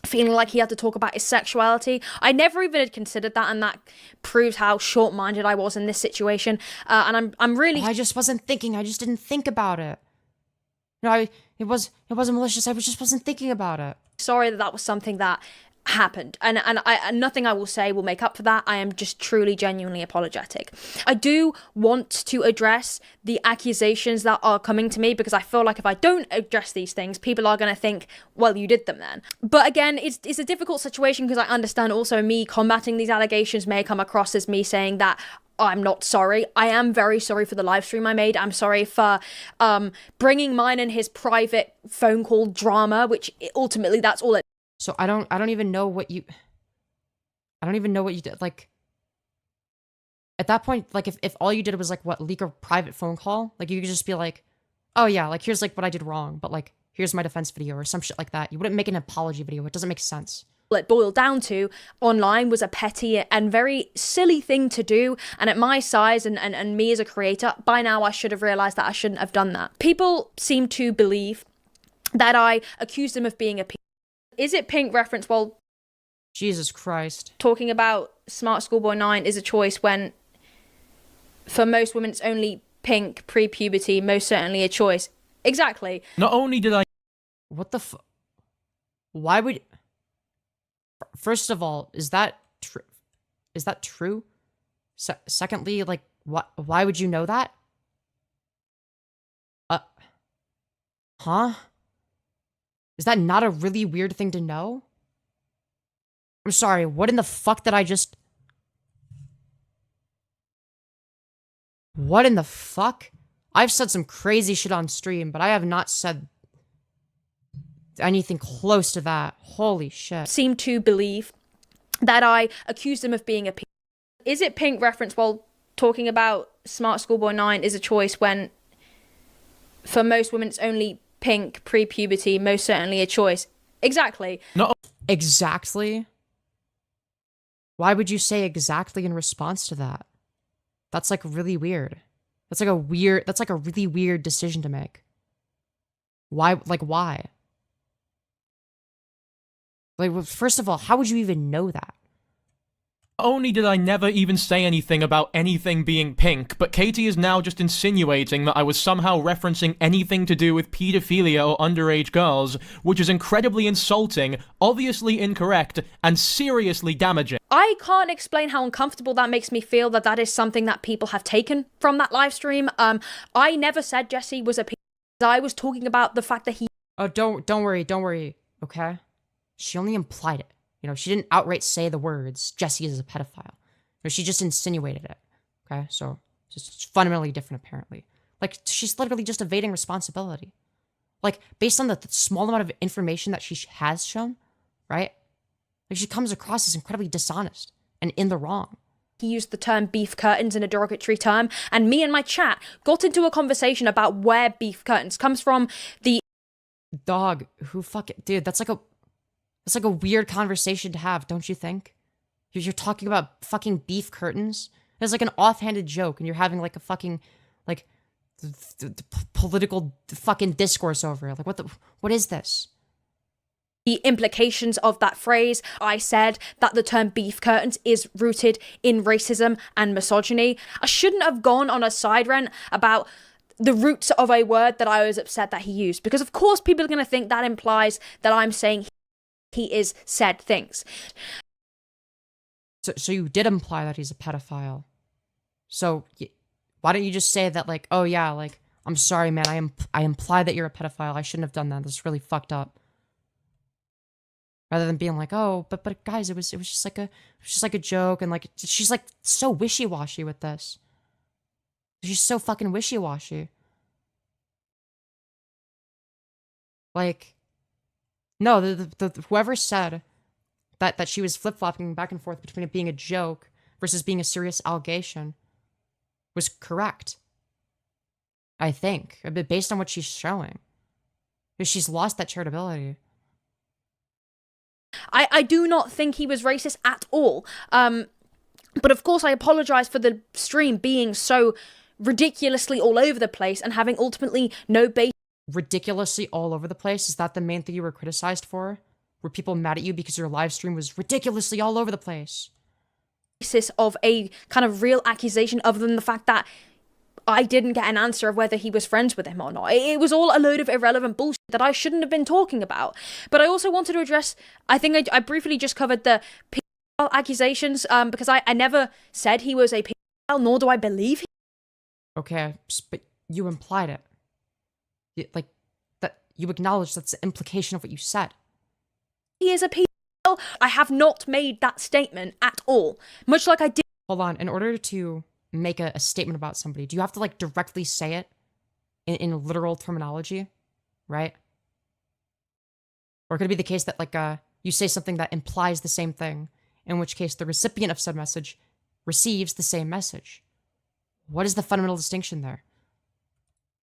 feeling like he had to talk about his sexuality. I never even had considered that, and that proves how short-minded I was in this situation. And I'm really... I just wasn't thinking. I just didn't think about it. No, it wasn't malicious. I just wasn't thinking about it. Sorry that was something that happened, and nothing I will say will make up for that. I am just truly genuinely apologetic. I do want to address the accusations that are coming to me, because I feel like if I don't address these things, people are going to think, well, you did them then. But again, it's a difficult situation, because I understand also me combating these allegations may come across as me saying that I'm not sorry. I am very sorry for the live stream I made. I'm sorry for bringing mine and his private phone call drama, which ultimately that's all it. So I don't even know what you did. Like, at that point, like, if all you did was like, what, leak a private phone call, like, you could just be like, oh yeah, like, here's like what I did wrong, but like, here's my defense video or some shit like that. You wouldn't make an apology video. It doesn't make sense. It boiled down to online was a petty and very silly thing to do, and at my size and me as a creator, by now I should have realized that I shouldn't have done that. People seem to believe that I accused him of being a pink. Is it pink reference? Well, Jesus Christ. Talking about Smart Schoolboy 9 is a choice when for most women it's only pink pre-puberty, most certainly a choice. Exactly. Not only did I... What the why would... First of all, is that true? Is that true? Secondly, like, why would you know that? Huh? Is that not a really weird thing to know? I'm sorry, what in the fuck did I just... What in the fuck? I've said some crazy shit on stream, but I have not said anything close to that. Holy shit. Seem to believe that I accused him of being a pink. Is it pink reference? Well, talking about Smart Schoolboy 9 is a choice when for most women it's only pink pre-puberty, most certainly a choice. Exactly. No. Exactly? Why would you say exactly in response to that? That's like really weird. That's like a really weird decision to make. Why? Like, why? Like, first of all, how would you even know that? Not only did I never even say anything about anything being pink, but Katie is now just insinuating that I was somehow referencing anything to do with pedophilia or underage girls, which is incredibly insulting, obviously incorrect, and seriously damaging. I can't explain how uncomfortable that makes me feel that that is something that people have taken from that live stream. I never said Jesse was a pedophile. I was talking about the fact that he... Oh, don't worry, okay? She only implied it. You know, she didn't outright say the words, Jesse is a pedophile. You know, she just insinuated it. Okay? So, it's fundamentally different, apparently. Like, she's literally just evading responsibility. Like, based on the small amount of information that she has shown, right? Like, she comes across as incredibly dishonest and in the wrong. He used the term beef curtains in a derogatory term, and me and my chat got into a conversation about where beef curtains comes from. The dog, who fucking... Dude, that's like a weird conversation to have, don't you think? You're talking about fucking beef curtains. It's like an offhanded joke, and you're having like a fucking, like, political fucking discourse over it. Like, what is this? The implications of that phrase. I said that the term beef curtains is rooted in racism and misogyny. I shouldn't have gone on a side rant about the roots of a word that I was upset that he used, because of course people are going to think that implies that I'm saying he is said things. So you did imply that he's a pedophile. So why don't you just say that, like, oh yeah, like, I'm sorry, man, I implied that you're a pedophile. I shouldn't have done that. This is really fucked up. Rather than being like, oh, but guys, it was just like a joke, and like she's like so wishy-washy with this. She's so fucking wishy-washy. Like, no, the whoever said that she was flip-flopping back and forth between it being a joke versus being a serious allegation was correct. I think, a bit based on what she's showing. Because she's lost that charitability. I do not think he was racist at all. But of course I apologize for the stream being so ridiculously all over the place and having ultimately no base. Ridiculously all over the place? Is that the main thing you were criticized for? Were people mad at you because your live stream was ridiculously all over the place? Basis of a kind of real accusation other than the fact that I didn't get an answer of whether he was friends with him or not. It was all a load of irrelevant bullshit that I shouldn't have been talking about. But I also wanted to address, I think I briefly just covered the pedophile accusations, because I never said he was a pedophile, nor do I believe he. Okay, but you implied it. Like, that you acknowledged that's the implication of what you said. He is a pedophile. I have not made that statement at all. Much like I did. Hold on, in order to make a statement about somebody, do you have to, like, directly say it in literal terminology, right? Or could it be the case that, like, you say something that implies the same thing, in which case the recipient of said message receives the same message? What is the fundamental distinction there?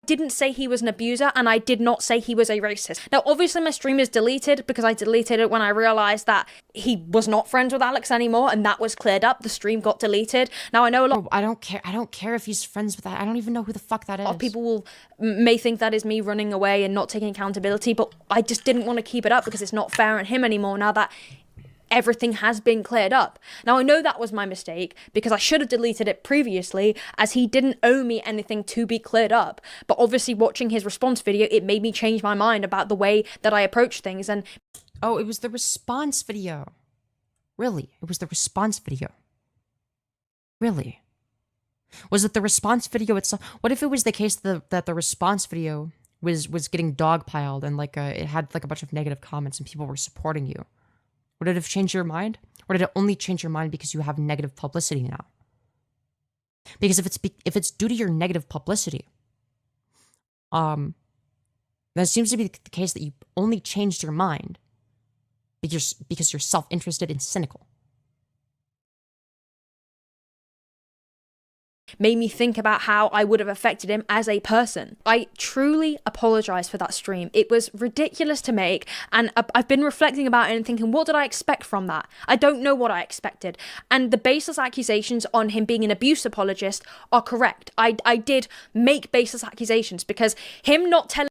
Didn't say he was an abuser, and I did not say he was a racist. Now, obviously, my stream is deleted because I deleted it when I realized that he was not friends with Alex anymore, and that was cleared up. The stream got deleted. Now, I know a lot. Oh, I don't care. I don't care if he's friends with that. I don't even know who the fuck that is. A lot of people may think that is me running away and not taking accountability, but I just didn't want to keep it up because it's not fair on him anymore now that everything has been cleared up. Now, I know that was my mistake because I should have deleted it previously, as he didn't owe me anything to be cleared up. But obviously, watching his response video, it made me change my mind about the way that I approach things. And oh, it was the response video. Really? It was the response video. Really? Was it the response video itself? What if it was the case that the response video was getting dogpiled and, like, it had, like, a bunch of negative comments and people were supporting you? Would it have changed your mind? Or did it only change your mind because you have negative publicity now? Because if it's due to your negative publicity, that seems to be the case that you only changed your mind because you're self-interested and cynical. made me think about how I would have affected him as a person. I truly apologize for that stream. It was ridiculous to make, and I've been reflecting about it and thinking, what did I expect from that? I don't know what I expected. And the baseless accusations on him being an abuse apologist are correct. I did make baseless accusations because him not telling...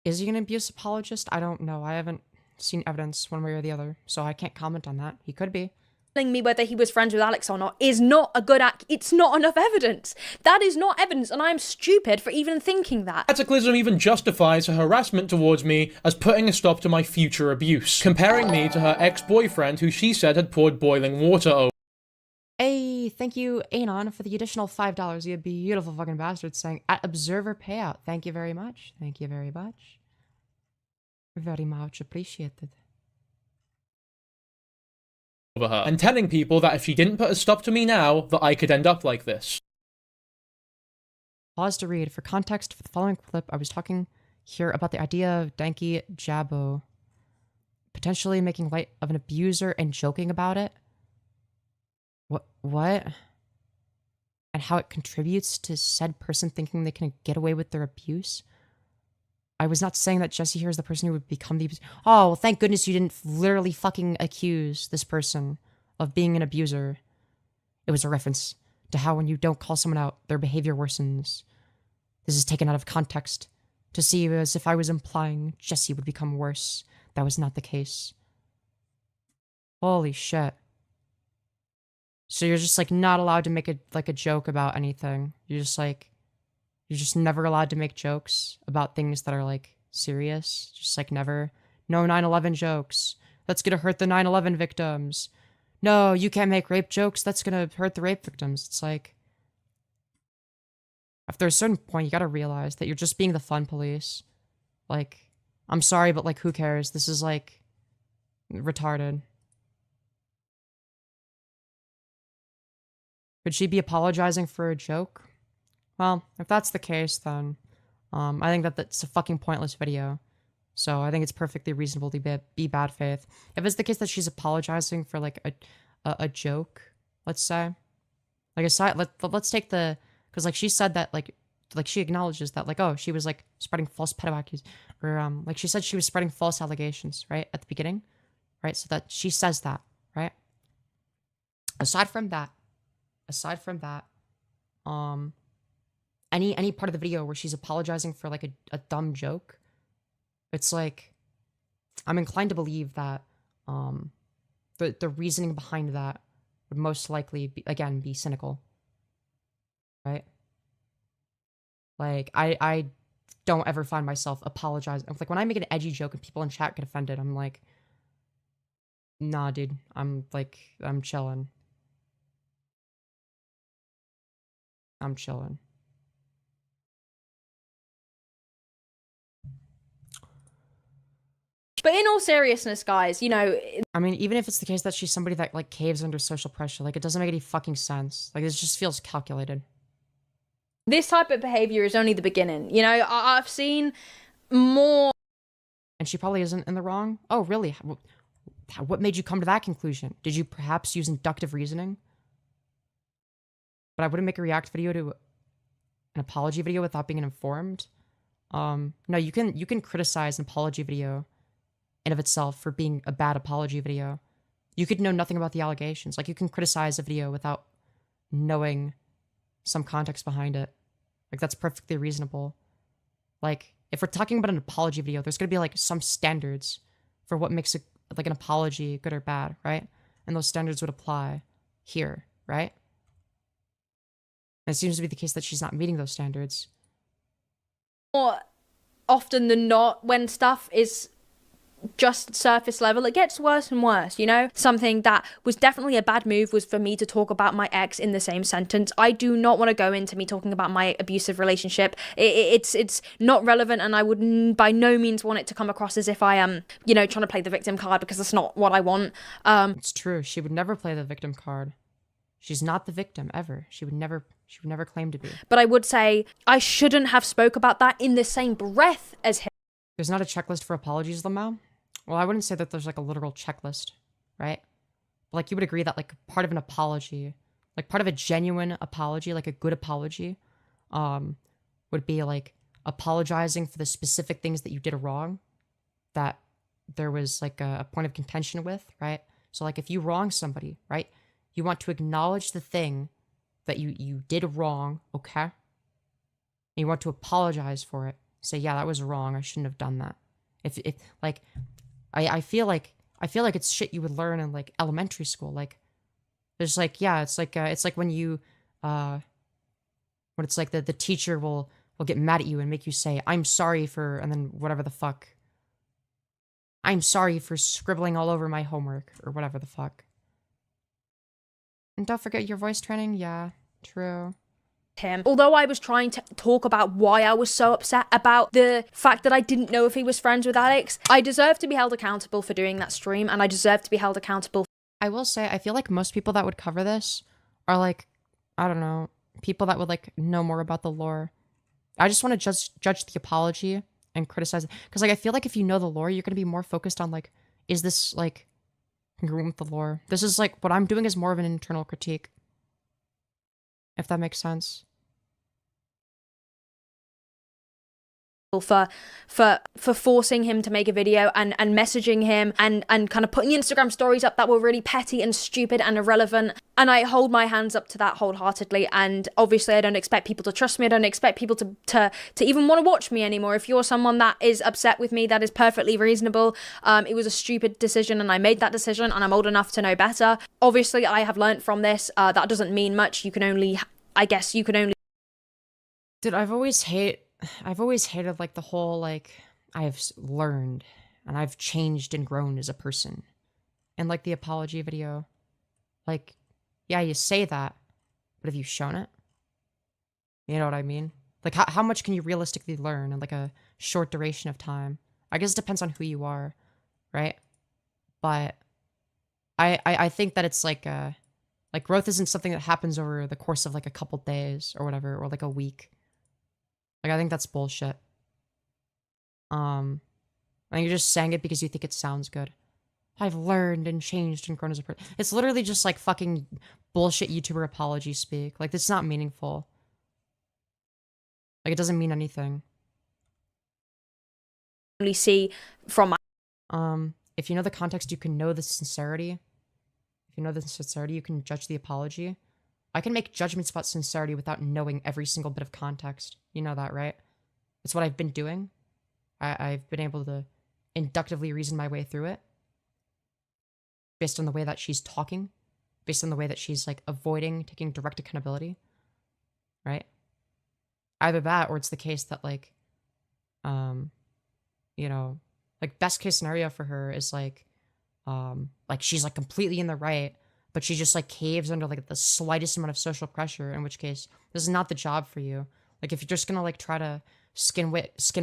Is he an abuse apologist? I don't know. I haven't seen evidence one way or the other, so I can't comment on that. He could be. Me whether he was friends with Alex or not is not a good it's not enough evidence. That is not evidence, and I am stupid for even thinking that. Cataclysm even justifies her harassment towards me as putting a stop to my future abuse, comparing me to her ex-boyfriend who she said had poured boiling water over. Hey, thank you, Anon, for the additional $5. You beautiful fucking bastard, saying, at Observer Payout. Thank you very much. Thank you very much. Very much appreciated. Over her, and telling people that if she didn't put a stop to me now, that I could end up like this. Pause to read. For context, for the following clip, I was talking here about the idea of Danky Jabbo potentially making light of an abuser and joking about it. What? And how it contributes to said person thinking they can get away with their abuse? I was not saying that Jesse here is the person who would become the abuser. Oh, well, thank goodness you didn't literally fucking accuse this person of being an abuser. It was a reference to how when you don't call someone out, their behavior worsens. This is taken out of context to see as if I was implying Jesse would become worse. That was not the case. Holy shit. So you're just, like, not allowed to make a joke about anything. You're just never allowed to make jokes about things that are, like, serious. Just, like, never. No 9/11 jokes. That's gonna hurt the 9/11 victims. No, you can't make rape jokes. That's gonna hurt the rape victims. It's like, after a certain point, you gotta realize that you're just being the fun police. Like, I'm sorry, but, like, who cares? This is, like, retarded. Could she be apologizing for a joke? Well, if that's the case, then I think that's a fucking pointless video. So I think it's perfectly reasonable to be bad faith. If it's the case that she's apologizing for, like, a joke, let's say, like, aside, let's take the, because, like, she said that, like she acknowledges that, like, oh, she was, like, spreading false pedo accusations, or like she said she was spreading false allegations, right, at the beginning, right? So that she says that, right? Aside from that, any part of the video where she's apologizing for, like, a dumb joke, it's like, I'm inclined to believe that the reasoning behind that would most likely be cynical, right? Like, I don't ever find myself apologizing. Like, when I make an edgy joke and people in chat get offended, I'm like, nah, dude. I'm chilling. I'm chilling. But in all seriousness, guys, you know, I mean, even if it's the case that she's somebody that, like, caves under social pressure, like, it doesn't make any fucking sense. Like, this just feels calculated. this type of behavior is only the beginning. You know, I've seen more. And she probably isn't in the wrong. Oh, really? What made you come to that conclusion? Did you perhaps use inductive reasoning? But I wouldn't make a react video to an apology video without being informed. No, you can criticize an apology video in of itself for being a bad apology video. You could know nothing about the allegations. Like, you can criticize a video without knowing some context behind it. Like, that's perfectly reasonable. Like, if we're talking about an apology video, there's gonna be, like, some standards for what makes it, like, an apology good or bad, right? And those standards would apply here, right? And it seems to be the case that she's not meeting those standards. More often than not, when stuff is just surface level, it gets worse and worse, you know? Something that was definitely a bad move was for me to talk about my ex in the same sentence. I do not want to go into me talking about my abusive relationship. It's not relevant, and I would by no means want it to come across as if I am, you know, trying to play the victim card, because that's not what I want. It's true. She would never play the victim card. She's not the victim ever. She would never claim to be. But I would say I shouldn't have spoke about that in the same breath as him. There's not a checklist for apologies, Lamau? Well, I wouldn't say that there's, like, a literal checklist, right? But, like, you would agree that, like, part of an apology, like, part of a genuine apology, like a good apology, would be, like, apologizing for the specific things that you did wrong, that there was, like, a point of contention with, right? So, like, if you wrong somebody, right, you want to acknowledge the thing that you did wrong, okay? And you want to apologize for it. Say, yeah, that was wrong. I shouldn't have done that. If like, I feel like it's shit you would learn in, like, elementary school. Like, there's, like, yeah, it's like when you when it's like the teacher will get mad at you and make you say, I'm sorry for, and then whatever the fuck. I'm sorry for scribbling all over my homework, or whatever the fuck. And don't forget your voice training. Yeah, true. Him. Although I was trying to talk about why I was so upset about the fact that I didn't know if he was friends with Alex, I deserve to be held accountable for doing that stream, and I deserve to be held accountable. I will say, I feel like most people that would cover this are, like, I don't know, people that would, like, know more about the lore. I just want to judge the apology and criticize it. Because, like, I feel like if you know the lore, you're going to be more focused on, like, is this, like, congruent with the lore? This is, like, what I'm doing is more of an internal critique. If that makes sense. For forcing him to make a video and messaging him and kind of putting Instagram stories up that were really petty and stupid and irrelevant. And I hold my hands up to that wholeheartedly. And obviously I don't expect people to trust me. I don't expect people to even want to watch me anymore. If you're someone that is upset with me, that is perfectly reasonable. It was a stupid decision, and I made that decision, and I'm old enough to know better. Obviously I have learnt from this. That doesn't mean much. You can only, I guess you can only. Dude, I've always hated, like, the whole, like, I've learned and I've changed and grown as a person. And, like, the apology video, like, yeah, you say that, but have you shown it? You know what I mean? Like, how much can you realistically learn in, like, a short duration of time? I guess it depends on who you are, right? But I think that it's, like, growth isn't something that happens over the course of, like, a couple days or whatever, or, like, a week. Like, I think that's bullshit. And you're just saying it because you think it sounds good. I've learned and changed and grown as a person. It's literally just, like, fucking bullshit YouTuber apology speak. Like, it's not meaningful. Like, it doesn't mean anything. Only see from. If you know the context, you can know the sincerity. If you know the sincerity, you can judge the apology. I can make judgments about sincerity without knowing every single bit of context. You know that, right? It's what I've been doing. I've been able to inductively reason my way through it. Based on the way that she's talking. Based on the way that she's, like, avoiding taking direct accountability. Right? either that or it's the case that like, you know, like best case scenario for her is like she's like completely in the right, but she just like caves under like the slightest amount of social pressure, in which case this is not the job for you. Like if you're just gonna like try to skin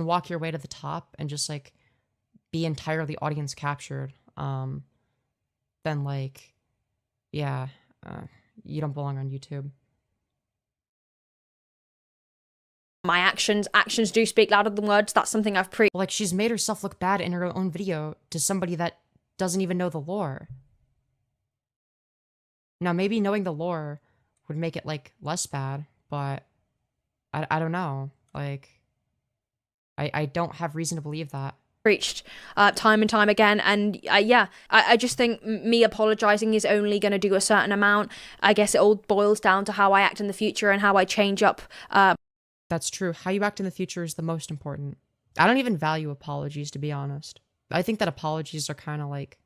walk your way to the top and just like be entirely audience captured, then like, yeah, you don't belong on YouTube. My actions do speak louder than words. That's something I've preached. Like she's made herself look bad in her own video to somebody that doesn't even know the lore. Now maybe knowing the lore would make it like less bad, but I don't know. Like I don't have reason to believe that. Preached time and time again, and I just think me apologizing is only going to do a certain amount. I guess it all boils down to how I act in the future and how I change up. That's true. How you act in the future is the most important. I don't even value apologies, to be honest. I think that apologies are kind of like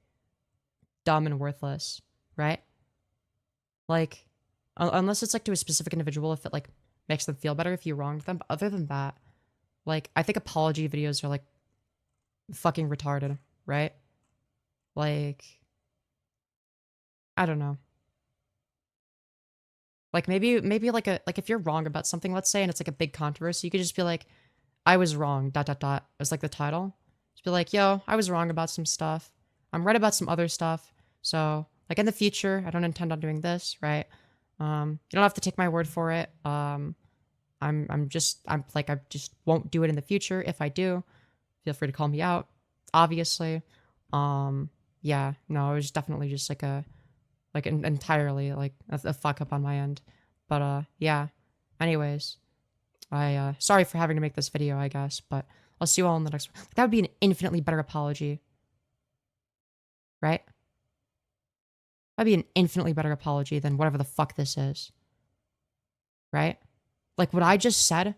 dumb and worthless, right? Like unless it's like to a specific individual, if it like makes them feel better if you wronged them, but other than that, like I think apology videos are like fucking retarded, right? Like I don't know. Like maybe like if you're wrong about something, let's say, and it's like a big controversy, you could just be like, I was wrong, ... It's like the title. Just be like, yo, I was wrong about some stuff. I'm right about some other stuff. So like in the future, I don't intend on doing this, right? You don't have to take my word for it. I just won't do it in the future. If I do, feel free to call me out, obviously. Yeah, no, it was definitely just like entirely like a fuck up on my end. But yeah, anyways, I sorry for having to make this video, I guess, but I'll see you all in the next one. That would be an infinitely better apology, right? That'd be an infinitely better apology than whatever the fuck this is, right? Like what I just said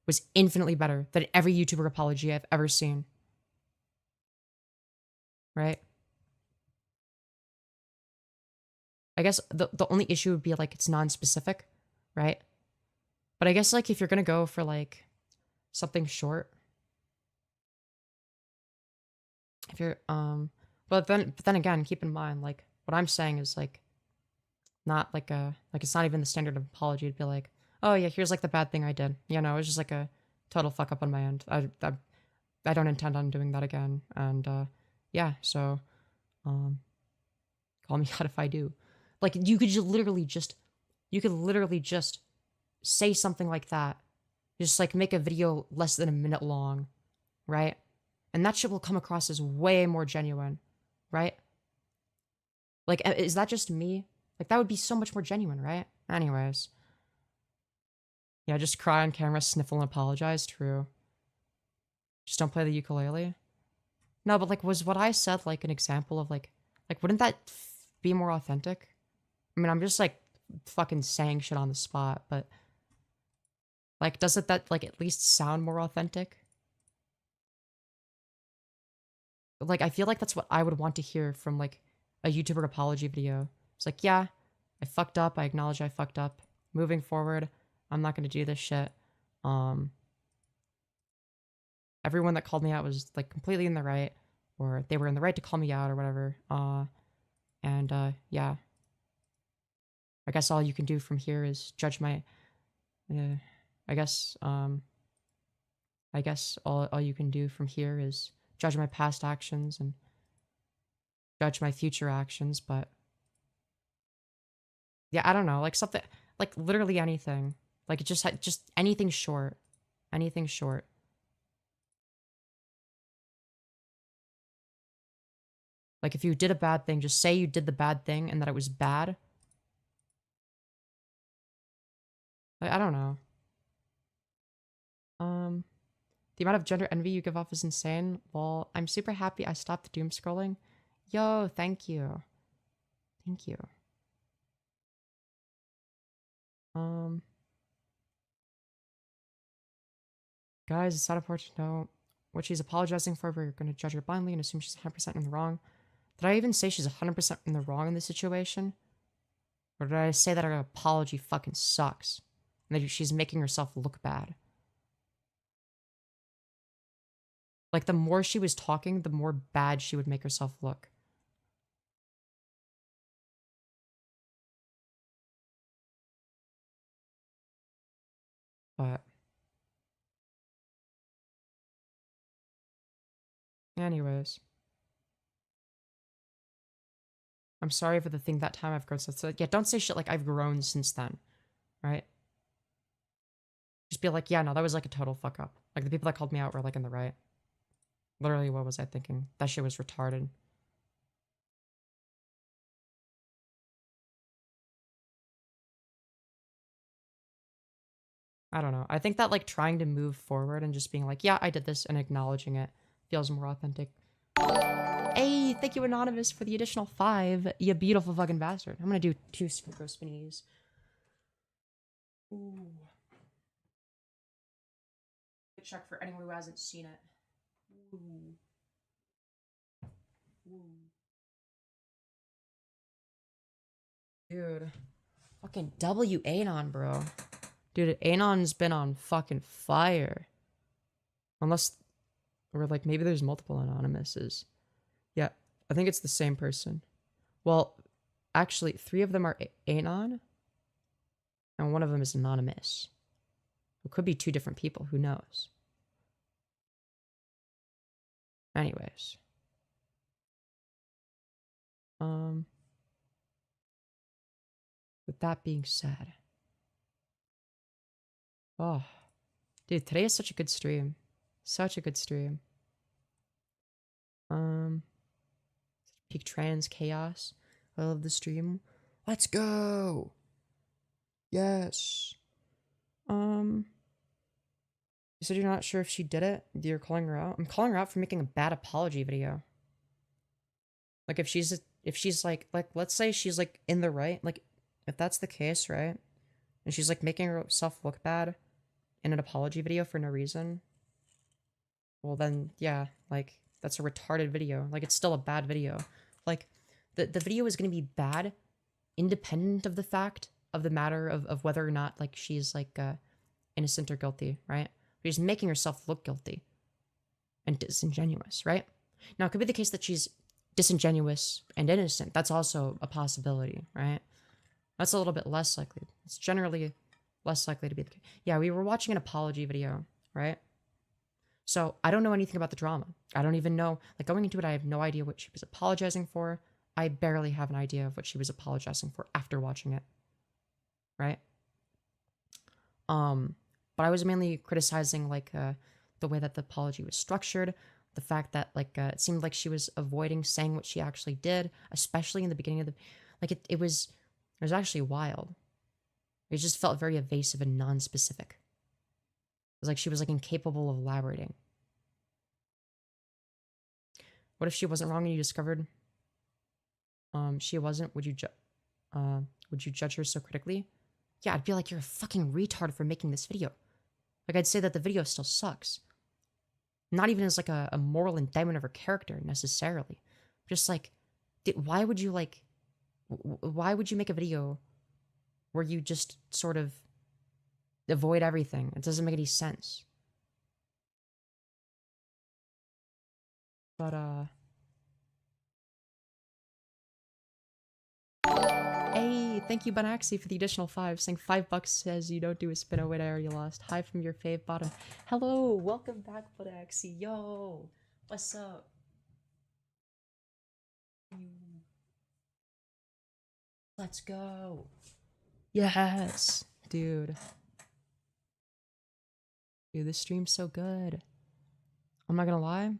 was infinitely better than every YouTuber apology I've ever seen, right? I guess the only issue would be like it's non-specific, right? But I guess like if you're gonna go for like something short, if you're but then again, keep in mind like what I'm saying is like not like it's not even the standard of apology. It'd be like, oh yeah, here's like the bad thing I did. You know, it's just like a total fuck up on my end. I don't intend on doing that again. And yeah, so call me out if I do. Like you could literally just say something like that. Just like make a video less than a minute long, right? And that shit will come across as way more genuine, right? Like, is that just me? Like, that would be so much more genuine, right? Anyways. Yeah, just cry on camera, sniffle, and apologize. True. Just don't play the ukulele. No, but like, was what I said like an example of like wouldn't that be more authentic? I mean, I'm just like fucking saying shit on the spot, but like, doesn't that like at least sound more authentic? Like, I feel like that's what I would want to hear from like a YouTuber apology video. It's like, yeah, I fucked up. I acknowledge I fucked up. Moving forward, I'm not going to do this shit. Everyone that called me out was like completely in the right, or they were in the right to call me out or whatever. Yeah. I guess all you can do from here is judge my, I guess all you can do from here is judge my past actions and judge my future actions, but yeah, I don't know, like something, like literally anything, like it just anything short, anything short. Like if you did a bad thing, just say you did the bad thing and that it was bad. Like, I don't know. The amount of gender envy you give off is insane. Well, I'm super happy I stopped the doom scrolling. Yo, thank you. Thank you. Guys, it's not important to know what she's apologizing for. We're going to judge her blindly and assume she's 100% in the wrong. Did I even say she's 100% in the wrong in this situation? Or did I say that her apology fucking sucks? And that she's making herself look bad. Like, the more she was talking, the more bad she would make herself look. But anyways. I'm sorry for the thing that time I've grown since. Yeah, don't say shit like I've grown since then. Right? Just be like, yeah, no, that was like a total fuck up. Like, the people that called me out were like in the right. Literally, what was I thinking? That shit was retarded. I don't know. I think that like trying to move forward and just being like, yeah, I did this and acknowledging it feels more authentic. Hey, thank you, Anonymous, for the additional 5. You beautiful fucking bastard. I'm gonna do 2 Skirt Go Spinnies. Ooh. Check for anyone who hasn't seen it. Ooh. Ooh. Dude. Fucking W Anon, bro. Dude, Anon's been on fucking fire. Unless, or like maybe there's multiple Anonymouses. Yeah, I think it's the same person. Well, actually, 3 of them are Anon, and 1 of them is Anonymous. It could be 2 different people, who knows? Anyways. With that being said. Oh. Dude, today is such a good stream. Such a good stream. Peak trans chaos. I love the stream. Let's go! Yes. You said you're not sure if she did it? You're calling her out? I'm calling her out for making a bad apology video. Like, if she's like, let's say she's, like, in the right. Like, if that's the case, right? And she's, like, making herself look bad in an apology video for no reason. Well, then, yeah, like, that's a retarded video. Like, it's still a bad video. Like, the video is going to be bad independent of the fact of the matter of whether or not, like, she's, like, innocent or guilty, right? She's making herself look guilty and disingenuous, right? Now, it could be the case that she's disingenuous and innocent. That's also a possibility, right? That's a little bit less likely. It's generally less likely to be the case. Yeah, we were watching an apology video, right? So I don't know anything about the drama. I don't even know, like, going into it, I have no idea what she was apologizing for. I barely have an idea of what she was apologizing for after watching it, right? But I was mainly criticizing, like, the way that the apology was structured, the fact that, like, it seemed like she was avoiding saying what she actually did, especially in the beginning of the, like, it was actually wild. It just felt very evasive and non-specific. It was like she was, like, incapable of elaborating. What if she wasn't wrong and you discovered she wasn't? Would you judge her so critically? Yeah, I'd be like, you're a fucking retard for making this video. Like, I'd say that the video still sucks. Not even as, like, a moral indictment of her character, necessarily. Just, like, why would you, like, why would you make a video where you just sort of avoid everything? It doesn't make any sense. But, hey, thank you, Banaxi, for the additional 5. Saying $5 says you don't do a spin away area lost. Hi from your fave bottom. Hello, welcome back, Banaxi. Yo, what's up? Let's go. Yes, dude. Dude, this stream's so good. I'm not gonna lie.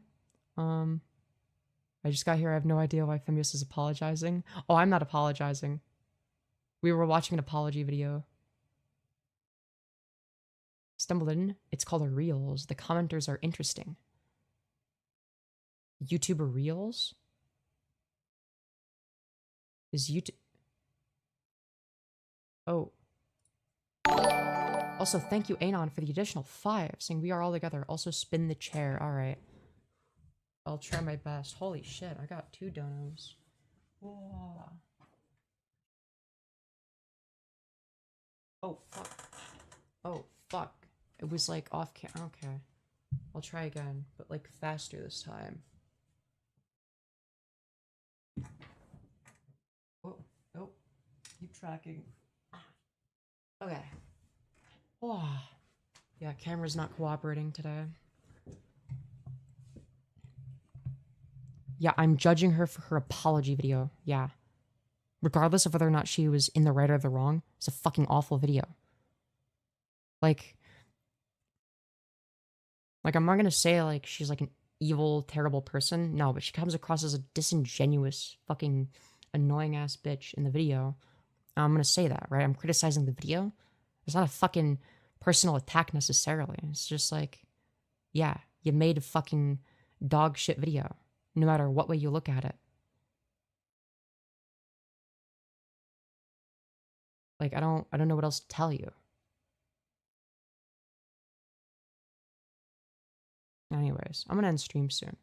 I just got here. I have no idea why Femyoz is apologizing. Oh, I'm not apologizing. We were watching an apology video. Stumbled in. It's called a Reels. The commenters are interesting. YouTuber Reels? Is YouTube... Oh. Also, thank you, Anon, for the additional 5, saying we are all together. Also, spin the chair. Alright. I'll try my best. Holy shit, I got 2 donos. Whoa. Oh, fuck. Oh, fuck. It was like off camera. Okay. I'll try again, but like faster this time. Oh, oh. Keep tracking. Okay. Oh. Yeah, camera's not cooperating today. Yeah, I'm judging her for her apology video. Yeah. Regardless of whether or not she was in the right or the wrong, it's a fucking awful video. Like I'm not gonna say, like, she's, like, an evil, terrible person. No, but she comes across as a disingenuous, fucking annoying-ass bitch in the video. I'm gonna say that, right? I'm criticizing the video. It's not a fucking personal attack necessarily. It's just like, yeah, you made a fucking dog shit video, no matter what way you look at it. Like, I don't know what else to tell you. Anyways, I'm gonna end stream soon.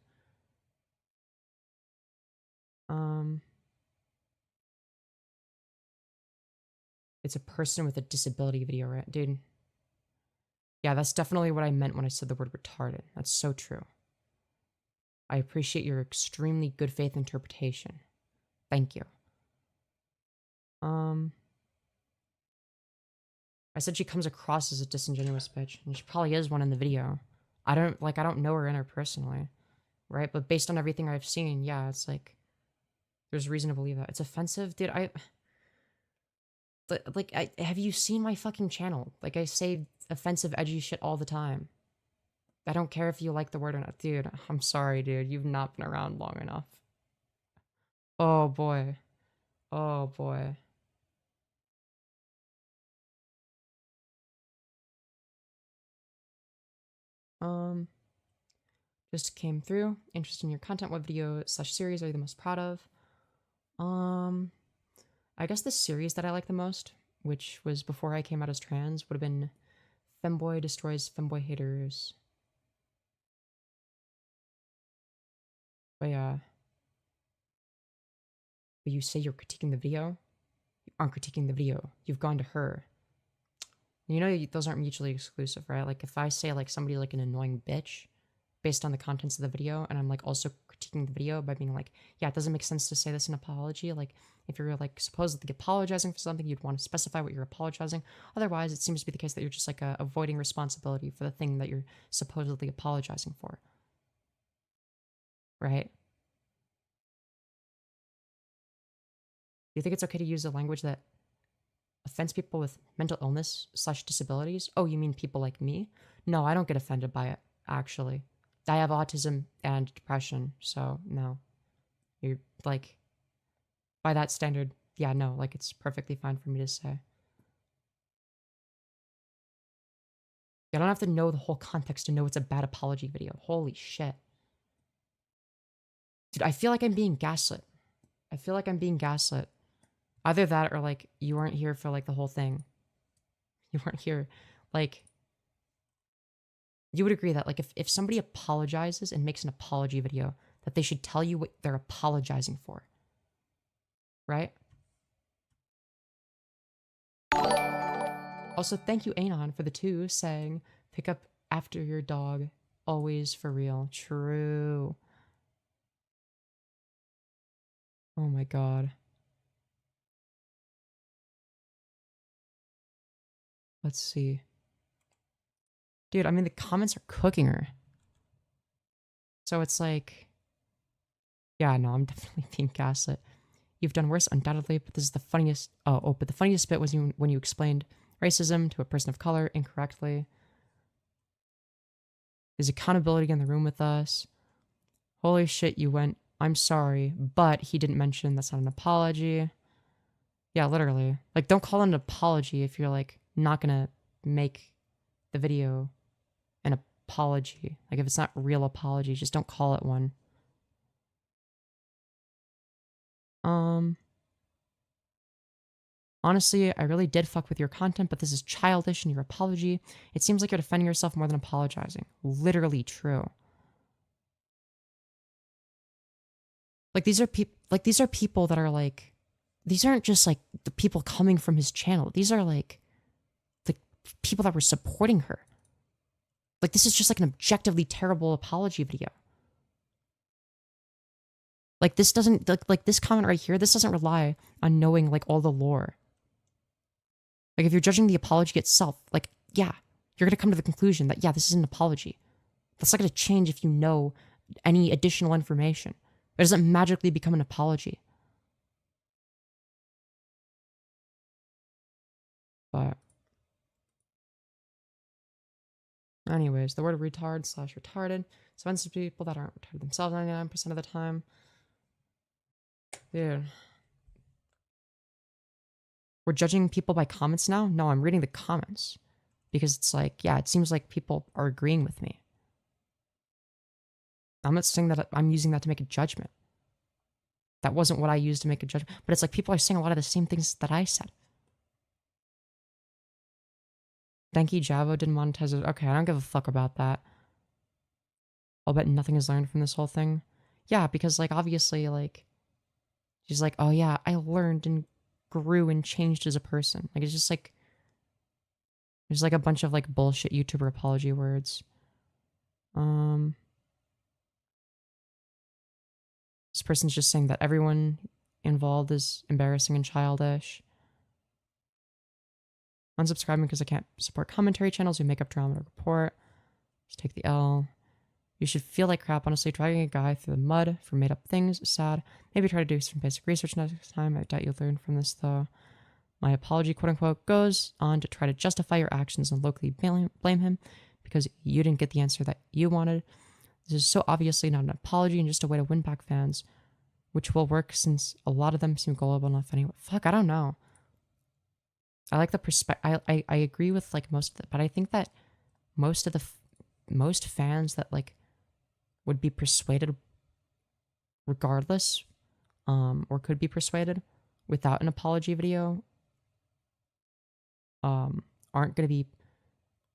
It's a person with a disability video, right? Dude. Yeah, that's definitely what I meant when I said the word retarded. That's so true. I appreciate your extremely good faith interpretation. Thank you. I said she comes across as a disingenuous bitch, and she probably is one in the video. I don't know her interpersonally, right? But based on everything I've seen, yeah, it's like, there's reason to believe that. It's offensive, dude. Have you seen my fucking channel? Like, I say offensive, edgy shit all the time. I don't care if you like the word or not. Dude, I'm sorry, dude. You've not been around long enough. Oh, boy. Oh, boy. Just came through. Interested in your content. What video / series are you the most proud of? I guess the series that I like the most, which was before I came out as trans, would have been Femboy Destroys Femboy Haters. But yeah. But you say you're critiquing the video? You aren't critiquing the video. You've gone to her. You know, those aren't mutually exclusive, right? Like, if I say, like, somebody's, like, an annoying bitch based on the contents of the video, and I'm, like, also critiquing the video by being like, yeah, it doesn't make sense to say this in apology. Like, if you're, like, supposedly apologizing for something, you'd want to specify what you're apologizing. Otherwise, it seems to be the case that you're just, like, avoiding responsibility for the thing that you're supposedly apologizing for. Right? Do you think it's okay to use a language that offends people with mental illness / disabilities? Oh, you mean people like me? No, I don't get offended by it, actually. I have autism and depression, so no. You're, like, by that standard, yeah, no, like, it's perfectly fine for me to say. I don't have to know the whole context to know it's a bad apology video. Holy shit. Dude, I feel like I'm being gaslit. I feel like I'm being gaslit. Either that or, like, you weren't here for, like, the whole thing. You weren't here. Like, you would agree that, like, if somebody apologizes and makes an apology video, that they should tell you what they're apologizing for. Right? Also, thank you, Anon, for the 2 saying, pick up after your dog. Always for real. True. Oh my god. Let's see. Dude, I mean, the comments are cooking her. So it's like, yeah, no, I'm definitely being gaslit. You've done worse, undoubtedly, but this is the funniest. But the funniest bit was when you explained racism to a person of color incorrectly. There's accountability in the room with us. Holy shit, you went, I'm sorry, but he didn't mention that's not an apology. Yeah, literally. Like, don't call it an apology if you're, like, not gonna make the video an apology. Like, if it's not real apology, just don't call it one. Honestly, I really did fuck with your content, but this is childish in your apology. It seems like you're defending yourself more than apologizing. Literally true. Like, these are people that are, like, these aren't just, like, the people coming from his channel. These are, like, the people that were supporting her. Like, this is just like an objectively terrible apology video. Like, this doesn't, like this comment right here, this doesn't rely on knowing like all the lore. Like, if you're judging the apology itself, like, yeah, you're going to come to the conclusion that, yeah, this is an apology. That's not going to change if you know any additional information. It doesn't magically become an apology. But anyways, the word retard / retarded is offensive to people that aren't retarded themselves 99% of the time. Dude. We're judging people by comments now? No, I'm reading the comments. Because it's like, yeah, it seems like people are agreeing with me. I'm not saying that I'm using that to make a judgment. That wasn't what I used to make a judgment. But it's like people are saying a lot of the same things that I said. Thank you, Javo didn't monetize it. Okay, I don't give a fuck about that. I'll bet nothing is learned from this whole thing. Yeah, because, like, obviously, like, she's like, oh yeah, I learned and grew and changed as a person. Like, it's just like, there's like a bunch of like bullshit YouTuber apology words. This person's just saying that everyone involved is embarrassing and childish. Unsubscribing because I can't support commentary channels who make up drama to report. Just take the L. You should feel like crap, honestly. Dragging a guy through the mud for made up things is sad. Maybe try to do some basic research next time. I doubt you'll learn from this, though. My apology, quote unquote, goes on to try to justify your actions and locally blame him because you didn't get the answer that you wanted. This is so obviously not an apology and just a way to win back fans, which will work since a lot of them seem gullible enough anyway. Fuck, I don't know. I like the perspective. I agree with like most of it, but I think that most of the most fans that like would be persuaded regardless, or could be persuaded without an apology video, aren't going to be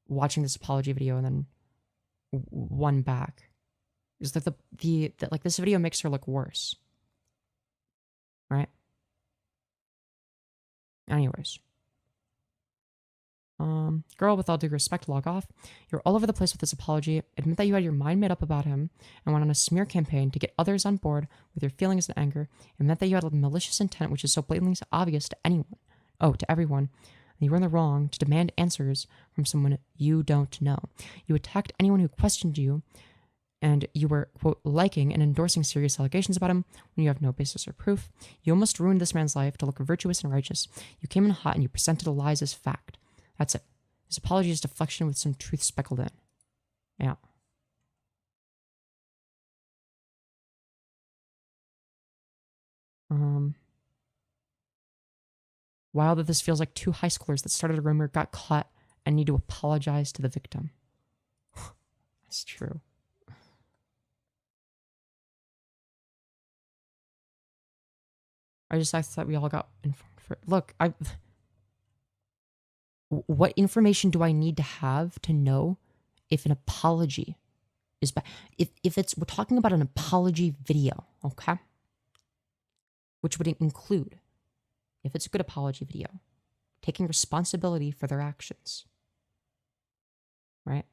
watching this apology video and then one back. Is that the like this video makes her look worse, right? Anyways. Girl, with all due respect, log off. You're all over the place with this apology. Admit that you had your mind made up about him and went on a smear campaign to get others on board with your feelings and anger. Admit that you had a malicious intent, which is so blatantly obvious to anyone. Oh, to everyone. And you were in the wrong to demand answers from someone you don't know. You attacked anyone who questioned you, and you were, quote, liking and endorsing serious allegations about him when you have no basis or proof. You almost ruined this man's life to look virtuous and righteous. You came in hot and you presented the lies as fact. That's it. His apology is deflection with some truth speckled in. Yeah. Wild that this feels like two high schoolers that started a rumor, got caught, and need to apologize to the victim. That's true. I thought we all got informed for it. Look, what information do I need to have to know if an apology is bad? If it's, we're talking about an apology video, okay? Which would include, if it's a good apology video, taking responsibility for their actions, right?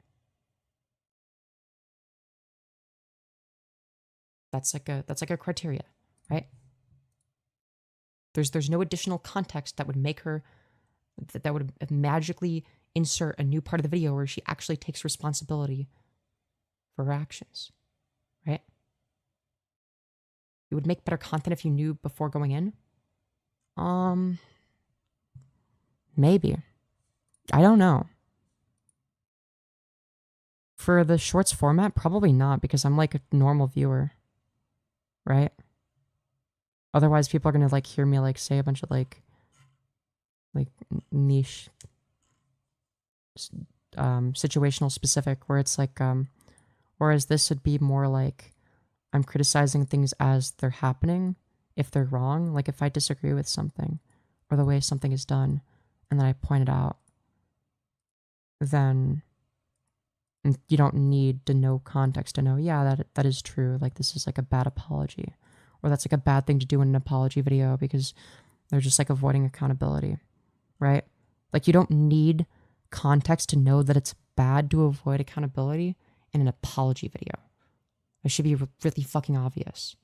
That's like a criteria, right? There's no additional context that would make her, that would magically insert a new part of the video where she actually takes responsibility for her actions, right? You would make better content if you knew before going in? Maybe. I don't know. For the shorts format, probably not, because I'm like a normal viewer, right? Otherwise, people are gonna like hear me like say a bunch of like niche, situational specific, where it's like, whereas this would be more like I'm criticizing things as they're happening. If they're wrong, like if I disagree with something or the way something is done, and then I point it out, then you don't need to know context to know, yeah, that is true. Like this is like a bad apology, or that's like a bad thing to do in an apology video because they're just like avoiding accountability, right? Like you don't need context to know that it's bad to avoid accountability in an apology video. It should be really fucking obvious.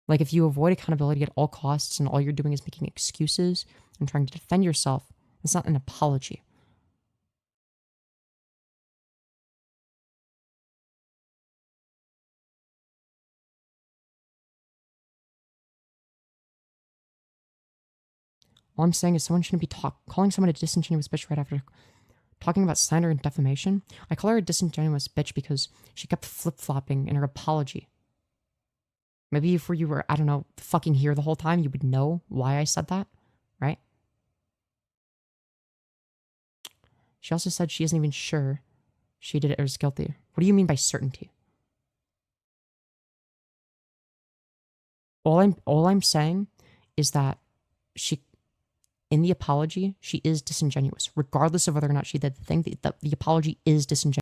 Like, if you avoid accountability at all costs and all you're doing is making excuses and trying to defend yourself, it's not an apology. All I'm saying is someone shouldn't be calling someone a disingenuous bitch right after talking about slander and defamation. I call her a disingenuous bitch because she kept flip-flopping in her apology. Maybe if you were, I don't know, fucking here the whole time, you would know why I said that, right? She also said she isn't even sure she did it or is guilty. What do you mean by certainty? All I'm saying is that she, in the apology, she is disingenuous. Regardless of whether or not she did the thing, the apology is disingenuous.